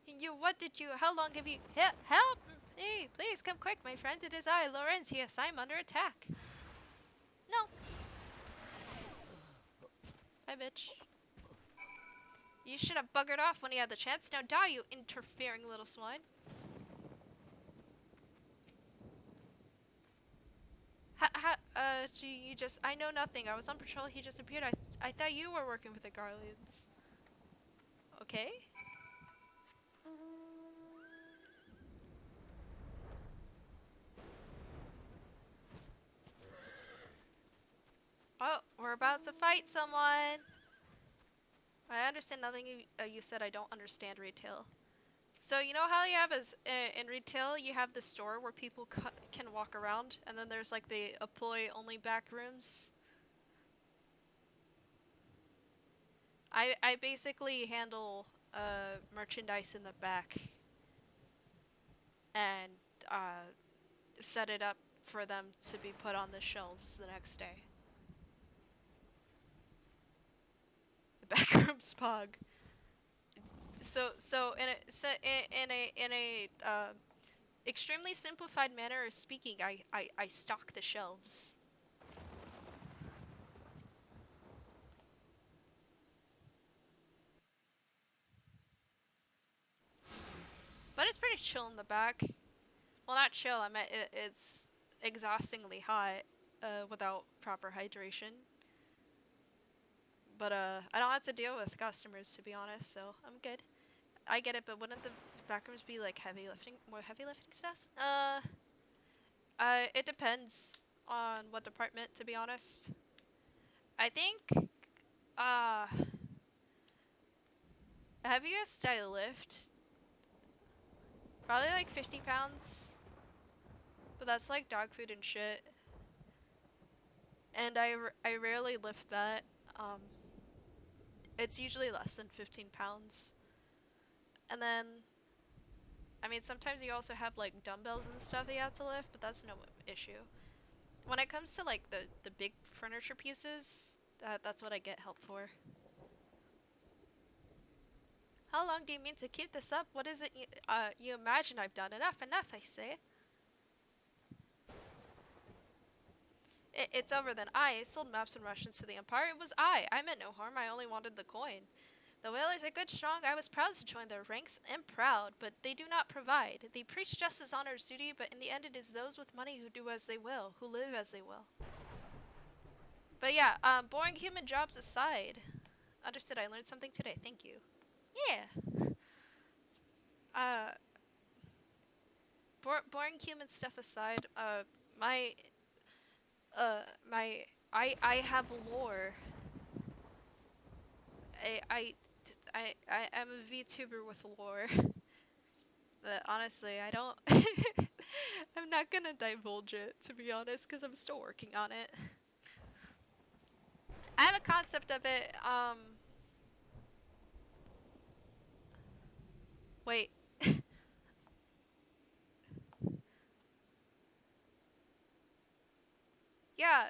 You, what did you, how long have you, help! Hey, please, come quick, my friend. It is I, Laurentius. I'm under attack. No. Hi, bitch. You should have buggered off when you had the chance. Now die, you interfering little swine. You just, I know nothing. I was on patrol, he just appeared. I thought you were working with the Guardians. Okay. Oh, we're about to fight someone. I understand nothing you said. I don't understand retail. So you know how you have in retail, you have the store where people can walk around, and then there's like the employee-only back rooms. I basically handle merchandise in the back and set it up for them to be put on the shelves the next day. The backroom spog. So in a extremely simplified manner of speaking, I stock the shelves. But it's pretty chill in the back. Well, not chill. I meant it's exhaustingly hot without proper hydration. But I don't have to deal with customers, to be honest, so I'm good. I get it, but wouldn't the backrooms be like more heavy lifting stuff? It depends on what department, to be honest. I think the heaviest I lift, probably like 50 pounds. But that's like dog food and shit. And I rarely lift that. It's usually less than 15 pounds. And then, I mean, sometimes you also have like dumbbells and stuff you have to lift, but that's no issue. When it comes to like the big furniture pieces, that's what I get help for. How long do you mean to keep this up? What is it you imagine I've done? Enough, I say. It's over then. I sold maps and Russians to the Empire. It was I meant no harm. I only wanted the coin. The whalers are good, strong. I was proud to join their ranks. And proud, but they do not provide. They preach justice, honor, duty, but in the end it is those with money who do as they will, who live as they will. But yeah, boring human jobs aside. Understood, I learned something today. Thank you. Yeah. Boring human stuff aside, I have lore. I'm a VTuber with lore. But honestly, I don't. I'm not gonna divulge it, to be honest, because I'm still working on it. I have a concept of it. Wait. Yeah.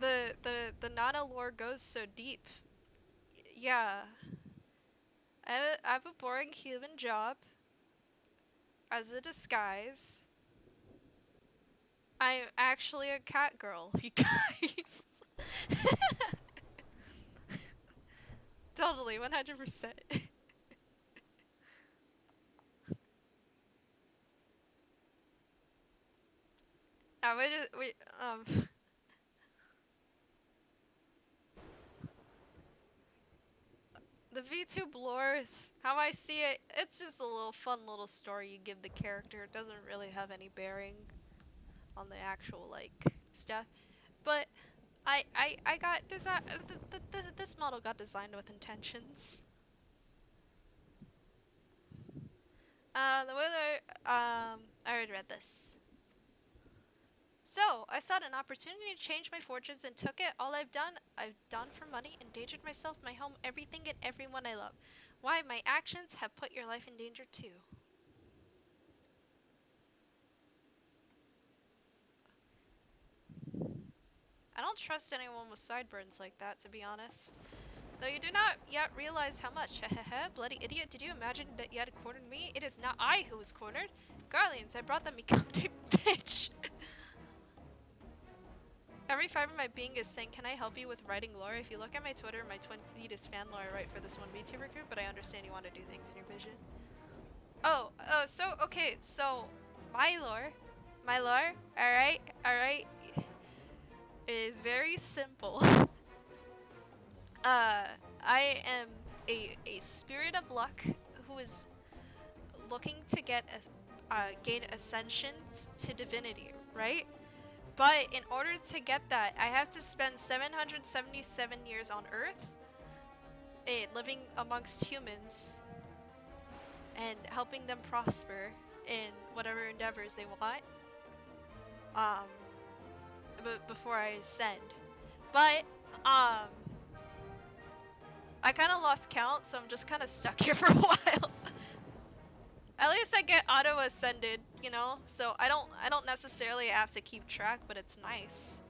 The Nana lore goes so deep. Yeah. I have a boring human job as a disguise. I'm actually a cat girl, you guys. Totally, 100%. The VTube lore is how I see it. It's just a little fun little story you give the character. It doesn't really have any bearing on the actual like stuff. But I got this model got designed with intentions. The whaler I already read this. So, I sought an opportunity to change my fortunes and took it. All I've done for money, endangered myself, my home, everything and everyone I love. Why, my actions have put your life in danger too. I don't trust anyone with sideburns like that, to be honest. Though you do not yet realize how much. Hehehe, bloody idiot, did you imagine that you had cornered me? It is not I who was cornered. Guardians, I brought them, you goddamn bitch. Every fiber of my being is saying, can I help you with writing lore? If you look at my Twitter, my tweet is fan lore I write for this one VTuber group, but I understand you want to do things in your vision. Okay, so, my lore, alright, is very simple. I am a spirit of luck who is looking to gain ascension to divinity, right? But in order to get that, I have to spend 777 years on Earth, living amongst humans and helping them prosper in whatever endeavors they want. But before I ascend. But I kind of lost count, so I'm just kind of stuck here for a while. At least I get auto ascended, you know? So I don't necessarily have to keep track, but it's nice.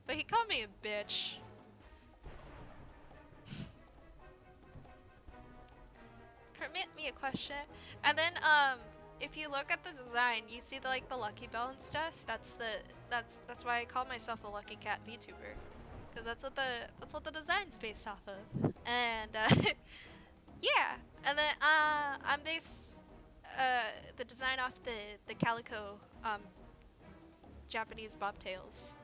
But he called me a bitch. Permit me a question. And then if you look at the design, you see the, like the lucky bell and stuff. That's why I call myself a lucky cat VTuber. Because that's what the design's based off of. And yeah. And then I'm based the design off the calico Japanese bobtails,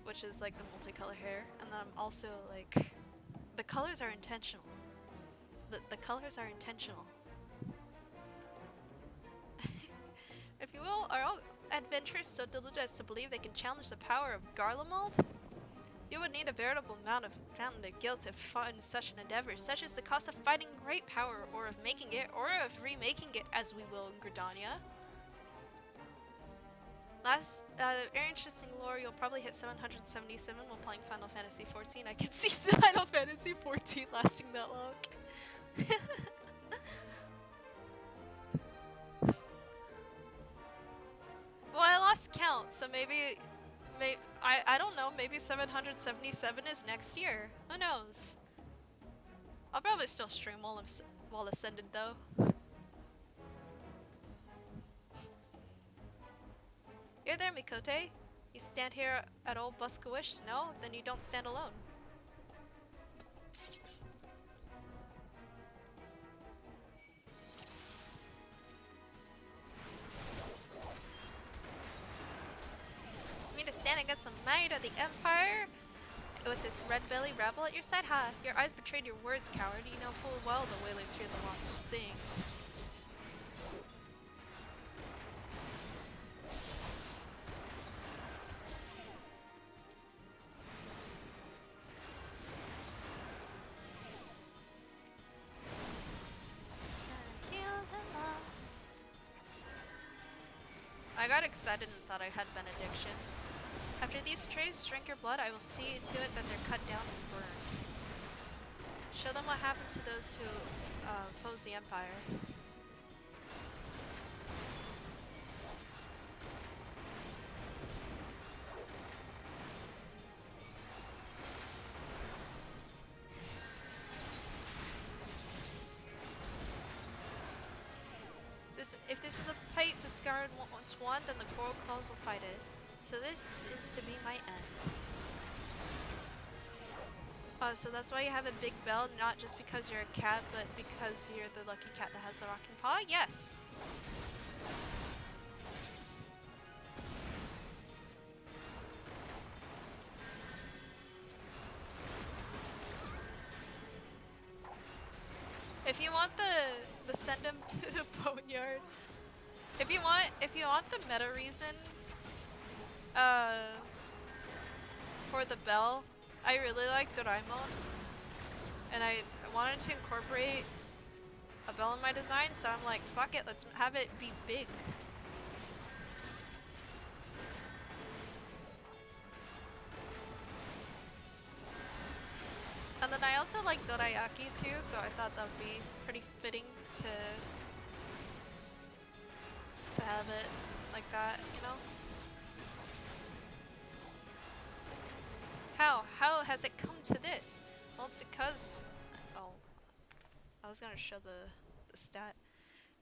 which is like the multicolor hair. And then I'm also like, the colors are intentional. The colors are intentional. If you will, are all adventurers so deluded as to believe they can challenge the power of Garlemald? You would need a veritable mountain of guilt to fund such an endeavor, such as the cost of fighting great power, or of making it, or of remaking it, as we will in Gridania. Last, very interesting lore, you'll probably hit 777 while playing Final Fantasy XIV. I can see Final Fantasy XIV lasting that long. Well, I lost count, so maybe I don't know, maybe 777 is next year. Who knows? I'll probably still stream while ascended though. You're there, Mikote. You stand here at old Buskawish? No? Then you don't stand alone. To stand against the might of the Empire with this red-belly rabble at your side? Ha! Your eyes betrayed your words, coward. You know full well the whalers fear the loss of seeing. I got excited and thought I had benediction. After these trays drink your blood, I will see to it that they're cut down and burned. Show them what happens to those who oppose the Empire. If this is a fight Biscard once won, then the Coral Claws will fight it. So this is to be my end. Oh, so that's why you have a big bell, not just because you're a cat, but because you're the lucky cat that has the rocking paw? Yes! If you want the send him to the boneyard, if you want the meta reason for the bell, I really like Doraemon, and I wanted to incorporate a bell in my design, so I'm like, fuck it, let's have it be big. And then I also like dorayaki too, so I thought that would be pretty fitting to have it like that, you know? How has it come to this? Well, it's because... Oh. I was gonna show the stat.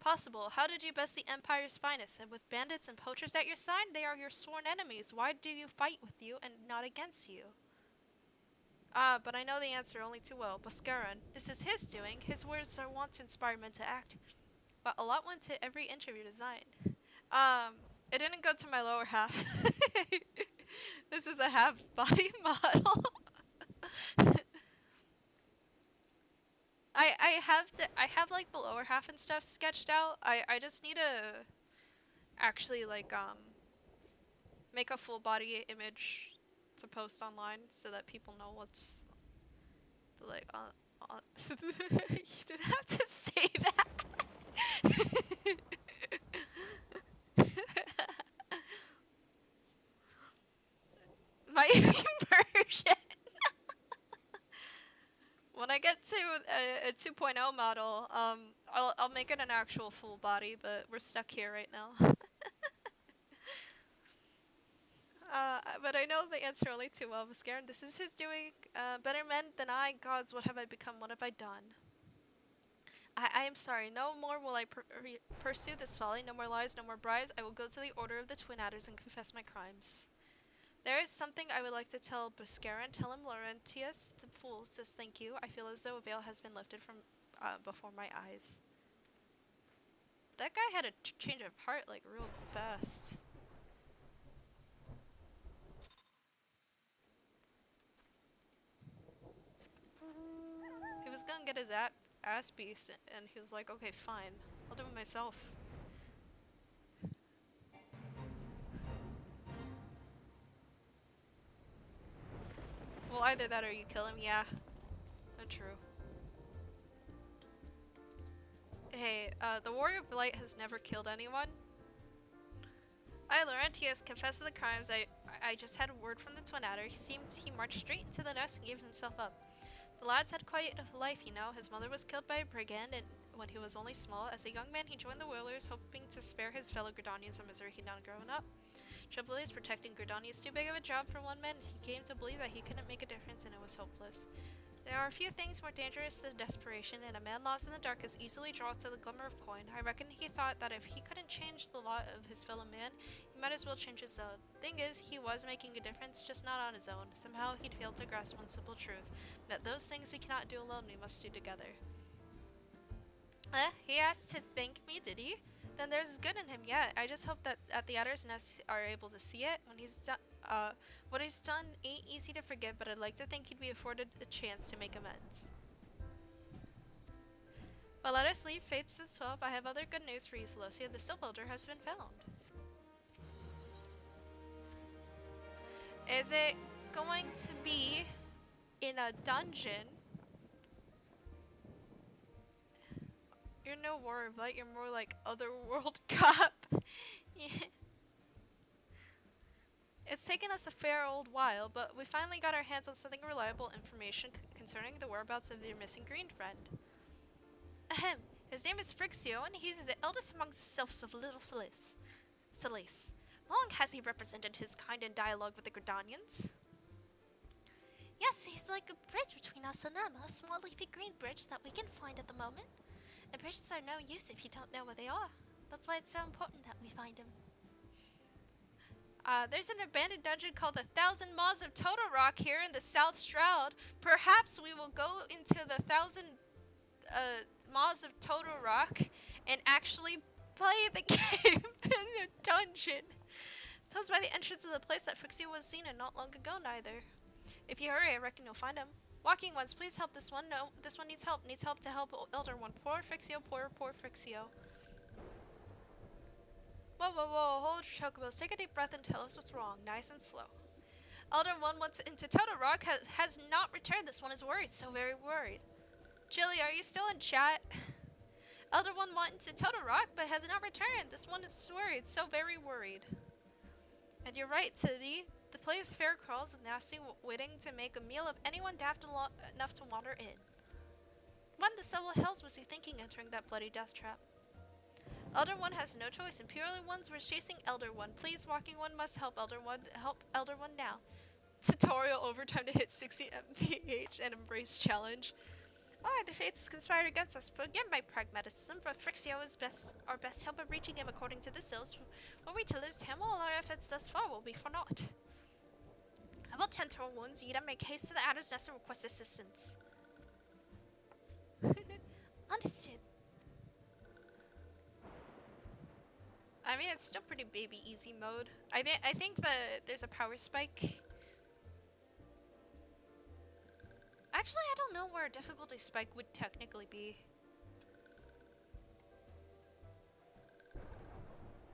Possible. How did you best the Empire's finest? And with bandits and poachers at your side, they are your sworn enemies. Why do you fight with you and not against you? Ah, but I know the answer only too well. Bhaskaran. This is his doing. His words are wont to inspire men to act. But a lot went to every inch of your design. It didn't go to my lower half. This is a half body model. I have like the lower half and stuff sketched out. I just need to actually like make a full body image to post online so that people know what's like on you didn't have to say that. My immersion. When I get to a 2.0 model, I'll make it an actual full body, but we're stuck here right now. But I know the answer only too well, Mascaran. This is his doing. Better men than I. Gods, what have I become? What have I done? I am sorry. No more will I pursue this folly. No more lies, no more bribes. I will go to the Order of the Twin Adders and confess my crimes. There is something I would like to tell Buscaran. Tell him Laurentius, the fool, says thank you. I feel as though a veil has been lifted from before my eyes. That guy had a change of heart like real fast. He was gonna get his ass beast, and he was like, okay, fine. I'll do it myself. Well, either that or you kill him, yeah. Not true. Hey, the Warrior of Light has never killed anyone. I, Laurentius, confess to the crimes. I just had a word from the Twin Adder. He marched straight into the nest and gave himself up. The lad's had quite a life, you know. His mother was killed by a brigand and when he was only small. As a young man, he joined the Whalers, hoping to spare his fellow Gridanians the misery he'd not grown up. Trouble is, protecting Gridania is too big of a job for one man. He came to believe that he couldn't make a difference and it was hopeless. There are a few things more dangerous than desperation, and a man lost in the dark as easily draws to the glimmer of coin. I reckon he thought that if he couldn't change the lot of his fellow man, he might as well change his own. Thing is, he was making a difference, just not on his own. Somehow he'd failed to grasp one simple truth, that those things we cannot do alone, we must do together. He asked to thank me, did he? Then there's good in him yet. I just hope that at the Adder's Nest are able to see it. When he's done, what he's done ain't easy to forget, but I'd like to think he'd be afforded a chance to make amends. Well, let us leave Fates to the 12. I have other good news for you, Celosia. The Silk Elder has been found. Is it going to be in a dungeon? You're no War of Light, you're more like Otherworld Cop. Yeah. It's taken us a fair old while, but we finally got our hands on something reliable information concerning the whereabouts of your missing green friend. Ahem. His name is Frixio, and he's the eldest amongst the selves of Little Solace. Long has he represented his kind in dialogue with the Gridanians? Yes, he's like a bridge between us and them, a small leafy green bridge that we can find at the moment. And bridges are no use if you don't know where they are. That's why it's so important that we find him. There's an abandoned dungeon called the 1,000 Maws of Totorock here in the South Shroud. Perhaps we will go into the 1,000 Maws of Totorock and actually play the game in a dungeon. Tell us by the entrance of the place that Frixio was seen in not long ago, neither. If you hurry, I reckon you'll find him. Walking ones, please help this one. No, this one needs help. Needs help to help Elder One. Poor Frixio, poor Frixio. Whoa, hold your chocobos. Take a deep breath and tell us what's wrong. Nice and slow. Elder One went into Totorock, has not returned. This one is worried, so very worried. Chili, are you still in chat? Elder One went into Totorock, but has not returned. This one is worried, so very worried. And you're right, Tibi. The place fair crawls with nasty waiting to make a meal of anyone daft enough to wander in. What in the several hells was he thinking entering that bloody death trap? Elder One has no choice. Imperial Ones were chasing Elder One. Please, Walking One must help Elder One. Help Elder One now. Tutorial overtime to hit 60 mph and embrace challenge. Alright, the fates conspired against us. Forgive my pragmatism, but Frixio is our best hope of reaching him according to the Sylphs. Were we to lose him, all our efforts thus far will be for naught. I will tend to our wounds. Yida, make haste to the Adder's Nest and request assistance. Understood. I mean, it's still pretty baby easy mode. I think there's a power spike. Actually, I don't know where a difficulty spike would technically be.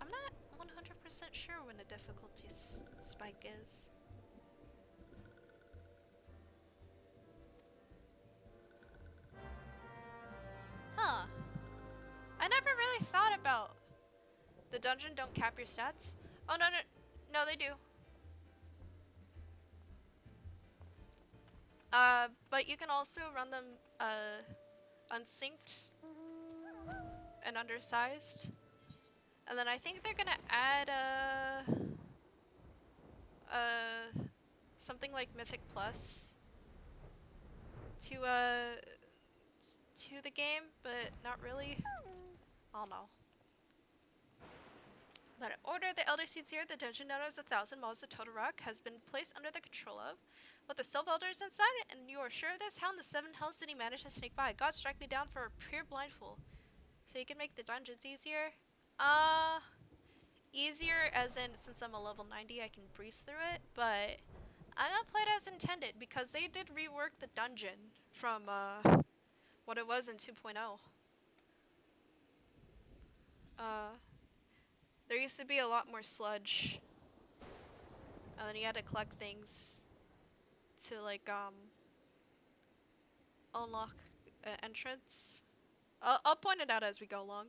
I'm not 100% sure when of difficulty spike is. Huh. I never really thought about the dungeon don't cap your stats. Oh no, no, they do. But you can also run them unsynced and undersized. And then I think they're gonna add something like Mythic Plus to the game, but not really. I don't know. But in order, the Elder Seeds here, the dungeon known as the 1,000 Malls of Total Rock, has been placed under the control of, with the Sylph Elders inside, and you are sure of this? How in the 7 Hells did he manage to sneak by? God strike me down for a pure blindfold. So you can make the dungeons easier? Easier as in, since I'm a level 90, I can breeze through it, but I'm gonna play it as intended, because they did rework the dungeon from, what it was in 2.0. There used to be a lot more sludge, and then you had to collect things to, like, unlock an entrance. I'll point it out as we go along.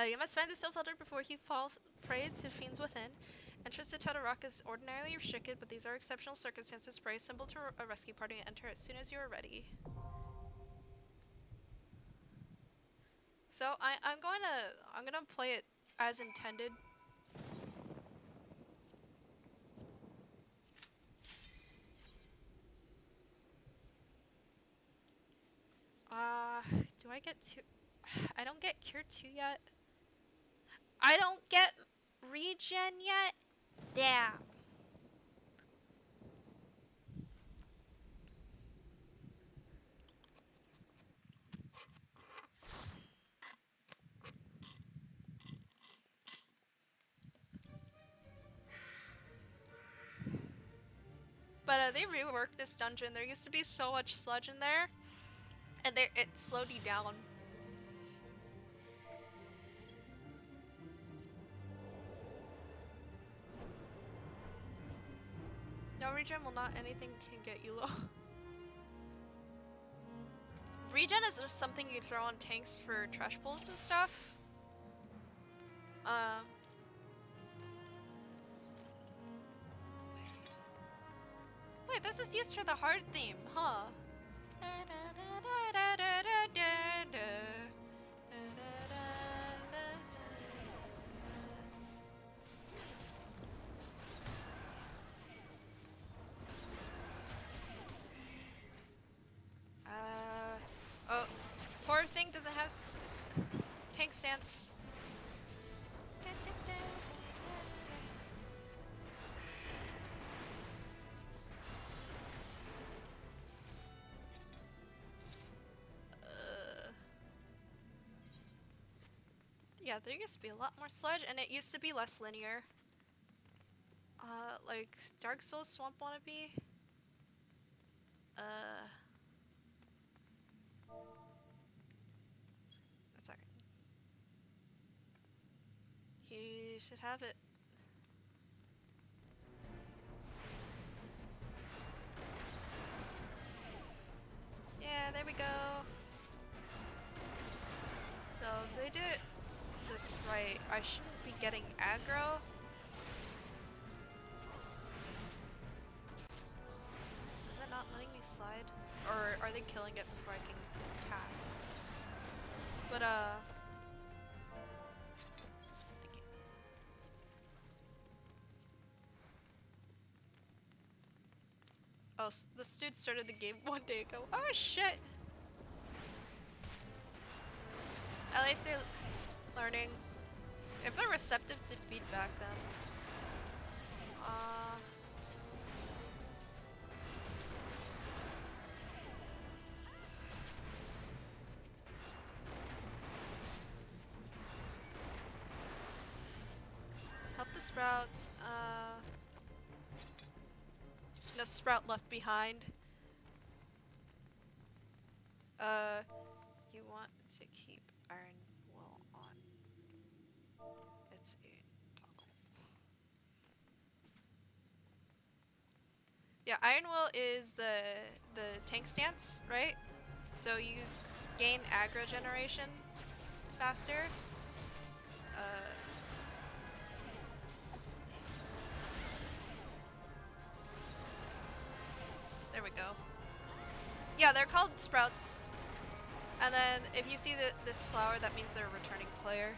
You must find the Sylph Elder before he falls prey to fiends within. Entrance to Total Rock is ordinarily restricted, but these are exceptional circumstances. Pray symbol to a rescue party and enter as soon as you are ready. So I'm gonna play it as intended. Do I get to? I don't get Cure 2 yet. I don't get regen yet. Damn. But they reworked this dungeon. There used to be so much sludge in there, and it slowed you down. No regen will not anything can get you low. Regen is just something you throw on tanks for trash pulls and stuff. Wait, this is used for the hard theme, huh? Oh, poor thing doesn't have tank stance. Yeah, there used to be a lot more sludge, and it used to be less linear. Like Dark Souls Swamp Wannabe. That's alright. He should have it. Yeah, there we go. So if they do it this right, I shouldn't be getting aggro. Is it not letting me slide? Or are they killing it before I can cast? But oh, this dude started the game one day ago. Oh shit! At least they're learning. If they're receptive to feedback, then help the sprouts. No sprout left behind. You want to keep Iron Will on. Yeah, Iron Will is the tank stance, right? So you gain aggro generation faster. There we go. Yeah, they're called sprouts. And then if you see this flower, that means they're a returning player.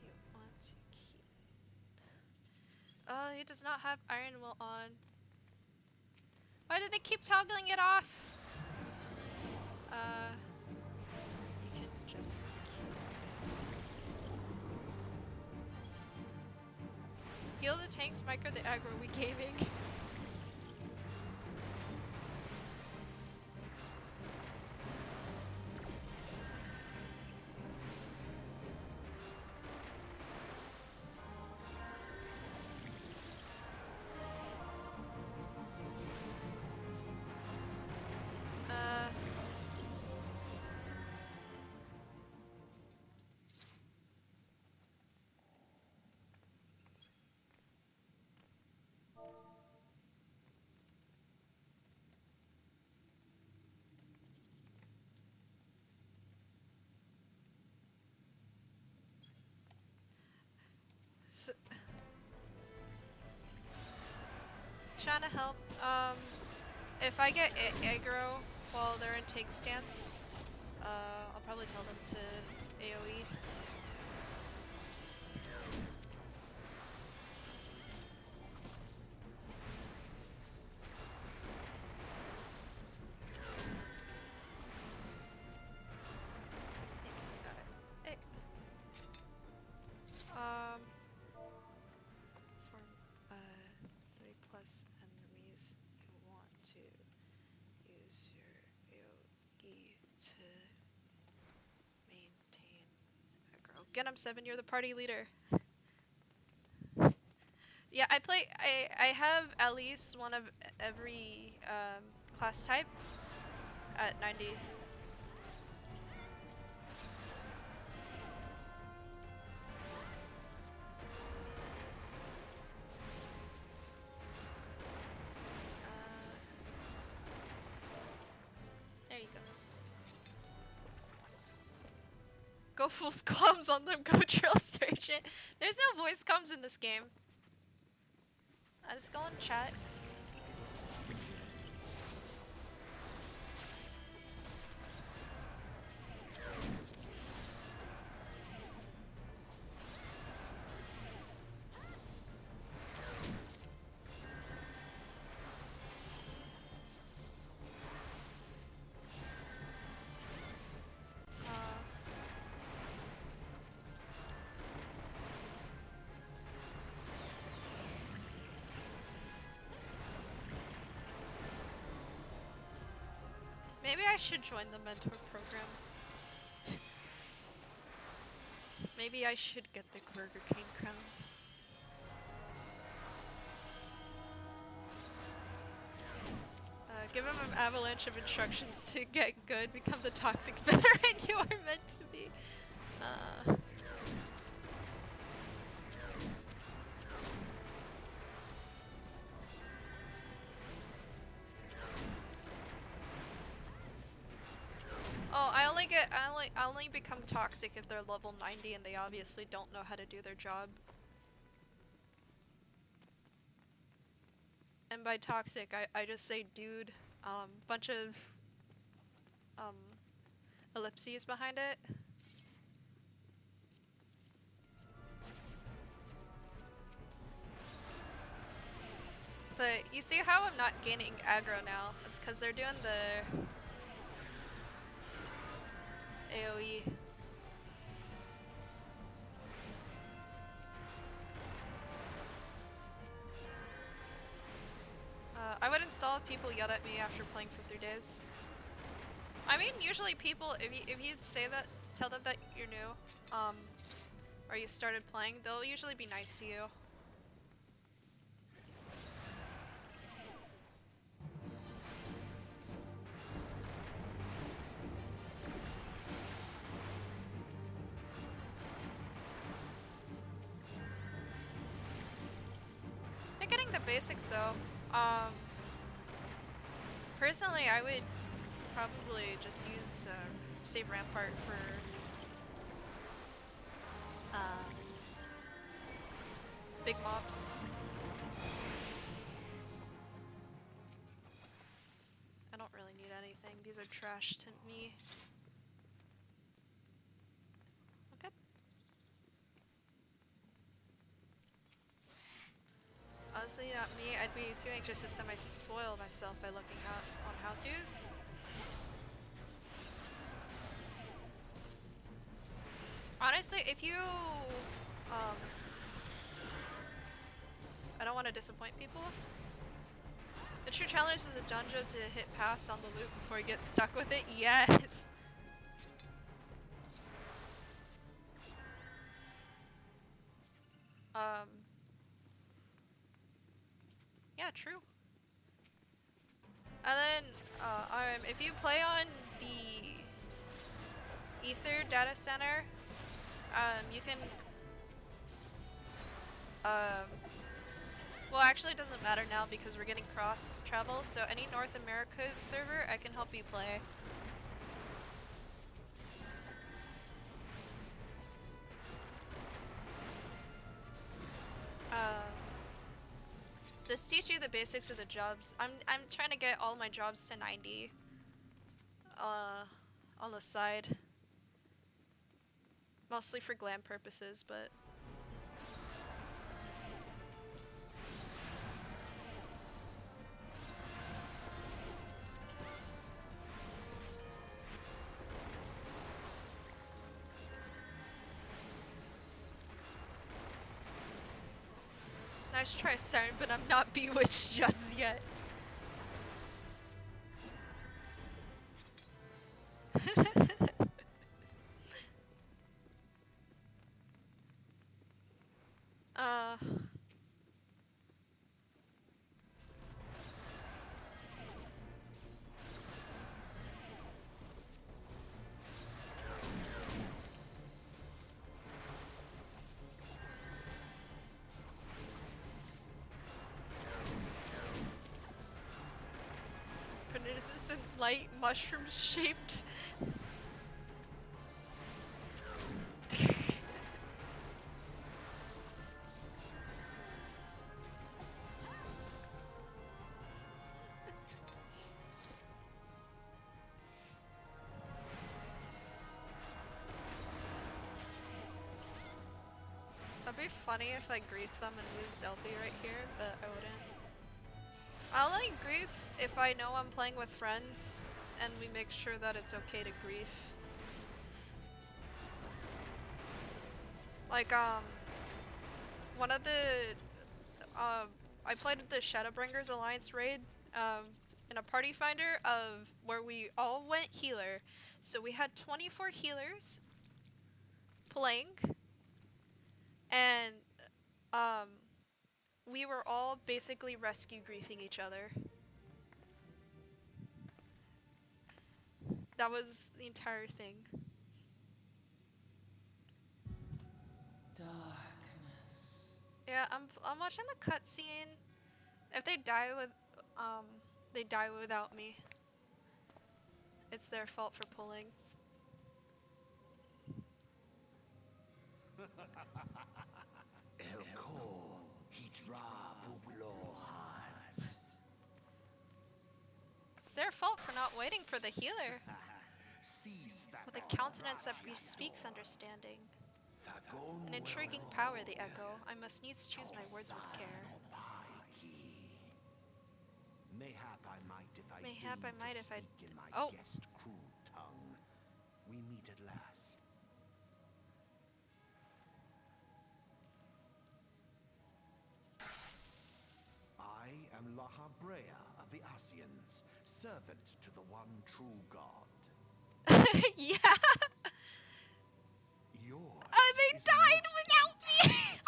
You want to keep. He does not have Iron Will on. Why did they keep toggling it off? You can just heal the tanks, micro the aggro we gaming. So, trying to help. If I get aggro while they're in take stance, I'll probably tell them to AoE. Thanks, I got it. Hey. For 3+ enemies, you want to use your AoE to maintain aggro. Get him, 7, you're the party leader. Yeah, I have at least one of every class type at 90. There you go. Go full comms on them, go drill sergeant. There's no voice comms in this game. I just go in chat. Maybe I should join the mentor program. Maybe I should get the Burger King crown. Give him an avalanche of instructions to get good, become the toxic veteran you are meant to be. Oh, I only become toxic if they're level 90 and they obviously don't know how to do their job. And by toxic, I just say dude, bunch of ellipses behind it. But you see how I'm not gaining aggro now? It's because they're doing the AoE. I would install if people yelled at me after playing for 3 days. I mean, usually people, if you'd say that, tell them that you're new, or you started playing, they'll usually be nice to you. basics though, personally I would probably just use save Rampart for big mobs. I don't really need anything. These are trash to me. Okay. Honestly, not me. I'd be too anxious to semi-spoil myself by looking on how-tos. Honestly, if you, I don't want to disappoint people. The true challenge is a Janjo to hit pass on the loop before you get stuck with it. Yes! Yeah, true. And then, if you play on the Ether data center, you can, well, actually it doesn't matter now because we're getting cross travel, so any North America server, I can help you play. Just teach you the basics of the jobs. I'm trying to get all my jobs to 90 on the side. Mostly for glam purposes, but nice try, Siren, but I'm not bewitched just yet. Produces a light mushroom shaped. That'd be funny if I griefed them and used LB right here, but I wouldn't. I'll like grief if I know I'm playing with friends and we make sure that it's okay to grief. Like, one of the, I played with the Shadowbringers Alliance raid, in a party finder of where we all went healer. So we had 24 healers playing, and, we were all basically rescue griefing each other. That was the entire thing. Darkness. Yeah, I'm watching the cutscene. If they die without me. It's their fault for pulling. It's their fault for not waiting for the healer. With a countenance that bespeaks understanding. An intriguing power, the echo. I must needs choose my words with care. Mayhap I might if I... Oh! We meet at last. I am Lahabrea of the Asians, servant to the one true God. Yeah! Yours They is died most without me!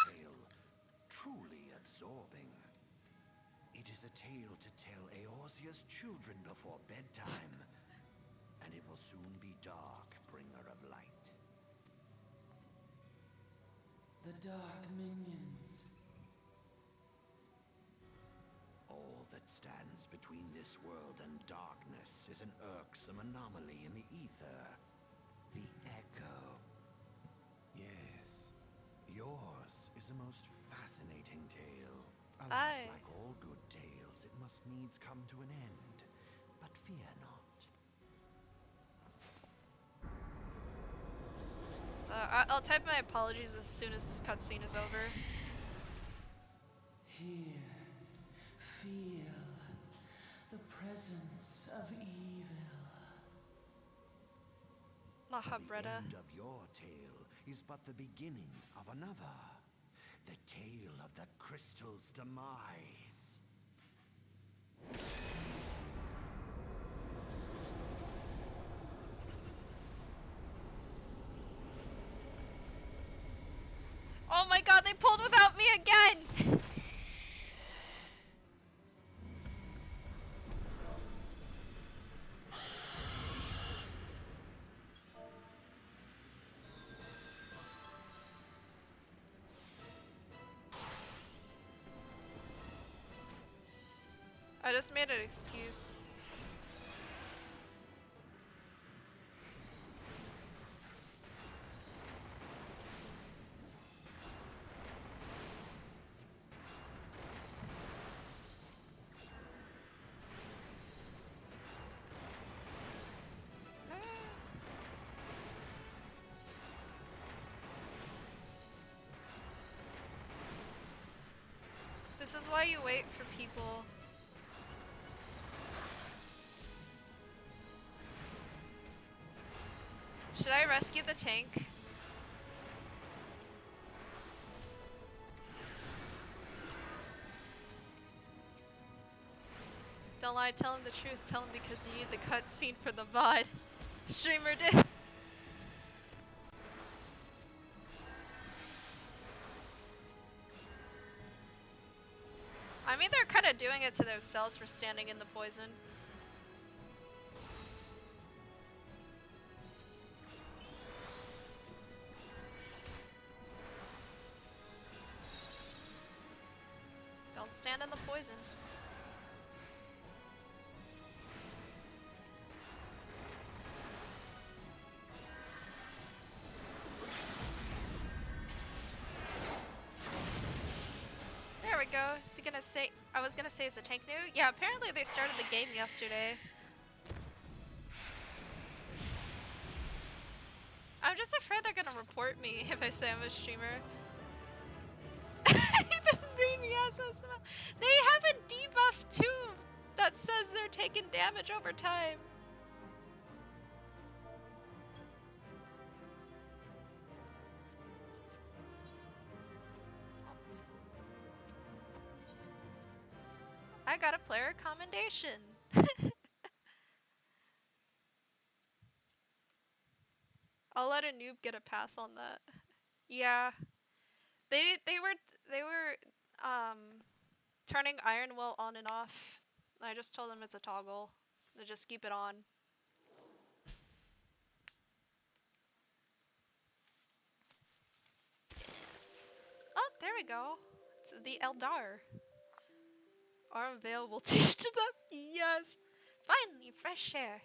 tale, truly absorbing. It is a tale to tell Eorzea's children before bedtime, and it will soon be dark, bringer of light. The dark minions. between this world and darkness is an irksome anomaly in the ether. The Echo. Yes, yours is a most fascinating tale. Alas, Aye. like all good tales, it must needs come to an end. But fear not. I'll type my apologies as soon as this cutscene is over. Here, feel the presence of evil. La The Habretta. end of your tale is but the beginning of another. The tale of the crystal's demise. Oh my god, they pulled without me again! I just made an excuse. This is why you wait for people. Should I rescue the tank? Don't lie, tell him the truth. Tell him because you need the cutscene for the VOD. Streamer did. I mean, they're kind of doing it to themselves for standing in the poison. Don't stand in the poison. There we go. Is he gonna say? I was gonna say, is the tank new? Yeah, apparently they started the game yesterday. I'm just afraid they're gonna report me if I say I'm a streamer. The Maniasos. They have a debuff too that says they're taking damage over time. I got a player commendation. I'll let a noob get a pass on that. Yeah. They were turning Iron Will on and off. I just told them it's a toggle. They just keep it on. Oh, there we go. It's the Eldar. Arm Veil will teach them. Yes. Finally, fresh air.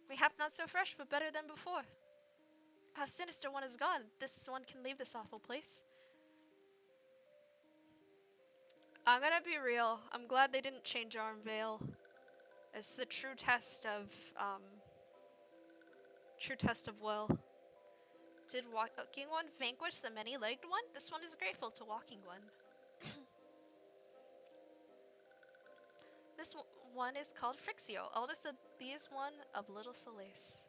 Mayhap not so fresh, but better than before. A sinister one is gone. This one can leave this awful place. I'm gonna be real. I'm glad they didn't change Arm Veil. It's the true test of will. Did Walking One vanquish the many-legged one? This one is grateful to Walking One. This one is called Frixio, eldest of these one of Little Solace.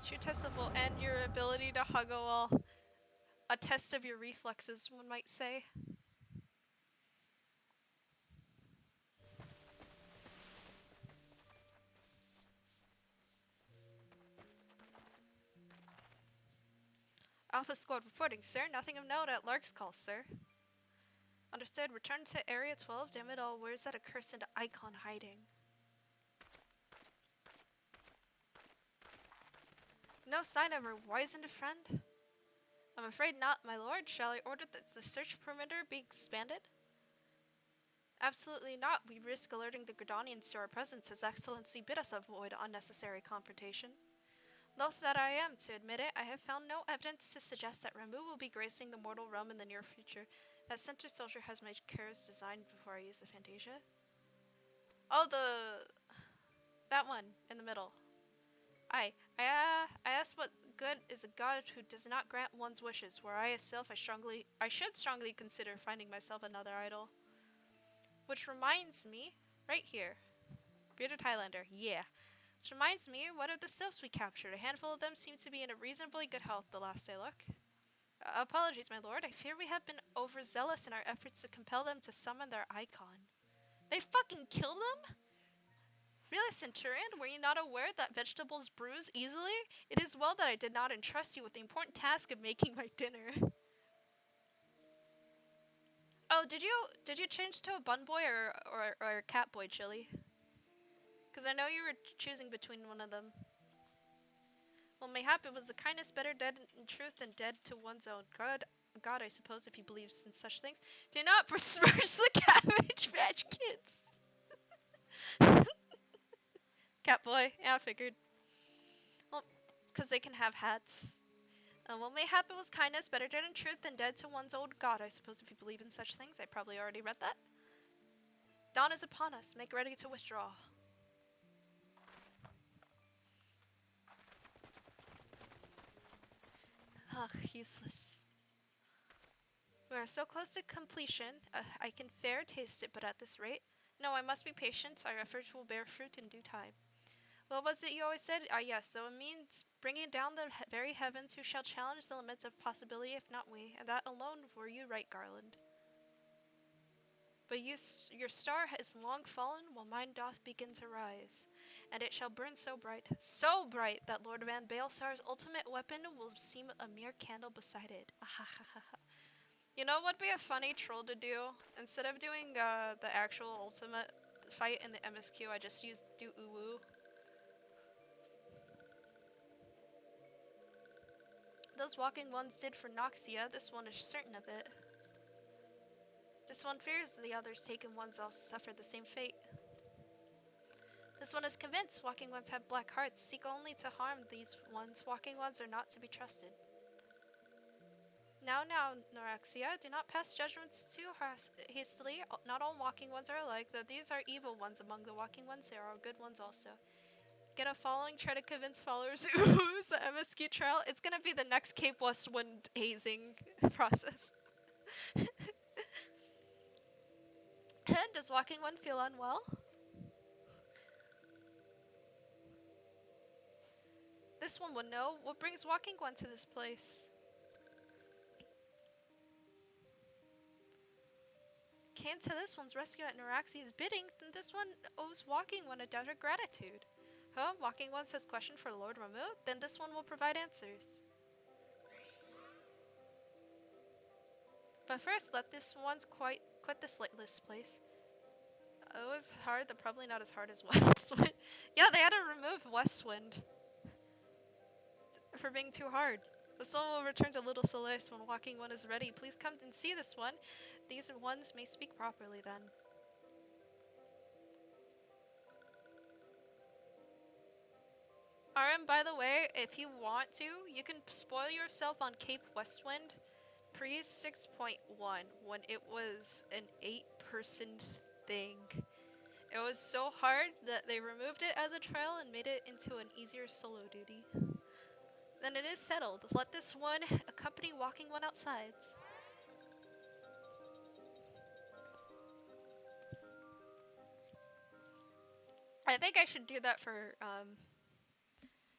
True test of will and your ability to hug a wall. A test of your reflexes, one might say. Alpha Squad reporting, sir. Nothing of note at Lark's call, sir. Understood. Return to Area 12. Damn it all. Where's that accursed icon hiding? No sign of her wizened friend? I'm afraid not, my lord. Shall I order that the search perimeter be expanded? Absolutely not. We risk alerting the Gridanians to our presence. His Excellency bid us avoid unnecessary confrontation. Loath that I am to admit it, I have found no evidence to suggest that Ramu will be gracing the mortal realm in the near future. That center soldier has my cares designed before I use the Fantasia. Oh, that one in the middle. I ask what good is a god who does not grant one's wishes, where I should strongly consider finding myself another idol. Which reminds me, right here, Bearded Highlander, yeah. Which reminds me, what of the sylphs we captured? A handful of them seem to be in a reasonably good health the last I looked. Apologies, my lord. I fear we have been overzealous in our efforts to compel them to summon their icon. They fucking killed them? Really, Centurion? Were you not aware that vegetables bruise easily? It is well that I did not entrust you with the important task of making my dinner. Oh, did you change to a bun boy or a cat boy, Chili? Because I know you were choosing between one of them. Well, mayhap it was the kindness better dead in truth than dead to one's own. God, I suppose, if he believes in such things. Do not besmirch the Cabbage Patch Kids. Catboy, yeah, I figured. Well, it's because they can have hats. Well, mayhap it was kindness better dead in truth than dead to one's old God, I suppose, if you believe in such things. I probably already read that. Dawn is upon us. Make ready to withdraw. Ugh, useless. We are so close to completion. I can fair taste it, but at this rate. No, I must be patient. Our efforts will bear fruit in due time. What was it you always said? Ah, yes, though it means bringing down the very heavens who shall challenge the limits of possibility, if not we. And that alone were you right, Garland. But your star has long fallen, while mine doth begin to rise. And it shall burn so bright, that Lord Van Baelsar's ultimate weapon will seem a mere candle beside it. You know what would be a funny troll to do? Instead of doing the actual ultimate fight in the MSQ, I just do uwu. Those walking ones did for Noxia, this one is certain of it. This one fears the others taken ones also suffer the same fate. This one is convinced walking ones have black hearts, seek only to harm these ones. Walking ones are not to be trusted. Now, Noraxia, do not pass judgments too hastily. Not all walking ones are alike, though these are evil ones among the walking ones, there are good ones also. Get a following, try to convince followers. Who's the MSQ trial? It's gonna be the next Cape Westwind hazing process. Does walking one feel unwell? This one would know. What brings walking one to this place? Came to this one's rescue at Noraxia's bidding, then this one owes walking one a debt of gratitude. Huh? Walking one says question for Lord Ramu? Then this one will provide answers. But first, let this one's quit this lightless place. It was hard, but probably not as hard as Westwind. Yeah, they had to remove Westwind for being too hard. This one will return to Little Solace when walking one is ready. Please come and see this one. These ones may speak properly then. RM, by the way, if you want to, you can spoil yourself on Cape Westwind pre 6.1 when it was an 8-person thing. It was so hard that they removed it as a trial and made it into an easier solo duty. Then it is settled. Let this one accompany walking one outsides. I think I should do that for,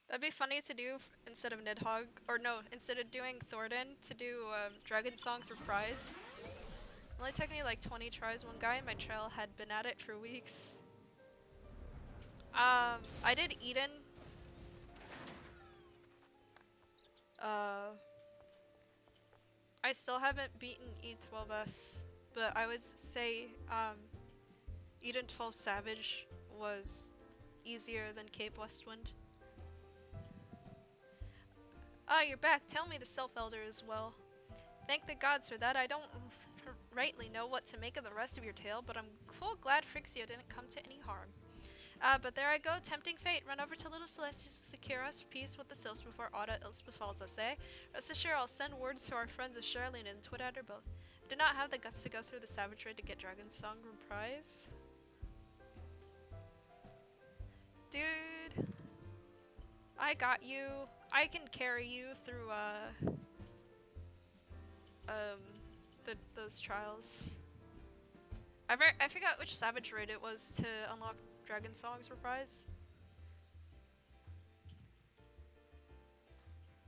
that'd be funny to do instead of Nidhogg, or no, instead of doing Thornton, to do Dragon Song's Reprise. It only took me like 20 tries. One guy in my trail had been at it for weeks. I did Eden. I still haven't beaten E12S, but I would say Eden 12 Savage was easier than Cape Westwind. Ah, you're back. Tell me the Self Elder as well. Thank the gods for that. I don't rightly know what to make of the rest of your tale, but I'm full glad Frixia didn't come to any harm. But there I go, tempting fate. Run over to Little Celestius to secure us peace with the sylphs before aught else befalls us, eh? Rest assured, I'll send words to our friends of Charlene and Twidatter both. Did not have the guts to go through the savage raid to get Dragon's Song reprise. Dude, I got you. I can carry you through, those trials. I forgot which savage raid it was to unlock Dragon Song's reprise.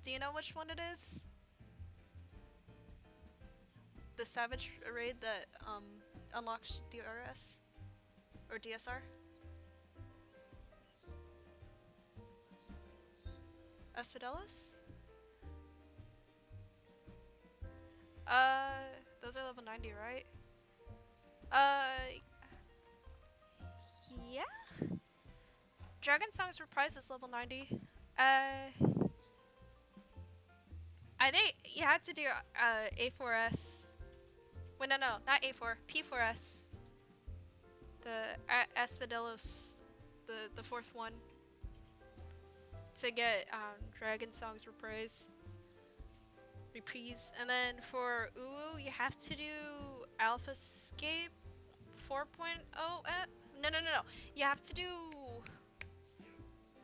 Do you know which one it is? The savage raid that unlocks DRS or DSR? Asphodelos? Those are level 90, right? Yeah? Dragon Song's reprise is level 90. I think you had to do A4S. Wait, no, not A4, P4S. The Asphodelos, the fourth one, to get Dragon Song's reprise. And then for Uwu, you have to do Alpha Scape 4.0. No. You have to do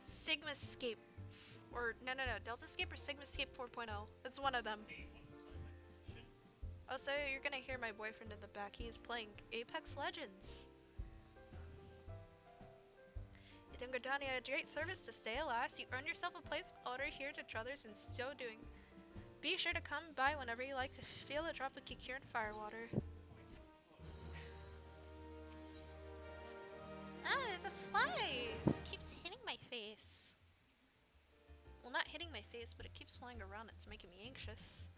Sigma Scape. Or, no. Delta Scape or Sigma Scape 4.0. It's one of them. Also, you're gonna hear my boyfriend in the back. He is playing Apex Legends. You done Gridania a great service to stay alas. You earned yourself a place of honor here to others in so doing. Be sure to come by whenever you like to feel a drop of Kikir and Firewater. Ah, there's a fly! It keeps hitting my face. Well, not hitting my face, but it keeps flying around. It's making me anxious.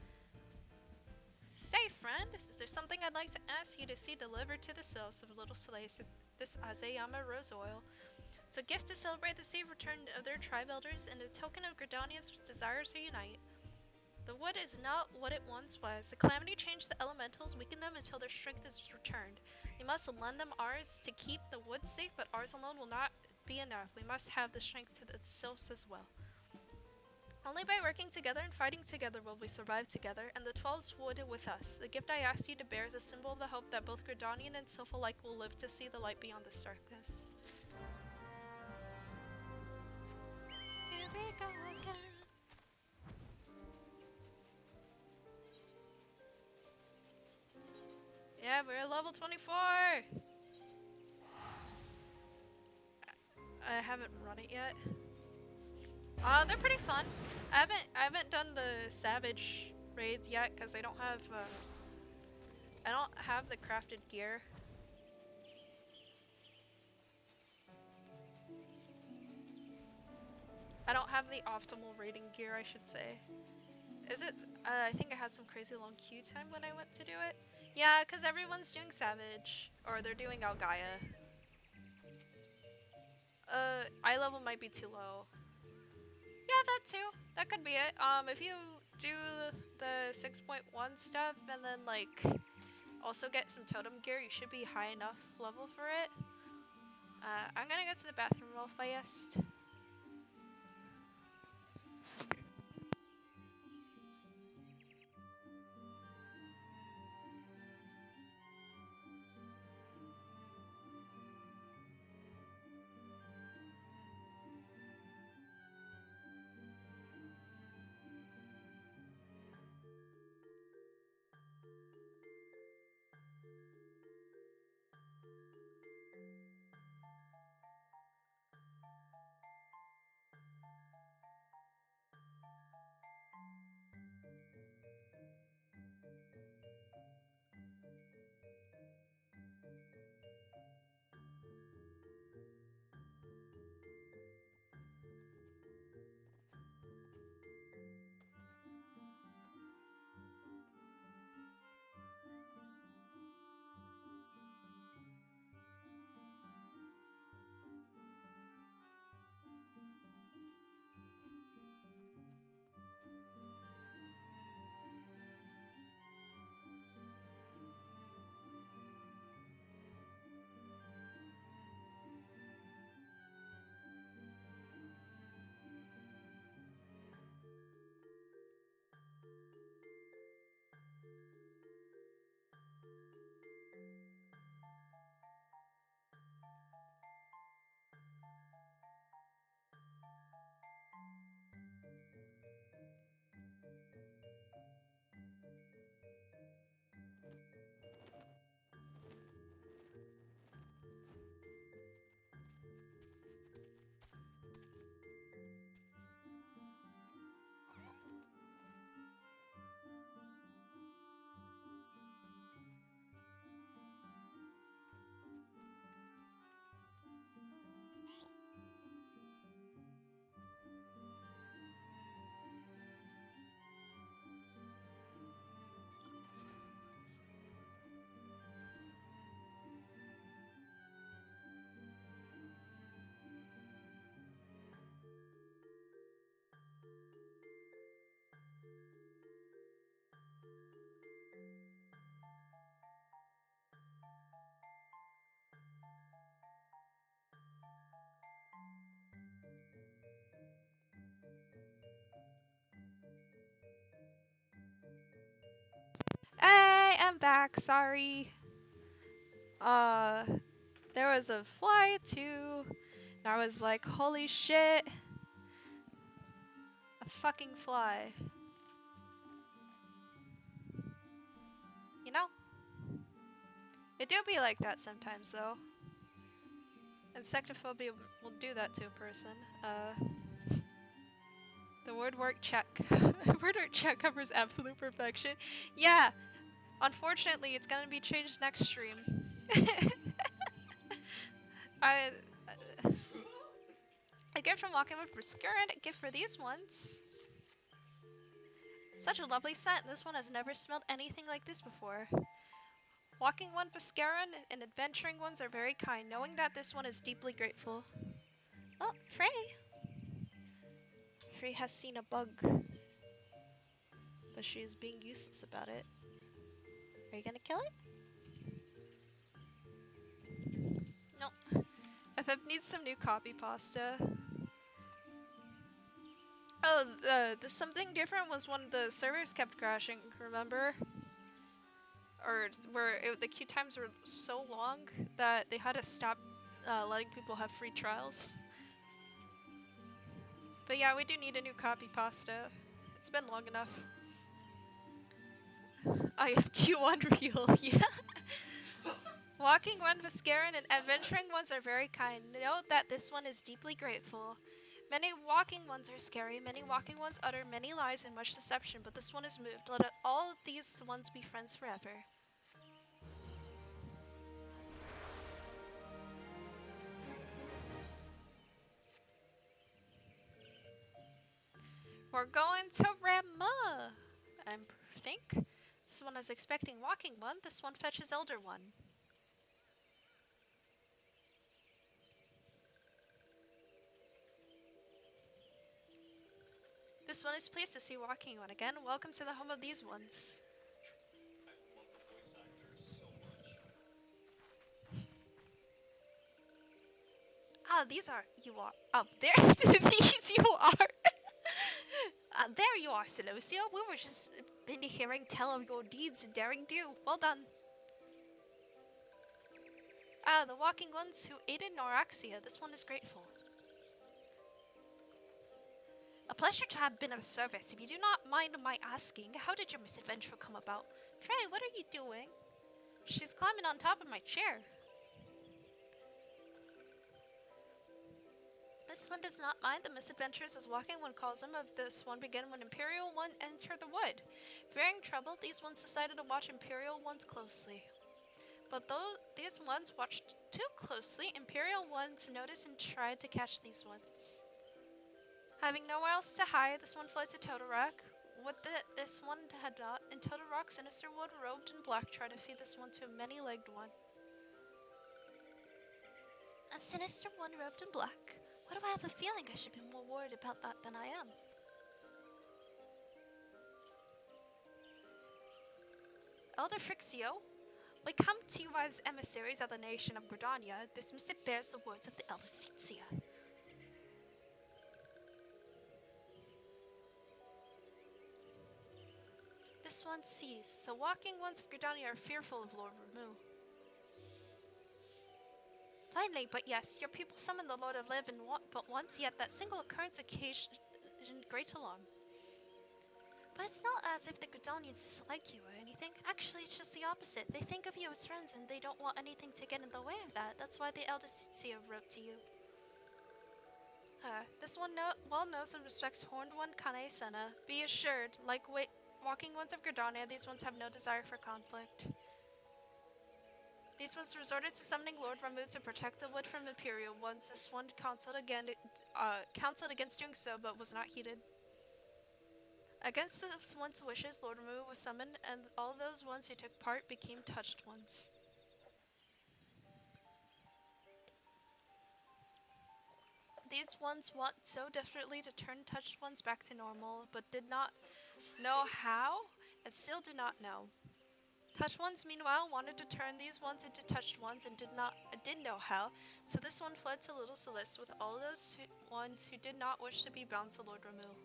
Say, friend, is there something I'd like to ask you to see delivered to the sylphs of Little Solace? This Azayama rose oil. It's a gift to celebrate the safe return of their tribe elders and a token of Gridania's desire to unite. The wood is not what it once was. The calamity changed the elementals, weakened them until their strength is returned. We must lend them ours to keep the wood safe, but ours alone will not be enough. We must have the strength to the sylphs as well. Only by working together and fighting together will we survive together, and the 12s would with us. The gift I asked you to bear is a symbol of the hope that both Gridanian and sylph alike will live to see the light beyond this darkness. Here we go again. Yeah, we're at level 24! I haven't run it yet. They're pretty fun. I haven't done the Savage raids yet because I don't have the crafted gear. I don't have the optimal raiding gear, I should say. Is it? I think I had some crazy long queue time when I went to do it. Yeah, because everyone's doing Savage. Or they're doing Algaia. Eye level might be too low. Yeah, that too. That could be it. If you do the 6.1 stuff and then, like, also get some totem gear, you should be high enough level for it. I'm gonna go to the bathroom real fast. am back. Sorry. There was a fly too. And I was like, holy shit. A fucking fly. You know? It do be like that sometimes though. Insectophobia will do that to a person. The word work check. Word work check covers absolute perfection. Yeah. Unfortunately, it's gonna be changed next stream. A gift from Walking with Obscurant, a gift for these ones. Such a lovely scent. This one has never smelled anything like this before. Walking one Biscaran and adventuring ones are very kind, knowing that this one is deeply grateful. Oh, Frey! Frey has seen a bug. But she is being useless about it. Are you gonna kill it? No. FF needs some new copy pasta. Oh, the something different was when the servers kept crashing, remember? Or where the queue times were so long that they had to stop letting people have free trials. But yeah, we do need a new copy pasta. It's been long enough. I guess Q1 real, yeah. Walking one Viscaran and adventuring ones are very kind. Note that this one is deeply grateful. Many walking ones are scary, many walking ones utter many lies and much deception, but this one is moved. Let all of these ones be friends forever. We're going to Rama, I think. This one is expecting walking one, this one fetches elder one. This one is pleased to see walking one again. Welcome to the home of these ones. I love the voice actors so much. These are you are up there. These you are. There you are, Celosio. We were just been hearing tell of your deeds and daring do. Well done. The walking ones who aided Noraxia. This one is grateful. A pleasure to have been of service. If you do not mind my asking, how did your misadventure come about? Frey, what are you doing? She's climbing on top of my chair. This one does not mind the misadventures as walking one calls them of this one begin when Imperial One entered the wood. Fearing trouble, these ones decided to watch Imperial Ones closely. But though these ones watched too closely, Imperial Ones noticed and tried to catch these ones. Having nowhere else to hide, this one fled to Totorock. With this one had not, and Totorock, sinister one robed in black, tried to feed this one to a many-legged one. A sinister one robed in black? Why do I have a feeling I should be more worried about that than I am? Elder Frixio, we come to you as emissaries of the nation of Gridania. This missive bears the words of the Elder Sitzia. This one sees, so walking ones of Gridania are fearful of Lord Ramu. Plainly, but yes, your people summoned the Lord of Live but once, yet that single occurrence occasioned great alarm. But it's not as if the Gridanians dislike you or anything. Actually, it's just the opposite. They think of you as friends and they don't want anything to get in the way of that. That's why the Elder Sitzia wrote to you. This one well knows and respects Horned One Kane Senna. Be assured, like walking ones of Gridania, these ones have no desire for conflict. These ones resorted to summoning Lord Ramu to protect the wood from Imperial ones. This one counseled against doing so, but was not heeded. Against this one's wishes, Lord Ramu was summoned, and all those ones who took part became touched ones. These ones want so desperately to turn touched ones back to normal, but did not know how, and still do not know. Touched ones, meanwhile, wanted to turn these ones into touched ones and did know how, so this one fled to Little Celeste with all those ones who did not wish to be bound to Lord Ramu.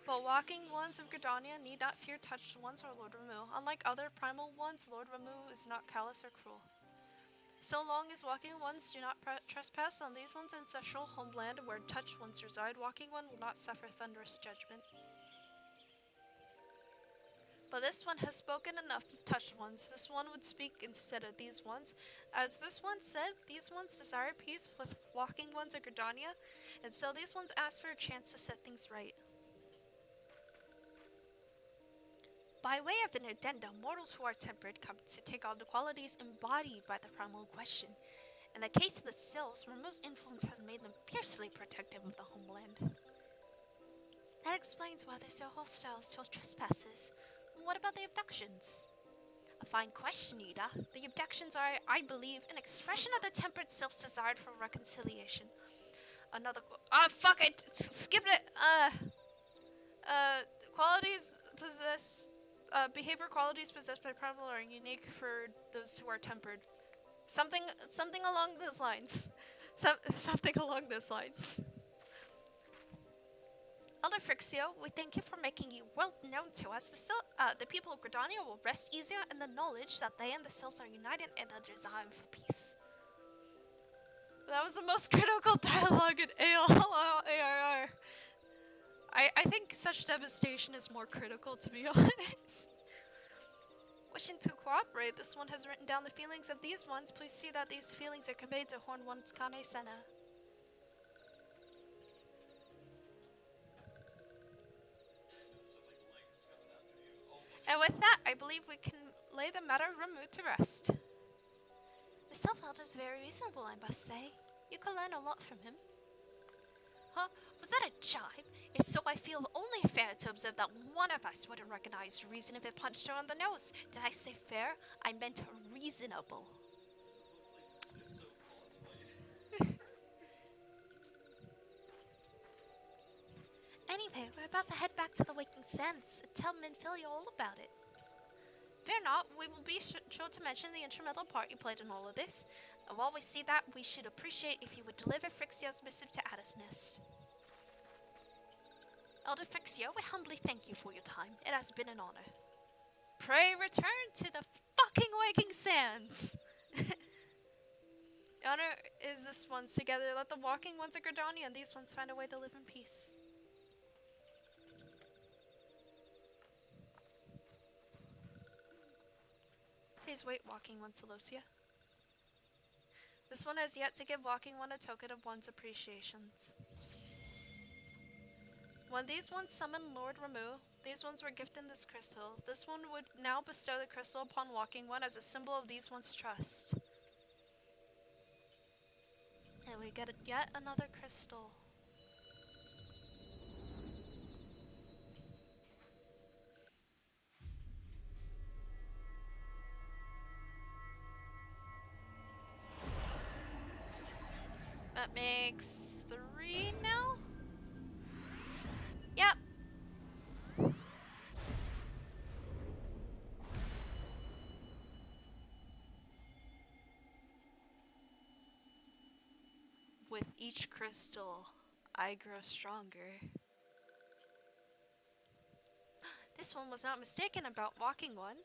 But walking ones of Gridania need not fear touched ones or Lord Ramu. Unlike other primal ones, Lord Ramu is not callous or cruel. So long as walking ones do not trespass on these ones' ancestral homeland where touched ones reside, walking one will not suffer thunderous judgment. But this one has spoken enough of touched ones. This one would speak instead of these ones. As this one said, these ones desire peace with walking ones of Gridania, and so these ones ask for a chance to set things right. By way of an addendum, mortals who are tempered come to take on the qualities embodied by the primal question. In the case of the Sylphs, Ramu's influence has made them fiercely protective of the homeland. That explains why they're so hostile to trespassers. What about the abductions? A fine question, Ida. The abductions are, I believe, an expression of the tempered Sylphs' desire for reconciliation. Another fuck it! Skip it! Qualities behavior qualities possessed by primal are unique for those who are tempered. Something along those lines. Something along those lines. Elder Frixio, we thank you for making you well known to us. The people of Gridania will rest easier in the knowledge that they and the Sylphs are united in a desire for peace. That was the most critical dialogue in ARR. I think such devastation is more critical, to be honest. Wishing to cooperate, this one has written down the feelings of these ones. Please see that these feelings are conveyed to Horn One's Kane Sena. And with that, I believe we can lay the matter of Ramu to rest. The Sylph Elder is very reasonable, I must say. You can learn a lot from him. Huh? Was that a jibe? If so, I feel only fair to observe that one of us wouldn't recognize reason if it punched her on the nose. Did I say fair? I meant reasonable. Anyway, we're about to head back to the Waking Sands and tell Minfilia all about it. Fear not, we will be sure to mention the instrumental part you played in all of this. And while we see that, we should appreciate if you would deliver Frixio's missive to Addis Nest. Elder Frixio, we humbly thank you for your time. It has been an honor. Pray return to the fucking Waking Sands! The honor is this one's together. Let the walking ones of Gridania and these ones find a way to live in peace. Please wait, walking one, Celosia. This one has yet to give walking one a token of one's appreciations. When these ones summoned Lord Ramu, these ones were gifted this crystal. This one would now bestow the crystal upon walking one as a symbol of these one's trust. And we get yet another crystal. That makes 3 now? Yep. With each crystal, I grow stronger. This one was not mistaken about walking one.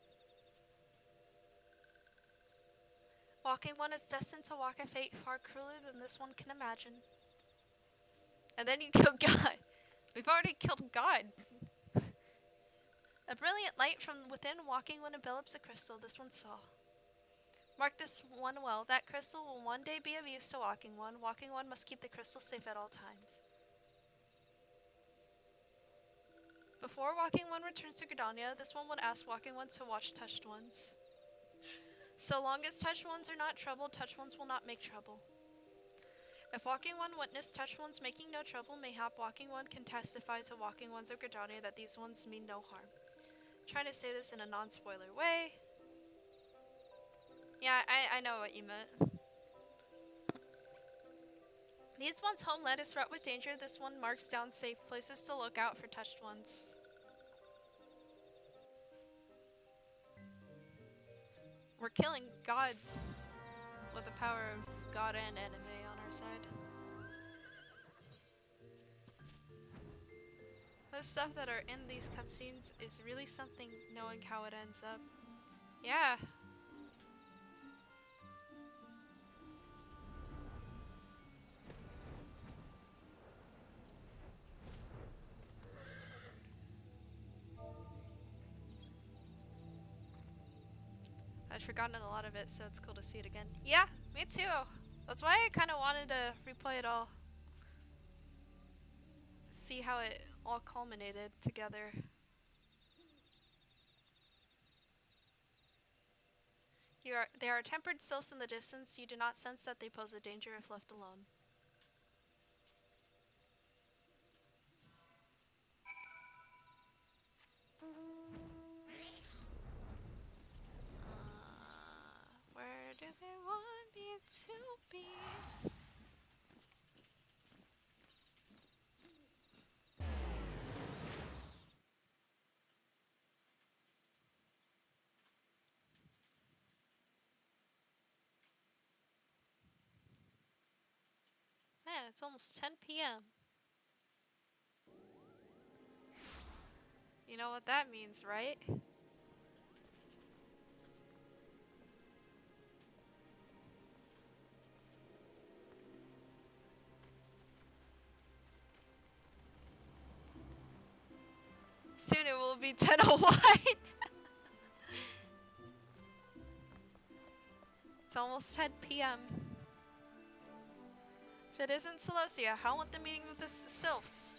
Walking one is destined to walk a fate far crueler than this one can imagine. And then you kill God. We've already killed God. A brilliant light from within walking one envelops the crystal this one saw. Mark this one well. That crystal will one day be of use to walking one. Walking one must keep the crystal safe at all times. Before walking one returns to Gridania, this one would ask walking one to watch touched ones. So long as touched ones are not troubled, touched ones will not make trouble. If walking one witness touched ones making no trouble, mayhap walking one can testify to walking ones of Gridania that these ones mean no harm. Trying to say this in a non-spoiler way. Yeah, I know what you meant. These ones' homeland is fraught with danger. This one marks down safe places to look out for touched ones. We're killing gods with the power of God and anime on our side. The stuff that are in these cutscenes is really something, knowing how it ends up. Yeah. I'd forgotten a lot of it, so it's cool to see it again. Yeah, me too. That's why I kind of wanted to replay it all. See how it all culminated together. They are tempered sylphs in the distance. You do not sense that they pose a danger if left alone. Where do they want me to be? Man, it's almost 10 p.m. You know what that means, right? Soon it will be 10:01. It's almost 10 p.m. If it isn't Celosia, how want the meeting with the sylphs?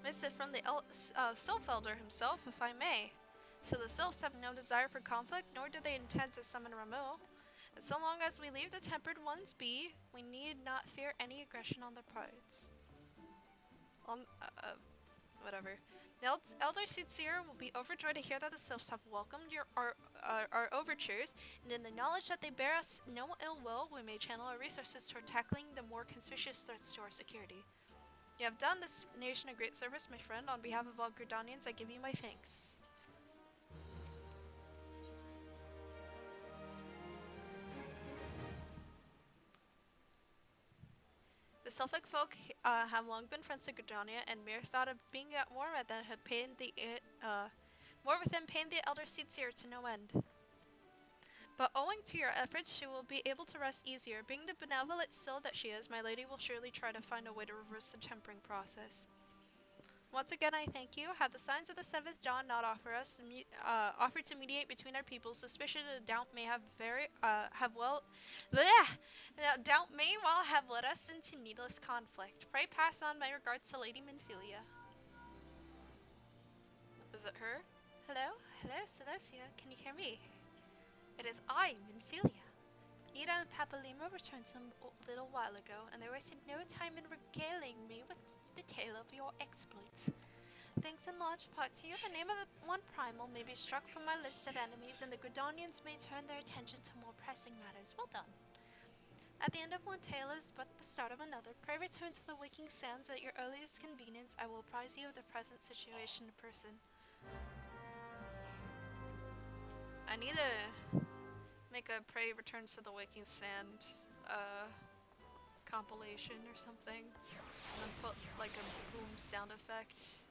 Missive from the Sylph Elder himself, if I may. So the sylphs have no desire for conflict, nor do they intend to summon Rameau. And so long as we leave the tempered ones be, we need not fear any aggression on their parts. Whatever. The Elder Soothsayer will be overjoyed to hear that the sylphs have welcomed our overtures, and in the knowledge that they bear us no ill will, we may channel our resources toward tackling the more conspicuous threats to our security. You have done this nation a great service, my friend. On behalf of all Gridanians, I give you my thanks. The Sylphic folk have long been friends to Gridania, and mere thought of being at war with them had pained the war with them pained the Elder Soothsayer to no end. But owing to your efforts, she will be able to rest easier. Being the benevolent soul that she is, my lady will surely try to find a way to reverse the tempering process. Once again, I thank you. Had the signs of the seventh dawn not offered to mediate between our peoples, suspicion and doubt may doubt may well have led us into needless conflict. Pray pass on my regards to Lady Minfilia. Is it her? Hello? Hello, Celosia. Can you hear me? It is I, Minfilia. Ida and Papalima returned some little while ago, and they wasted no time in regaling me with the tale of your exploits. Thanks in large part to you, the name of the one primal may be struck from my list of enemies, and the Gridanians may turn their attention to more pressing matters. Well done. At the end of one tale is but the start of another. Pray return to the Waking Sands at your earliest convenience. I will apprise you of the present situation in person. I need to make a Prey Returns to the Waking Sand compilation or something, and then put like a boom sound effect.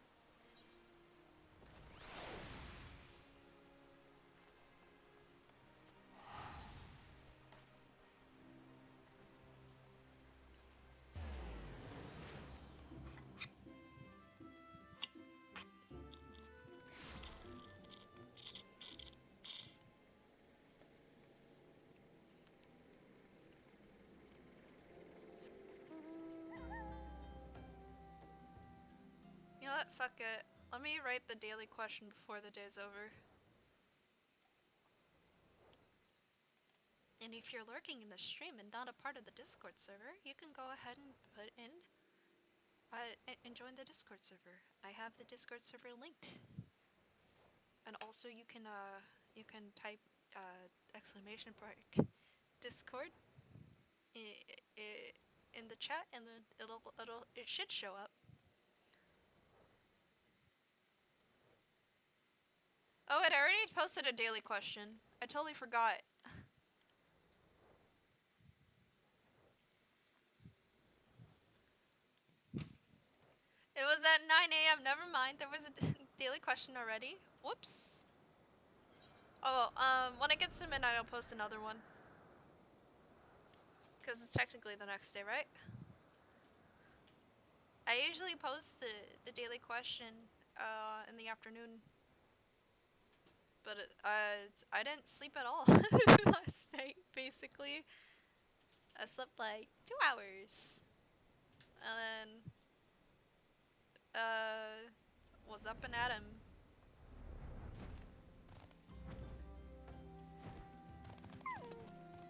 You know what? Fuck it. Let me write the daily question before the day's over. And if you're lurking in the stream and not a part of the Discord server, you can go ahead and put in and join the Discord server. I have the Discord server linked. And also you can type exclamation mark Discord in the chat, and then it should show up. Oh wait, I already posted a daily question. I totally forgot. was at 9 a.m. Never mind. There was a daily question already. Whoops. Oh, when it gets to midnight, I'll post another one. Because it's technically the next day, right? I usually post the daily question in the afternoon. But I didn't sleep at all last night, basically. I slept like 2 hours. And then, was up and at 'em.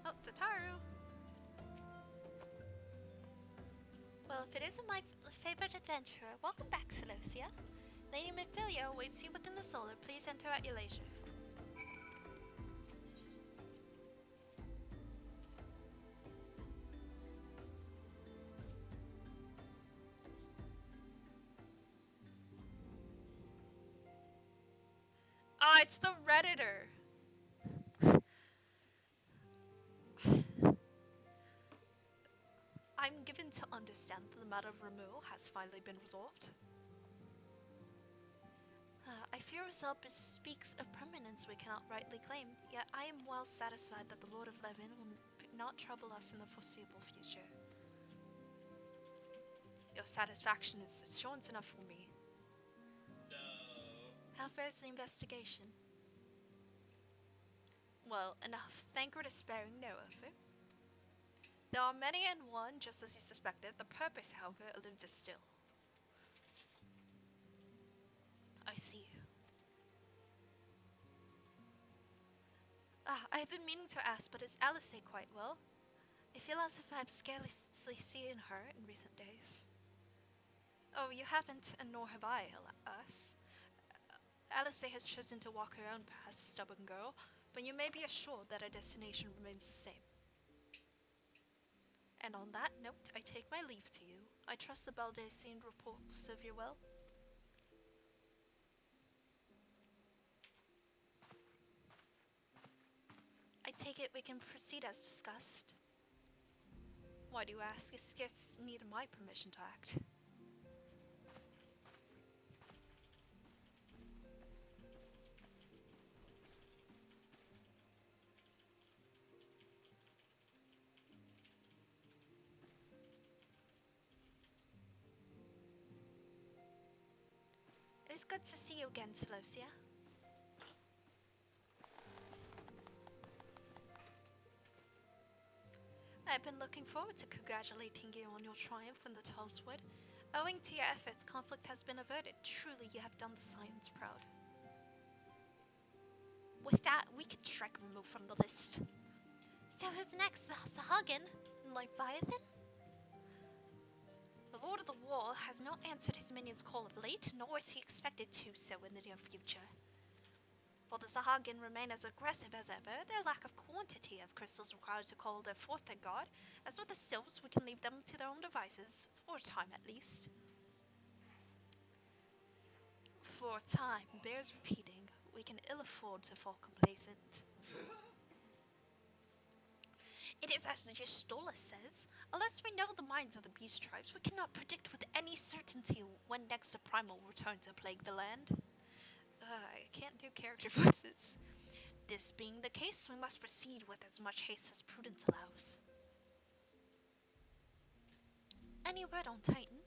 Oh, Tataru. Well, if it isn't my favorite adventurer, welcome back, Celosia. Lady Midfilia awaits you within the solar. Please enter at your leisure. Ah, it's the Redditor. I'm given to understand that the matter of removal has finally been resolved. I fear result speaks of permanence we cannot rightly claim, yet I am well satisfied that the Lord of Levin will not trouble us in the foreseeable future. Your satisfaction is assurance enough for me. How fares the investigation? Well, enough. Thank her to sparing no effort. There are many and one, just as you suspected. The purpose, however, eludes us still. I see. I have been meaning to ask, but is Alice quite well? I feel as if I've scarcely seen her in recent days. Oh, you haven't, and nor have I, alas. Alice has chosen to walk her own path, stubborn girl, but you may be assured that her destination remains the same. And on that note, I take my leave to you. I trust the Baldacine report will serve you well. I take it we can proceed as discussed. Why do you ask? You scarce need my permission to act. It is good to see you again, Celosia. I've been looking forward to congratulating you on your triumph in the Tullswood. Owing to your efforts, conflict has been averted. Truly, you have done the Scions proud. With that, we can strike remove from the list. So who's next? The Sahagin? Leviathan? The Lord of the War has not answered his minion's call of late, nor is he expected to so in the near future. While the Sahagin remain as aggressive as ever, their lack of quantity of crystals required to call their forth their god. As with the Sylphs, we can leave them to their own devices, for a time at least. For a time, bears repeating, we can ill afford to fall complacent. It is as Gistola says, unless we know the minds of the beast tribes, we cannot predict with any certainty when next the primal will return to plague the land. I can't do character voices. This being the case, we must proceed with as much haste as prudence allows. Any word on Titan?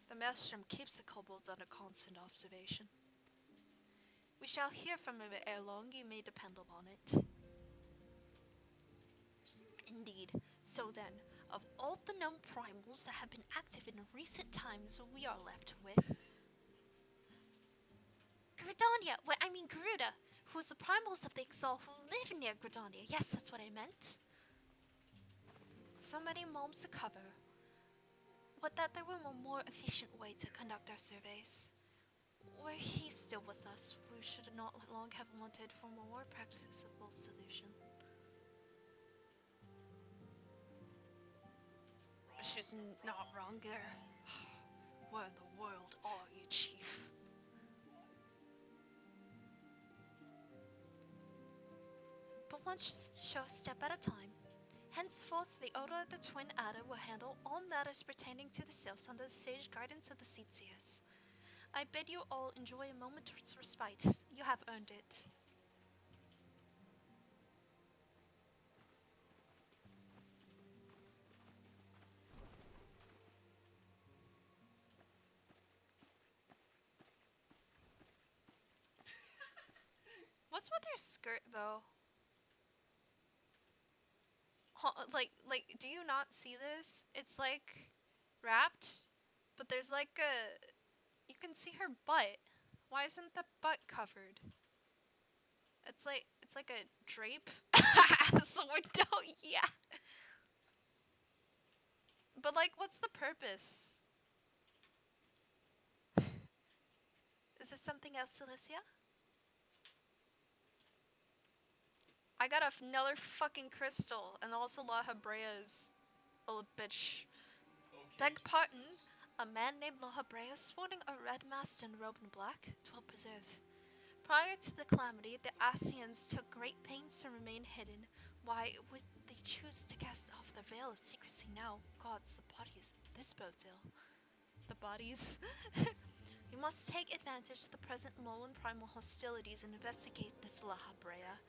The Maelstrom keeps the kobolds under constant observation. We shall hear from him ere long, you may depend upon it. Indeed. So then, of all the known primals that have been active in recent times, we are left with Garuda, who is the primals of the Exalt who live near Gridania. Yes, that's what I meant. So many moms to cover. Would that there were a more efficient way to conduct our surveys. Were he still with us, we should not long have wanted for a more practicable solution. She's not wrong there. Where in the world are you, Chief? But one show a step at a time. Henceforth, the Order of the Twin Adder will handle all matters pertaining to the sylphs under the sage guidance of the Seetsiers. I bid you all enjoy a moment's respite. You have earned it. What's with her skirt, though? Like, do you not see this? It's like wrapped, but there's like a. You can see her butt. Why isn't the butt covered? It's like a drape. So we don't. Yeah. But like, what's the purpose? Is there something else, Alicia? I got another fucking crystal, and also La Hebrea is a little bitch. Beg pardon, a man named La Hebrea sporting a red mask and robe in black, 'twill preserve. Prior to the calamity, the Asians took great pains to remain hidden. Why would they choose to cast off the veil of secrecy now? Gods, the bodies, this bodes ill. The bodies? We must take advantage of the present lull in primal hostilities and investigate this La Hebrea.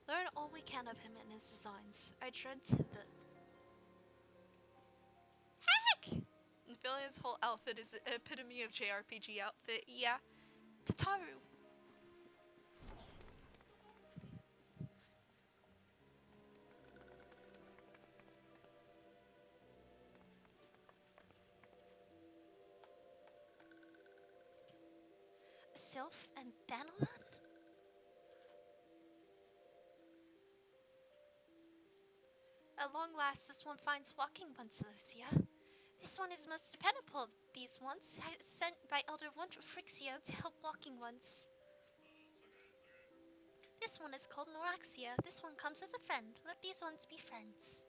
Learn all we can of him and his designs. I dread to the... Heck! Philia's whole outfit is an epitome of JRPG outfit. Yeah. Tataru. Sylph and Danilon? At long last, this one finds walking ones, Lucia. This one is most dependable of these ones, sent by Elder Frixio to help walking ones. This one is called Noraxia. This one comes as a friend. Let these ones be friends.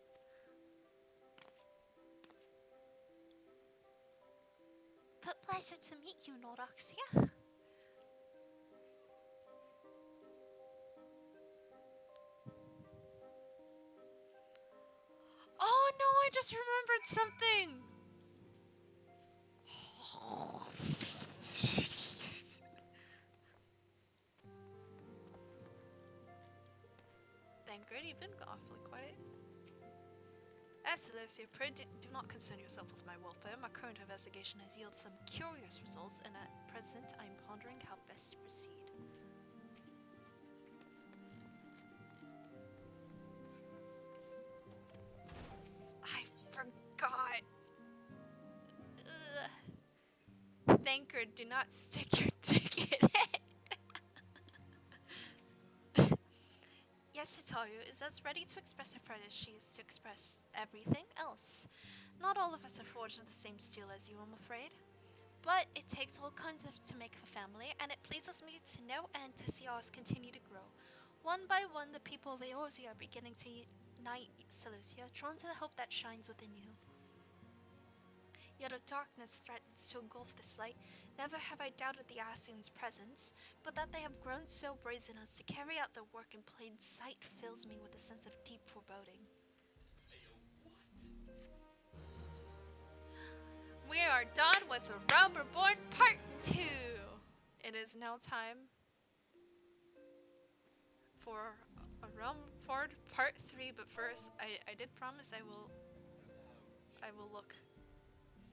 But pleasure to meet you, Noraxia. Oh no, I just remembered something! Bankard, you've been awfully quiet. As Lucia, pray do not concern yourself with my welfare. My current investigation has yielded some curious results, and at present I am pondering how best to proceed. I forgot. Bankard, do not stick your dick in it. Yes, Hitaru is as ready to express her pride as she is to express everything else. Not all of us are forged of the same steel as you, I'm afraid. But it takes all kinds of to make a family, and it pleases me to know and to see ours continue to grow. One by one, the people of Eorzea are beginning to unite, Celucia, drawn to the hope that shines within you. Yet a darkness threatens to engulf this light. Never have I doubted the Asians' presence, but that they have grown so brazen as to carry out their work in plain sight fills me with a sense of deep foreboding. We are done with Reborn Part 2! It is now time for a Reborn Part 3, but first, I did promise I will look.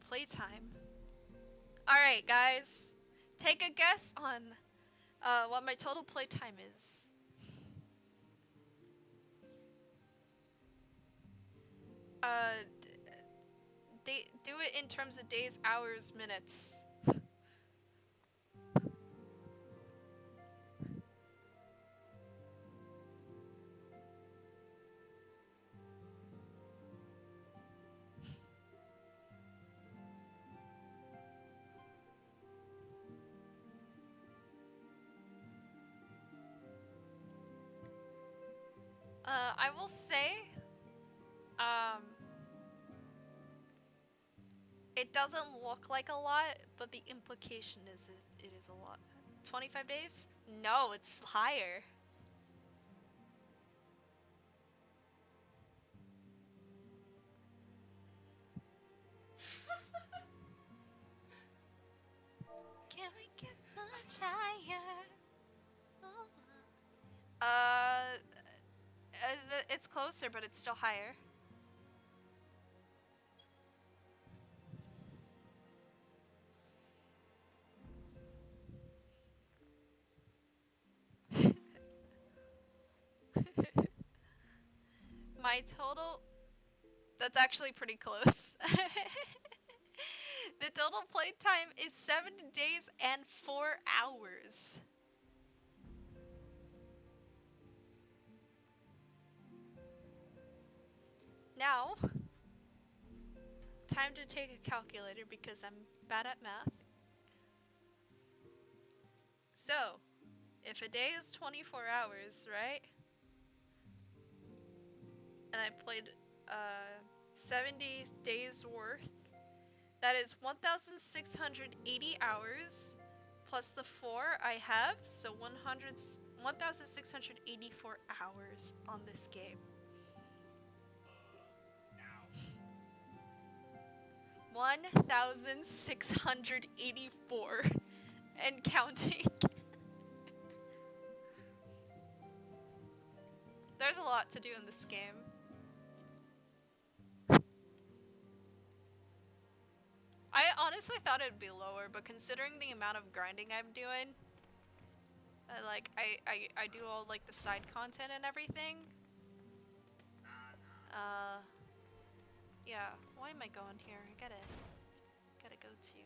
Playtime. Alright, guys. Take a guess on what my total playtime is. Do it in terms of days, hours, minutes. I will say, it doesn't look like a lot, but the implication is it is a lot. 25 days? No, it's higher. Can we get much higher? Oh. It's closer, but it's still higher. My total... That's actually pretty close. The total playtime is 7 days and 4 hours. Now, time to take a calculator because I'm bad at math. So, if a day is 24 hours, right? And I played 70 days worth, that is 1,680 hours plus the 4 I have, so 1,684 hours on this game. 1,684 and counting. There's a lot to do in this game. I honestly thought it'd be lower, but considering the amount of grinding I'm doing, I do all like the side content and everything. Yeah. Why am I going here? I gotta go to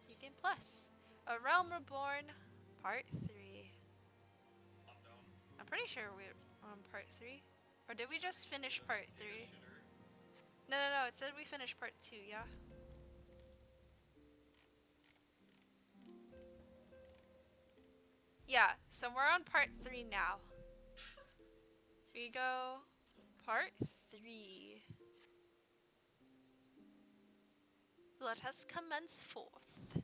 New Game Plus. A Realm Reborn, Part 3. I'm pretty sure we're on Part 3, or did we just finish Part 3? No, it said we finished Part 2, yeah? Yeah, so we're on Part 3 now. We go Part 3. Let us commence forth.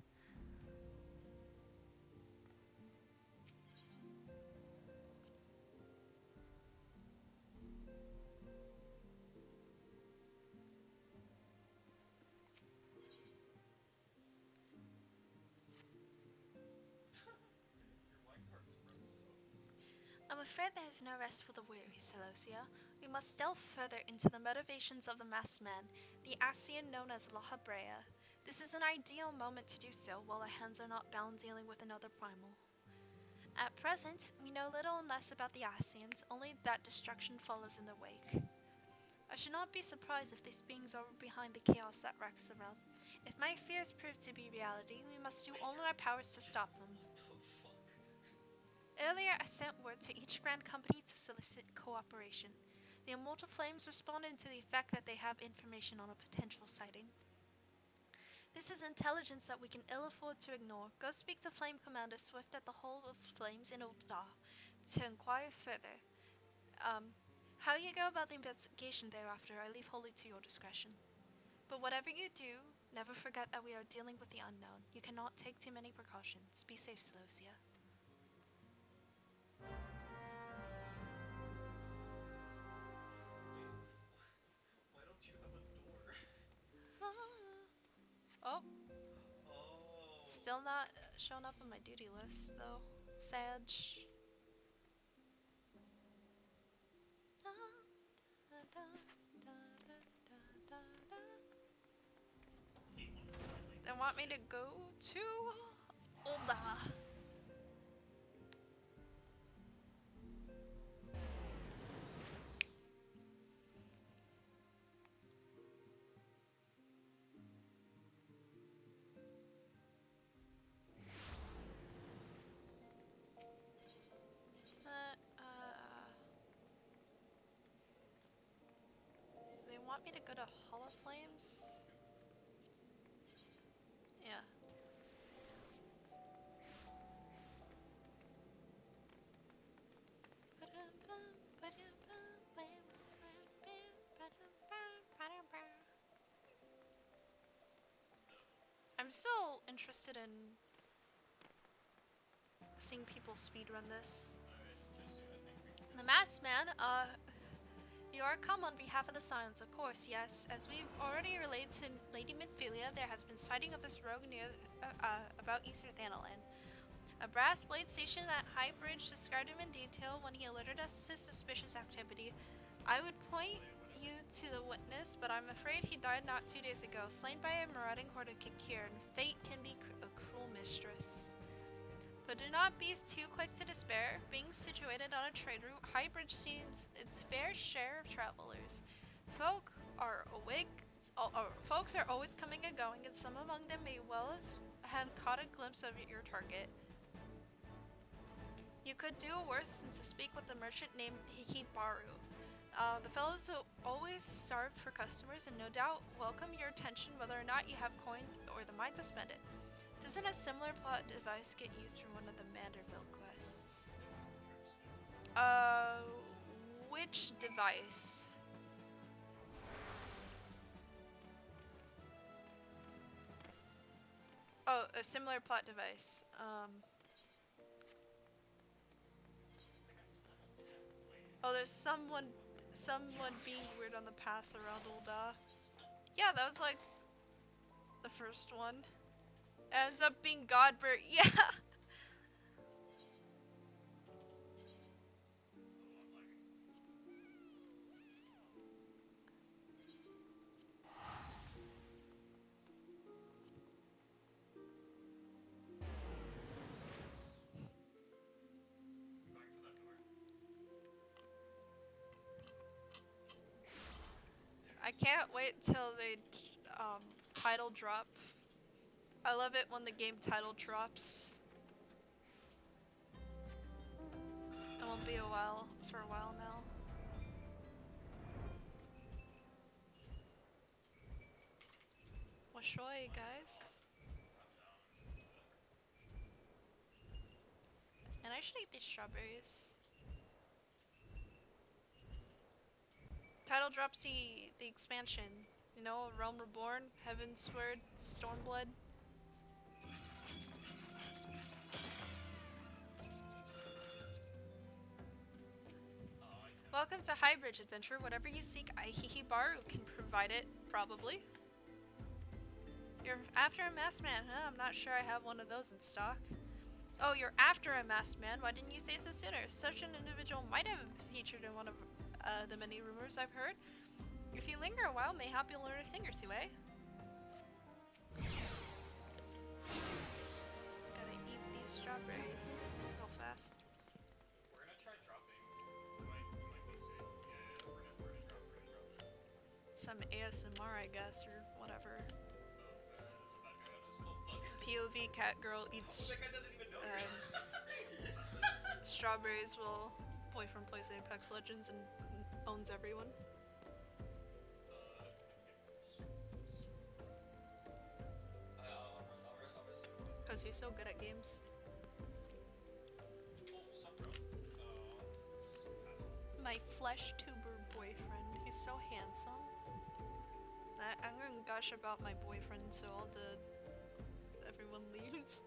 I'm afraid there is no rest for the weary, Celosia. We must delve further into the motivations of the masked man, the Ascian known as La Habrea. This is an ideal moment to do so, while our hands are not bound dealing with another primal. At present, we know little and less about the Ascians, only that destruction follows in their wake. I should not be surprised if these beings are behind the chaos that wrecks the realm. If my fears prove to be reality, we must do all in our powers to stop them. Earlier, I sent word to each Grand Company to solicit cooperation. The Immortal Flames responded to the effect that they have information on a potential sighting. This is intelligence that we can ill afford to ignore. Go speak to Flame Commander Swift at the Hall of Flames in Ul'dah to inquire further. How you go about the investigation thereafter, I leave wholly to your discretion. But whatever you do, never forget that we are dealing with the unknown. You cannot take too many precautions. Be safe, Celosia. Why don't you have a door? Oh. Still not showing up on my duty list, though. Sad. They want me to go to Ul'dah. They want me to go to Hall of Flames? Yeah. I'm still interested in seeing people speedrun this. The Masked Man, You are come on behalf of the Scions, of course, yes. As we've already relayed to Lady Midphilia, there has been sighting of this rogue near about Eastern Thanalan. A brass blade stationed at High Bridge described him in detail when he alerted us to suspicious activity. I would point you to the witness, but I'm afraid he died not 2 days ago, slain by a marauding horde of Kikir, and fate can be a cruel mistress. But do not be too quick to despair. Being situated on a trade route, Highbridge sees its fair share of travelers. Folks are always coming and going, and some among them may well have caught a glimpse of your target. You could do worse than to speak with a merchant named Hikibaru. The fellows always starve for customers and no doubt welcome your attention whether or not you have coin or the mind to spend it. Doesn't a similar plot device get used from one of the Manderville quests? Which device? Oh, a similar plot device. Oh, there's someone being weird on the pass around Ul'dah. Yeah, that was like the first one. Ends up being Godbert. Yeah. I can't wait till they title drop. I love it when the game title drops. It won't be for a while now. Washoy, guys. And I should eat these strawberries. Title drops the expansion. You know, Realm Reborn, Heavensward, Stormblood. Welcome to Highbridge Adventure. Whatever you seek, Hihibaru can provide it, probably. You're after a masked man, huh? I'm not sure I have one of those in stock. Oh, you're after a masked man? Why didn't you say so sooner? Such an individual might have featured in one of the many rumors I've heard. If you linger a while, mayhap you'll learn a thing or two, eh? Gotta eat these strawberries real fast. We're gonna try dropping. You might want to see. Yeah, we're gonna drop. Some ASMR, I guess, or whatever. There's a bad guy on us. Oh, fuck. POV cat girl eats That guy doesn't even know her. strawberries while boyfriend plays Apex Legends and owns everyone. Because he's so good at games. My flesh tuber boyfriend. He's so handsome. I'm gonna gush about my boyfriend so everyone leaves.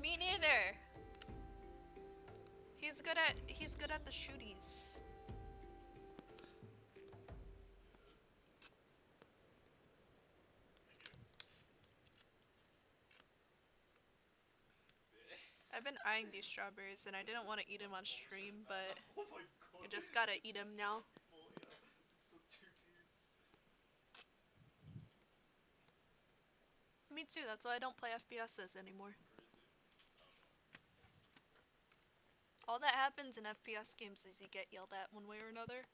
Me neither. He's good at the shooties. I've been eyeing these strawberries and I didn't want to eat them on stream, but Oh my god. I just gotta eat them now. Still 2 teams. Me too, that's why I don't play FPSs anymore. All that happens in FPS games is you get yelled at one way or another.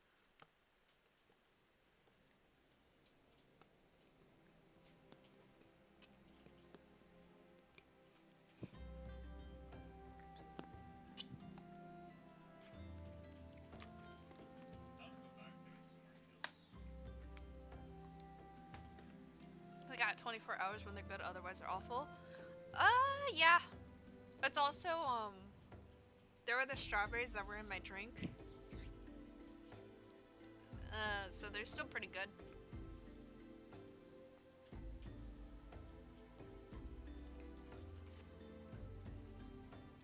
I got 24 hours when they're good, otherwise they're awful. Yeah. It's also, there were the strawberries that were in my drink. So they're still pretty good.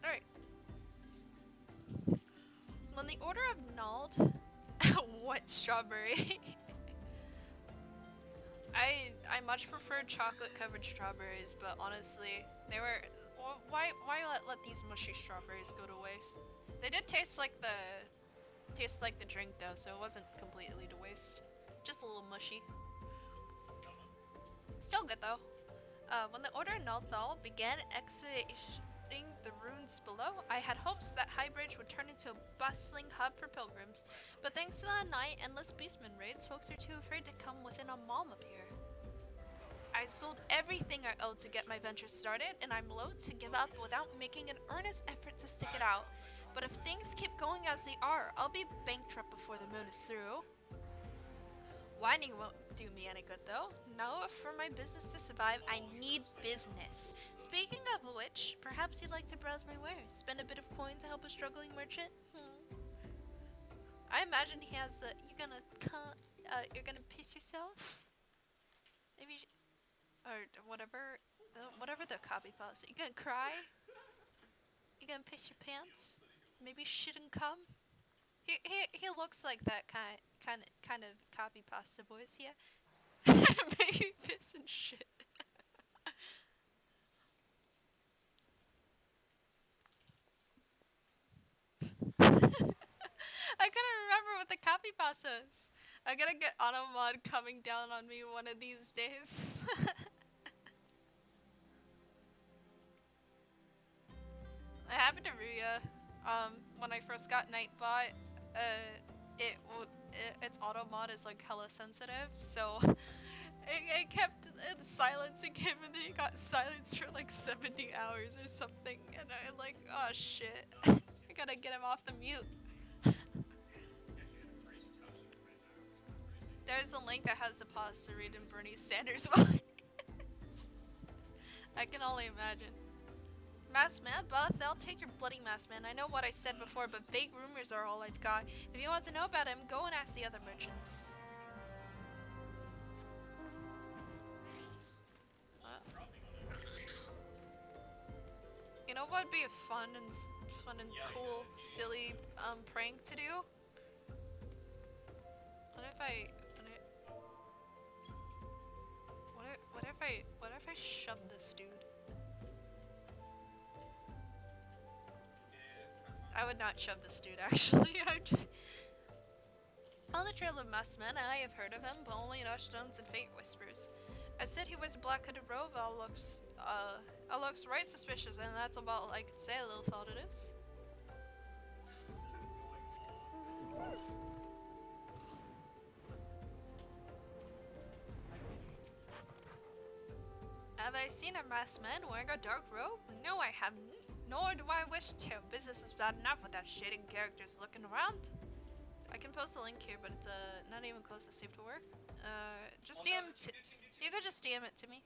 Alright. strawberry. I much preferred chocolate covered strawberries, but honestly, they were why let these mushy strawberries go to waste? They did taste like the drink though, so it wasn't completely to waste. Just a little mushy. Still good though. When the Order Nalthal began excavating the ruins below, I had hopes that Highbridge would turn into a bustling hub for pilgrims, but thanks to the nigh endless beastman raids, folks are too afraid to come within a mom of here. I sold everything I owed to get my venture started, and I'm loath to give up without making an earnest effort to stick it out. But if things keep going as they are, I'll be bankrupt before the moon is through. Whining won't do me any good though. No, for my business to survive, I need business. Speaking of which, perhaps you'd like to browse my wares. Spend a bit of coin to help a struggling merchant? I imagine he has the you're gonna piss yourself? Maybe or whatever the copy pasta. You gonna cry? You gonna piss your pants? Maybe shit and cum? He looks like that kind of copy pasta boys, yeah. Maybe piss and shit. I couldn't remember what the copy pasta is. I'm gonna get Automod coming down on me one of these days. I happened to Ruya, when I first got Nightbot, its auto mod is like hella sensitive, so it kept silencing him, and then he got silenced for like 70 hours or something, and I like, oh shit, I gotta get him off the mute. There's a link that has the pause to read in Bernie Sanders' voice. I can only imagine. Masked Man, Buff, I'll take your bloody Masked Man. I know what I said before, but vague rumors are all I've got. If you want to know about him, go and ask the other merchants. You know what would be a fun and cool, silly prank to do? What if I shove this dude? I would not shove this dude, actually. I just... On the trail of Maskman, I have heard of him, but only in Ashstones and Fate Whispers. I said he wears a black hooded robe, all looks right suspicious, and that's about all I could say. A little thought it is. Have I seen a masked man wearing a dark robe? No, I haven't. Nor do I wish to. Business is bad enough without shading characters looking around. I can post a link here, but it's not even close to safe to work. Just DM you could just DM it to me.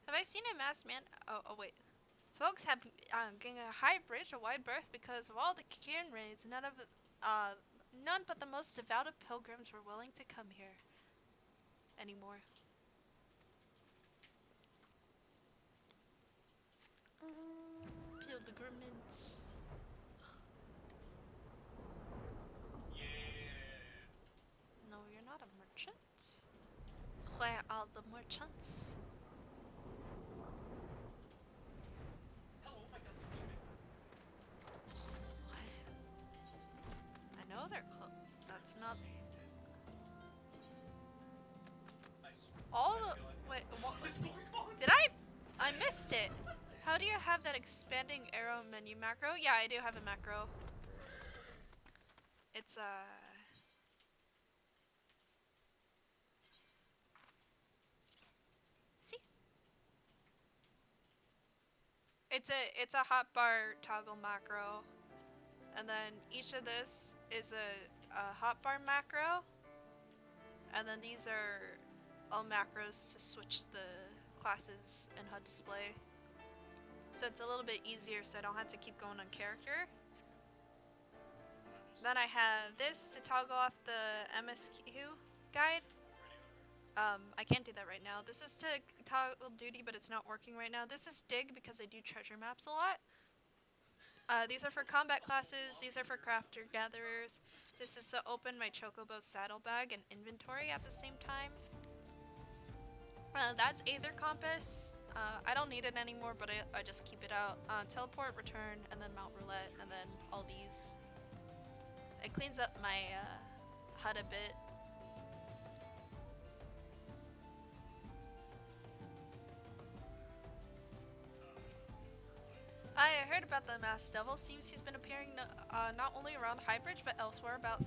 Have I seen a masked man? Oh wait. Folks have getting a high bridge, a wide berth because of all the cairn raids. None but the most devout of pilgrims were willing to come here anymore. Pilgrimage. No, you're not a merchant. Where are the merchants? Hello, my guns are shooting. I know they're close. That's not. Nice. All the. Wait, what? Did I missed it. How do you have that expanding arrow menu macro? Yeah, I do have a macro. It's see? It's a hotbar toggle macro. And then each of this is a hotbar macro. And then these are all macros to switch the classes in HUD display. So it's a little bit easier so I don't have to keep going on character. Then I have this to toggle off the MSQ guide. I can't do that right now. This is to toggle duty, but it's not working right now. This is dig because I do treasure maps a lot. These are for combat classes, these are for crafter gatherers, This is to open my Chocobo saddlebag and inventory at the same time. That's Aether Compass. I don't need it anymore, but I just keep it out. Teleport, return, and then Mount Roulette, and then all these. It cleans up my HUD a bit. I heard about the Masked Devil. Seems he's been appearing not only around Highbridge, but elsewhere about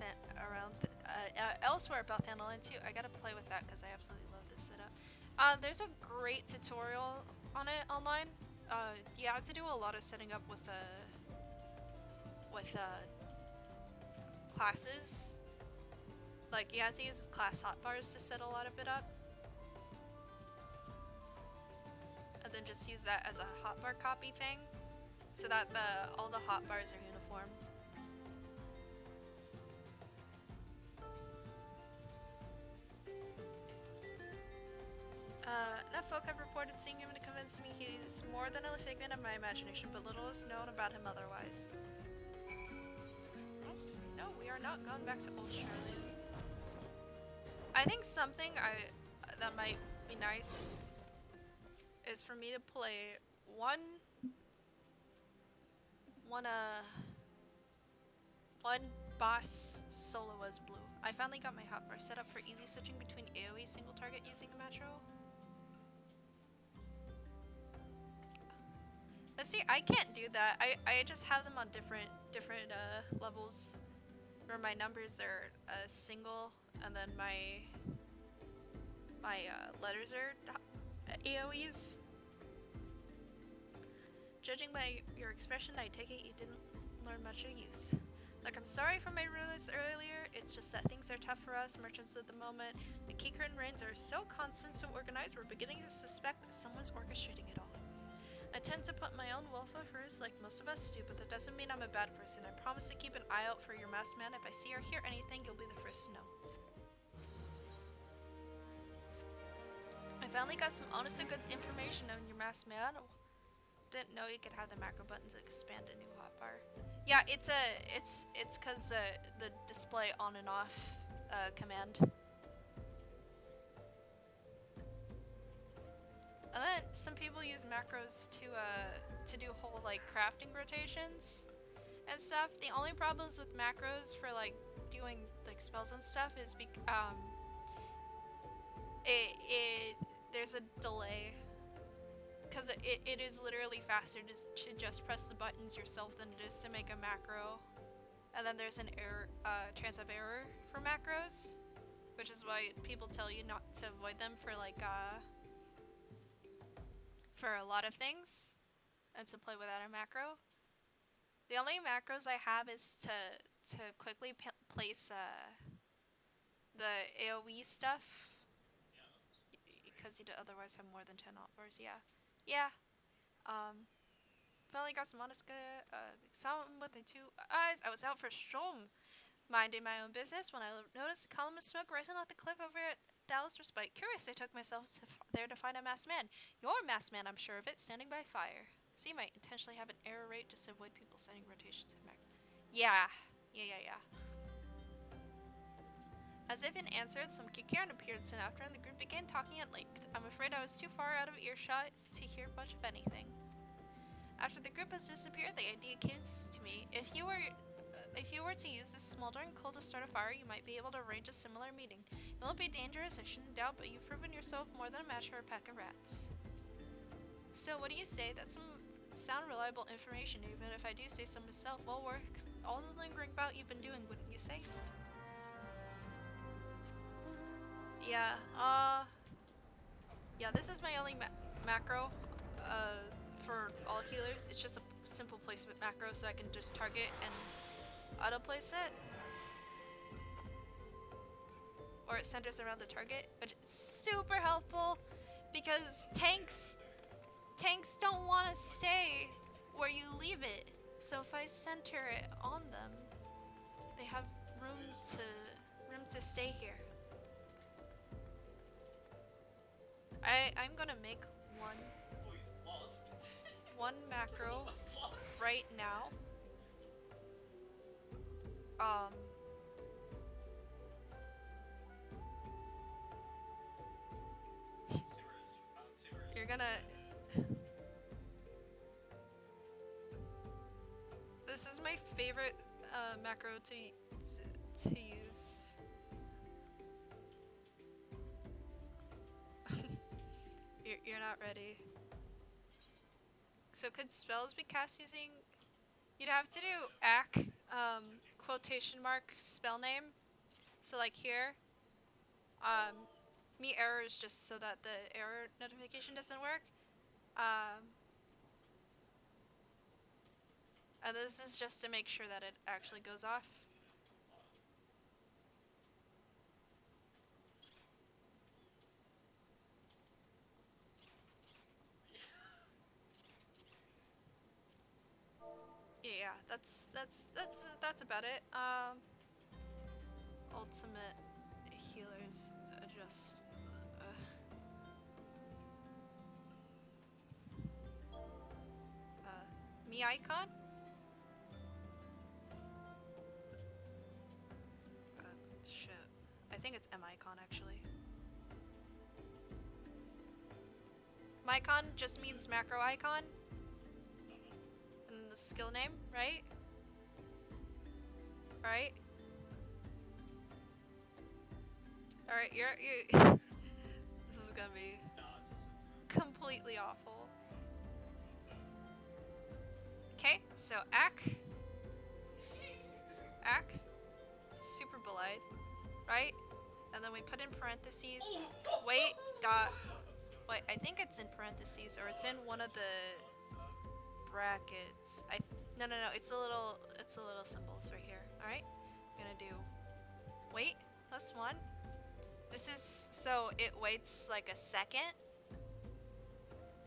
elsewhere about Thanalan too. I gotta play with that because I absolutely love this setup. There's a great tutorial on it online. You have to do a lot of setting up with classes. Like you have to use class hotbars to set a lot of it up. And then just use that as a hotbar copy thing, so that all the hotbars are uniform. Enough folk have reported seeing him to convince me he's more than a figment of my imagination, but little is known about him otherwise. No, we are not going back to Old Charlotte. I think something that might be nice is for me to play one boss solo as blue. I finally got my hotbar set up for easy switching between AoE single target using a macro. Let's see, I can't do that. I just have them on different levels where my numbers are single, and then my letters are AoEs. Judging by your expression, I take it you didn't learn much of use. Look, I'm sorry for my rudeness earlier. It's just that things are tough for us merchants at the moment. The key curtain reigns are so constant, so organized, we're beginning to suspect that someone's orchestrating it all. I tend to put my own welfare first, like most of us do, but that doesn't mean I'm a bad person. I promise to keep an eye out for your masked man. If I see or hear anything, you'll be the first to know. I finally got some honest to goods information on your masked man. Didn't know you could have the macro buttons that expand a new hotbar. Yeah, it's cause the display on and off command. And then some people use macros to do whole like crafting rotations and stuff. The only problems with macros for like doing like spells and stuff is there's a delay. Because it is literally faster to just press the buttons yourself than it is to make a macro. And then there's an error, chance of error for macros, which is why people tell you not to avoid them for like for a lot of things, and to play without a macro. The only macros I have is to quickly place the AoE stuff. Because you'd otherwise have more than 10 hotbars, yeah. Yeah. Finally got some honest someone with the two eyes. I was out for a stroll, minding my own business, when I noticed a column of smoke rising off the cliff over at Dallas Respite. Curious, I took myself there to find a masked man. Your masked man, I'm sure of it, standing by fire. So you might intentionally have an error rate just to avoid people setting rotations in macro. Yeah. As if in answer, some Kikiran appeared soon after, and the group began talking at length. I'm afraid I was too far out of earshot to hear much of anything. After the group has disappeared, the idea came to me. If you were to use this smoldering coal to start a fire, you might be able to arrange a similar meeting. It won't be dangerous, I shouldn't doubt, but you've proven yourself more than a match for a pack of rats. So what do you say? That's some sound reliable information, even if I do say so myself. Well worth all the lingering about you've been doing, wouldn't you say? Yeah, yeah, this is my only macro, for all healers. It's just a simple placement macro, so I can just target and auto-place it. Or it centers around the target, which is super helpful, because tanks don't want to stay where you leave it. So if I center it on them, they have room to stay here. I'm gonna make one macro right now. gonna... This is my favorite macro to use. You're not ready. So could spells be cast using... You'd have to do AC, quotation mark, spell name. So like here, me error is just so that the error notification doesn't work. And this is just to make sure that it actually goes off. Yeah, that's about it. Ultimate healers adjust. Me icon. Shit. I think it's M icon actually. Mycon just means macro icon. And the skill name, right? Right? Alright, you're this is gonna be completely awful. Okay, so AC, super belied, right? And then we put in parentheses, wait, dot, wait, I think it's in parentheses, or it's in one of the brackets. No, it's the little symbols right here, alright? I'm gonna do, wait, +1. This is, so it waits like a second.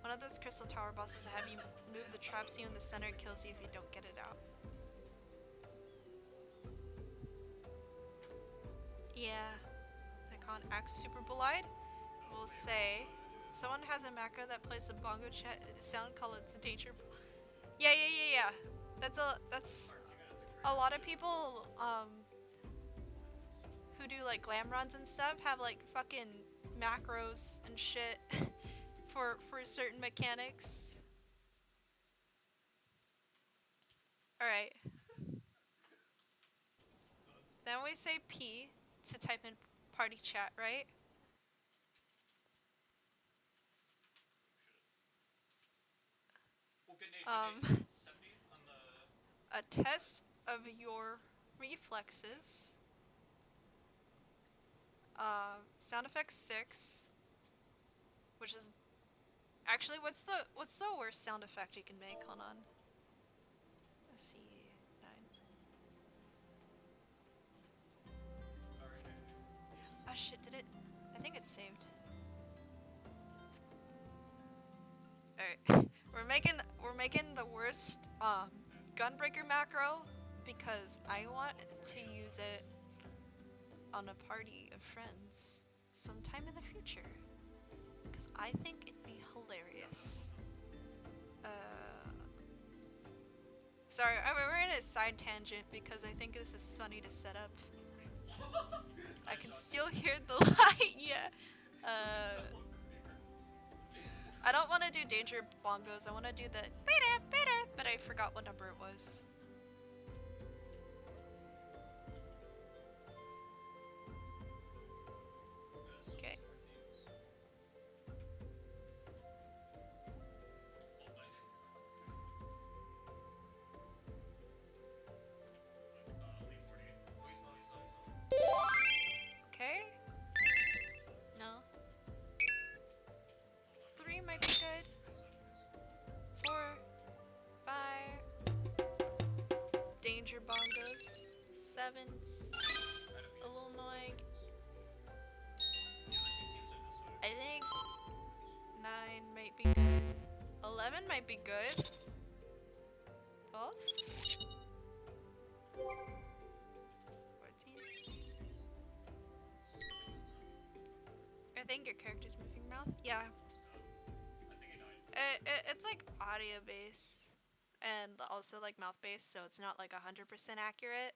One of those crystal tower bosses that have you move the trap seal in the center kills you if you don't get it out. Yeah. Icon acts super belied. We'll say someone has a macro that plays the bongo sound call it's a danger. Yeah. That's a lot of people who do like glam runs and stuff have like fucking macros and shit for certain mechanics. Alright. Then we say P to type in party chat, right? A test of your reflexes. Sound effects 6, which is actually what's the worst sound effect you can make? Hold on. Let's see. 9. Oh shit! Did it? I think it's saved. All right, we're making the worst gunbreaker macro because I want to use it on a party of friends sometime in the future because I think it'd be hilarious. Sorry, we're in a side tangent because I think this is funny to set up. I can still hear the light, yeah. I don't want to do danger bongos, I want to do the but I forgot what number it was. Okay. Okay. No. 3 might be good. 4, 5. Danger bongos. 7's a little annoying. I think 9 might be good. 11 might be good. 12? 14? I think your character's moving mouth. Yeah. It's like audio based and also like mouth based, so it's not like 100% accurate.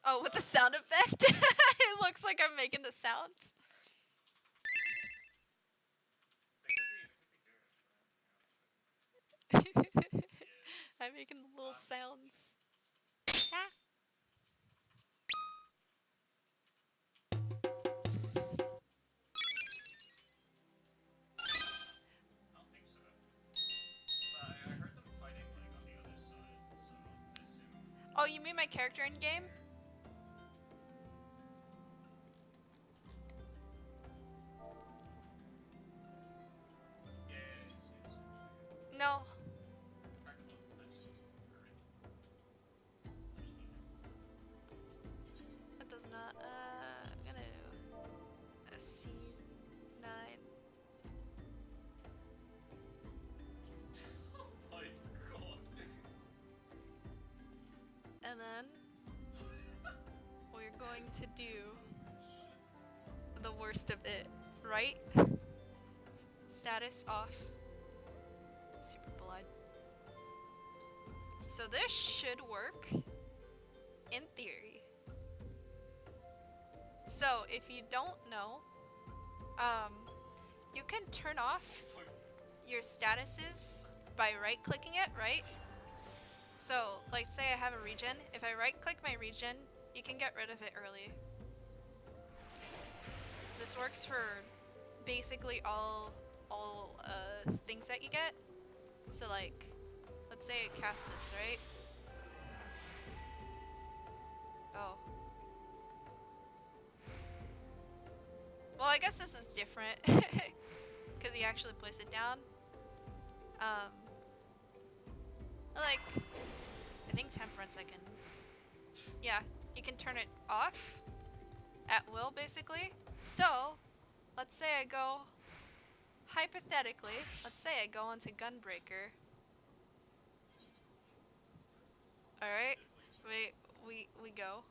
Oh, with the sound effect? It looks like I'm making the sounds. I'm making the little sounds. Ah. I don't think so. But I heard them fighting like on the other side, so I assume. Oh, you mean my character in game? Yeah, it's No. I can look. I just alright. It does not. I'm gonna do a C9. Oh my god. And then we're going to do the worst of it, right? Status off. Super blood. So this should work in theory. So if you don't know, you can turn off your statuses by right clicking it, right? So like say I have a region, if I right click my region, you can get rid of it early. This works for basically all things that you get. So like, let's say I cast this, right? Oh. Well, I guess this is different because you actually place it down. Like, I think temperance I can. Yeah, you can turn it off at will, basically. So, let's say I go. Hypothetically, let's say I go into Gunbreaker. Alright, we go.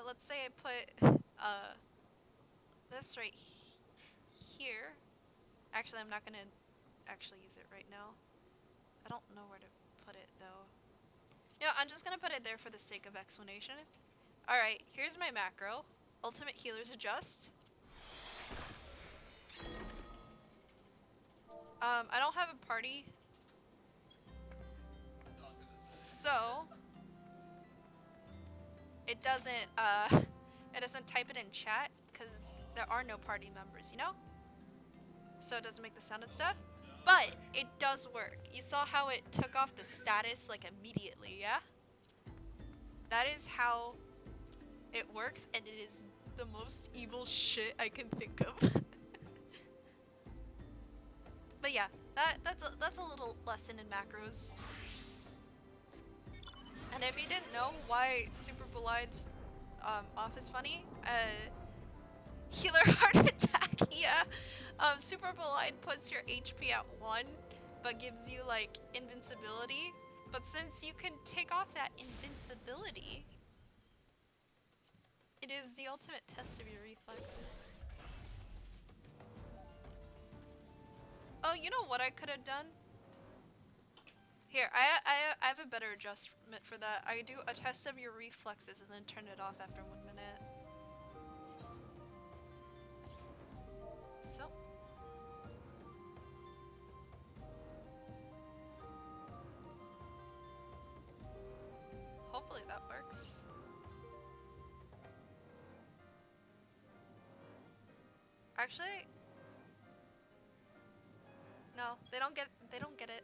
Let's say I put this right here. Actually, I'm not gonna actually use it right now. I don't know where to put it though. Yeah, I'm just gonna put it there for the sake of explanation. Alright, here's my macro. Ultimate Healers Adjust. I don't have a party. So it doesn't type it in chat because there are no party members, you know? So it doesn't make the sound and stuff. But it does work. You saw how it took off the status like immediately, yeah? That is how it works, and it is the most evil shit I can think of. But yeah, that's a little lesson in macros. And if you didn't know why Super Bolide off is funny, healer heart attack, yeah. Super Bolide puts your HP at 1, but gives you like invincibility. But since you can take off that invincibility, it is the ultimate test of your reflexes. Oh, you know what I could have done? Here, I have a better adjustment for that. I do a test of your reflexes and then turn it off after 1 minute. So. Hopefully that works. Actually, no, they don't get it.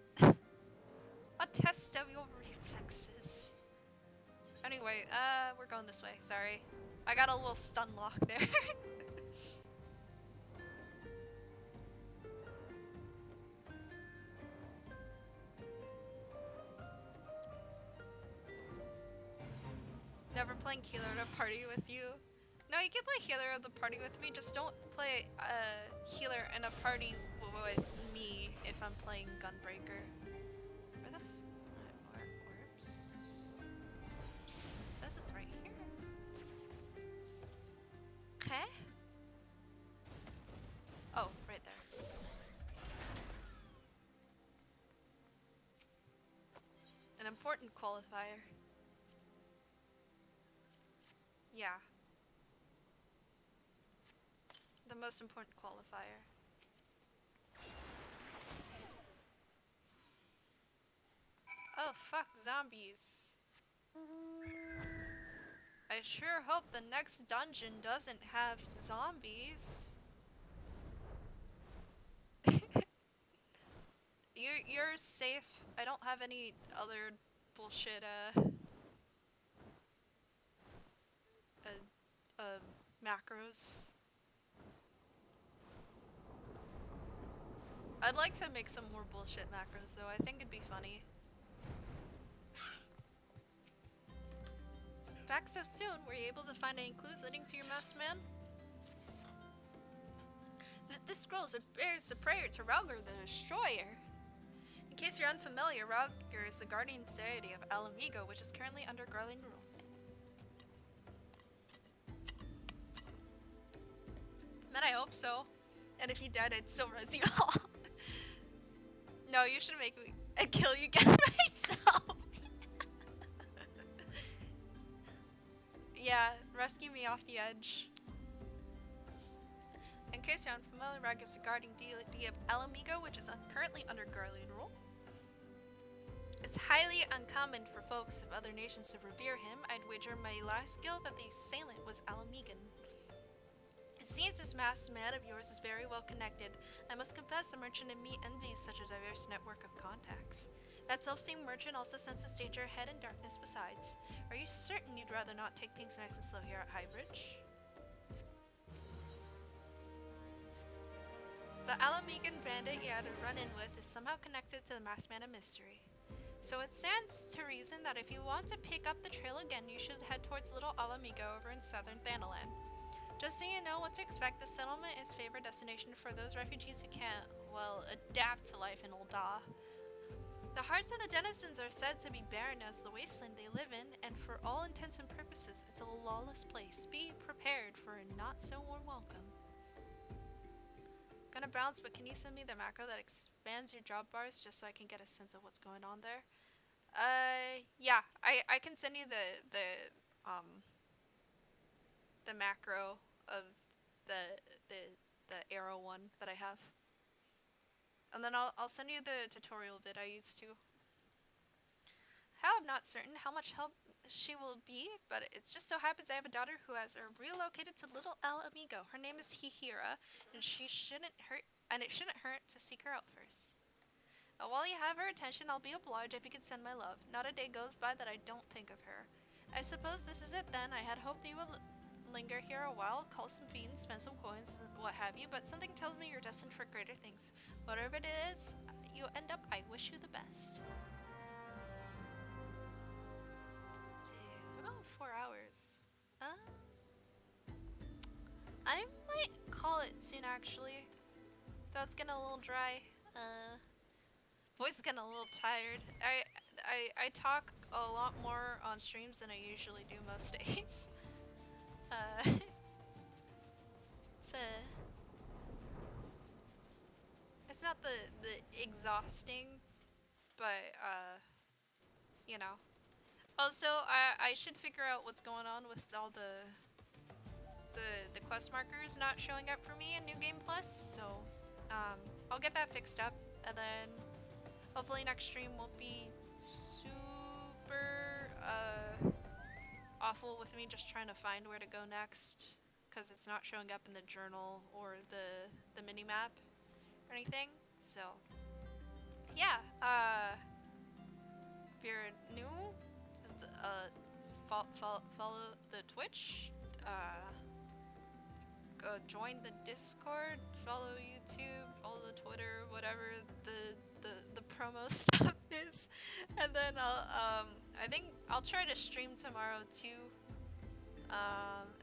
A test of your reflexes. Anyway, we're going this way. Sorry. I got a little stun lock there. Never playing healer at a party with you. No, you can play healer at the party with me, just don't play healer in a party with me if I'm playing Gunbreaker. Where the orbs? It says it's right here. Okay. Oh, right there. An important qualifier. Yeah. The most important qualifier. Oh fuck, zombies. I sure hope the next dungeon doesn't have zombies. You're safe. I don't have any other bullshit macros. I'd like to make some more bullshit macros though. I think it'd be funny. Back so soon, were you able to find any clues leading to your masked man? This scroll bears a prayer to Rauger the Destroyer. In case you're unfamiliar, Rauger is the guardian deity of Alamigo, which is currently under Garland rule. Man, I hope so. And if he died, I'd still res you all. No, you should make me and kill you again myself. Yeah, rescue me off the edge. In case you're unfamiliar, Rauger is the guardian deity of Alamigo, which is currently under Garland rule. It's highly uncommon for folks of other nations to revere him. I'd wager my last guild that the assailant was Alamigan. It seems this masked man of yours is very well connected. I must confess, the merchant in me envies such a diverse network of contacts. That self-same merchant also senses danger ahead and darkness besides. Are you certain you'd rather not take things nice and slow here at Highbridge? The Alamigan bandit you had a run-in with is somehow connected to the masked man of mystery. So it stands to reason that if you want to pick up the trail again, you should head towards Little Alamigo over in southern Thanalan. Just so you know what to expect, the settlement is a favored destination for those refugees who can't, well, adapt to life in Old Da. The hearts of the denizens are said to be barren as the wasteland they live in, and for all intents and purposes, it's a lawless place. Be prepared for a not-so-warm welcome. Gonna bounce, but can you send me the macro that expands your job bars just so I can get a sense of what's going on there? Yeah, I can send you the macro of the arrow one that I have. And then I'll send you the tutorial vid I used to. I'm not certain how much help she will be, but it just so happens I have a daughter who has relocated to Little Alamigo. Her name is Hihira, and it shouldn't hurt to seek her out first. While you have her attention, I'll be obliged if you could send my love. Not a day goes by that I don't think of her. I suppose this is it then. I had hoped you would linger here a while, call some fiends, spend some coins, what have you, but something tells me you're destined for greater things. Whatever it is you end up, I wish you the best. Jeez, we're going 4 hours. I might call it soon actually. Though it's getting a little dry. Voice is getting a little tired. I talk a lot more on streams than I usually do most days. It's not the exhausting, but you know. Also, I should figure out what's going on with all the quest markers not showing up for me in New Game Plus. So I'll get that fixed up, and then hopefully next stream won't be super awful with me just trying to find where to go next, because it's not showing up in the journal or the mini map or anything. So yeah, if you're new, follow the Twitch, go join the Discord, follow YouTube, follow the Twitter, whatever the promo stuff is, and then I think I'll try to stream tomorrow too.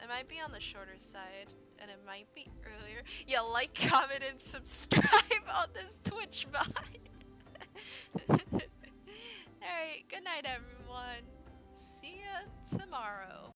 It might be on the shorter side, and it might be earlier. Yeah, like, comment, and subscribe on this Twitch bot. Alright, good night everyone. See ya tomorrow.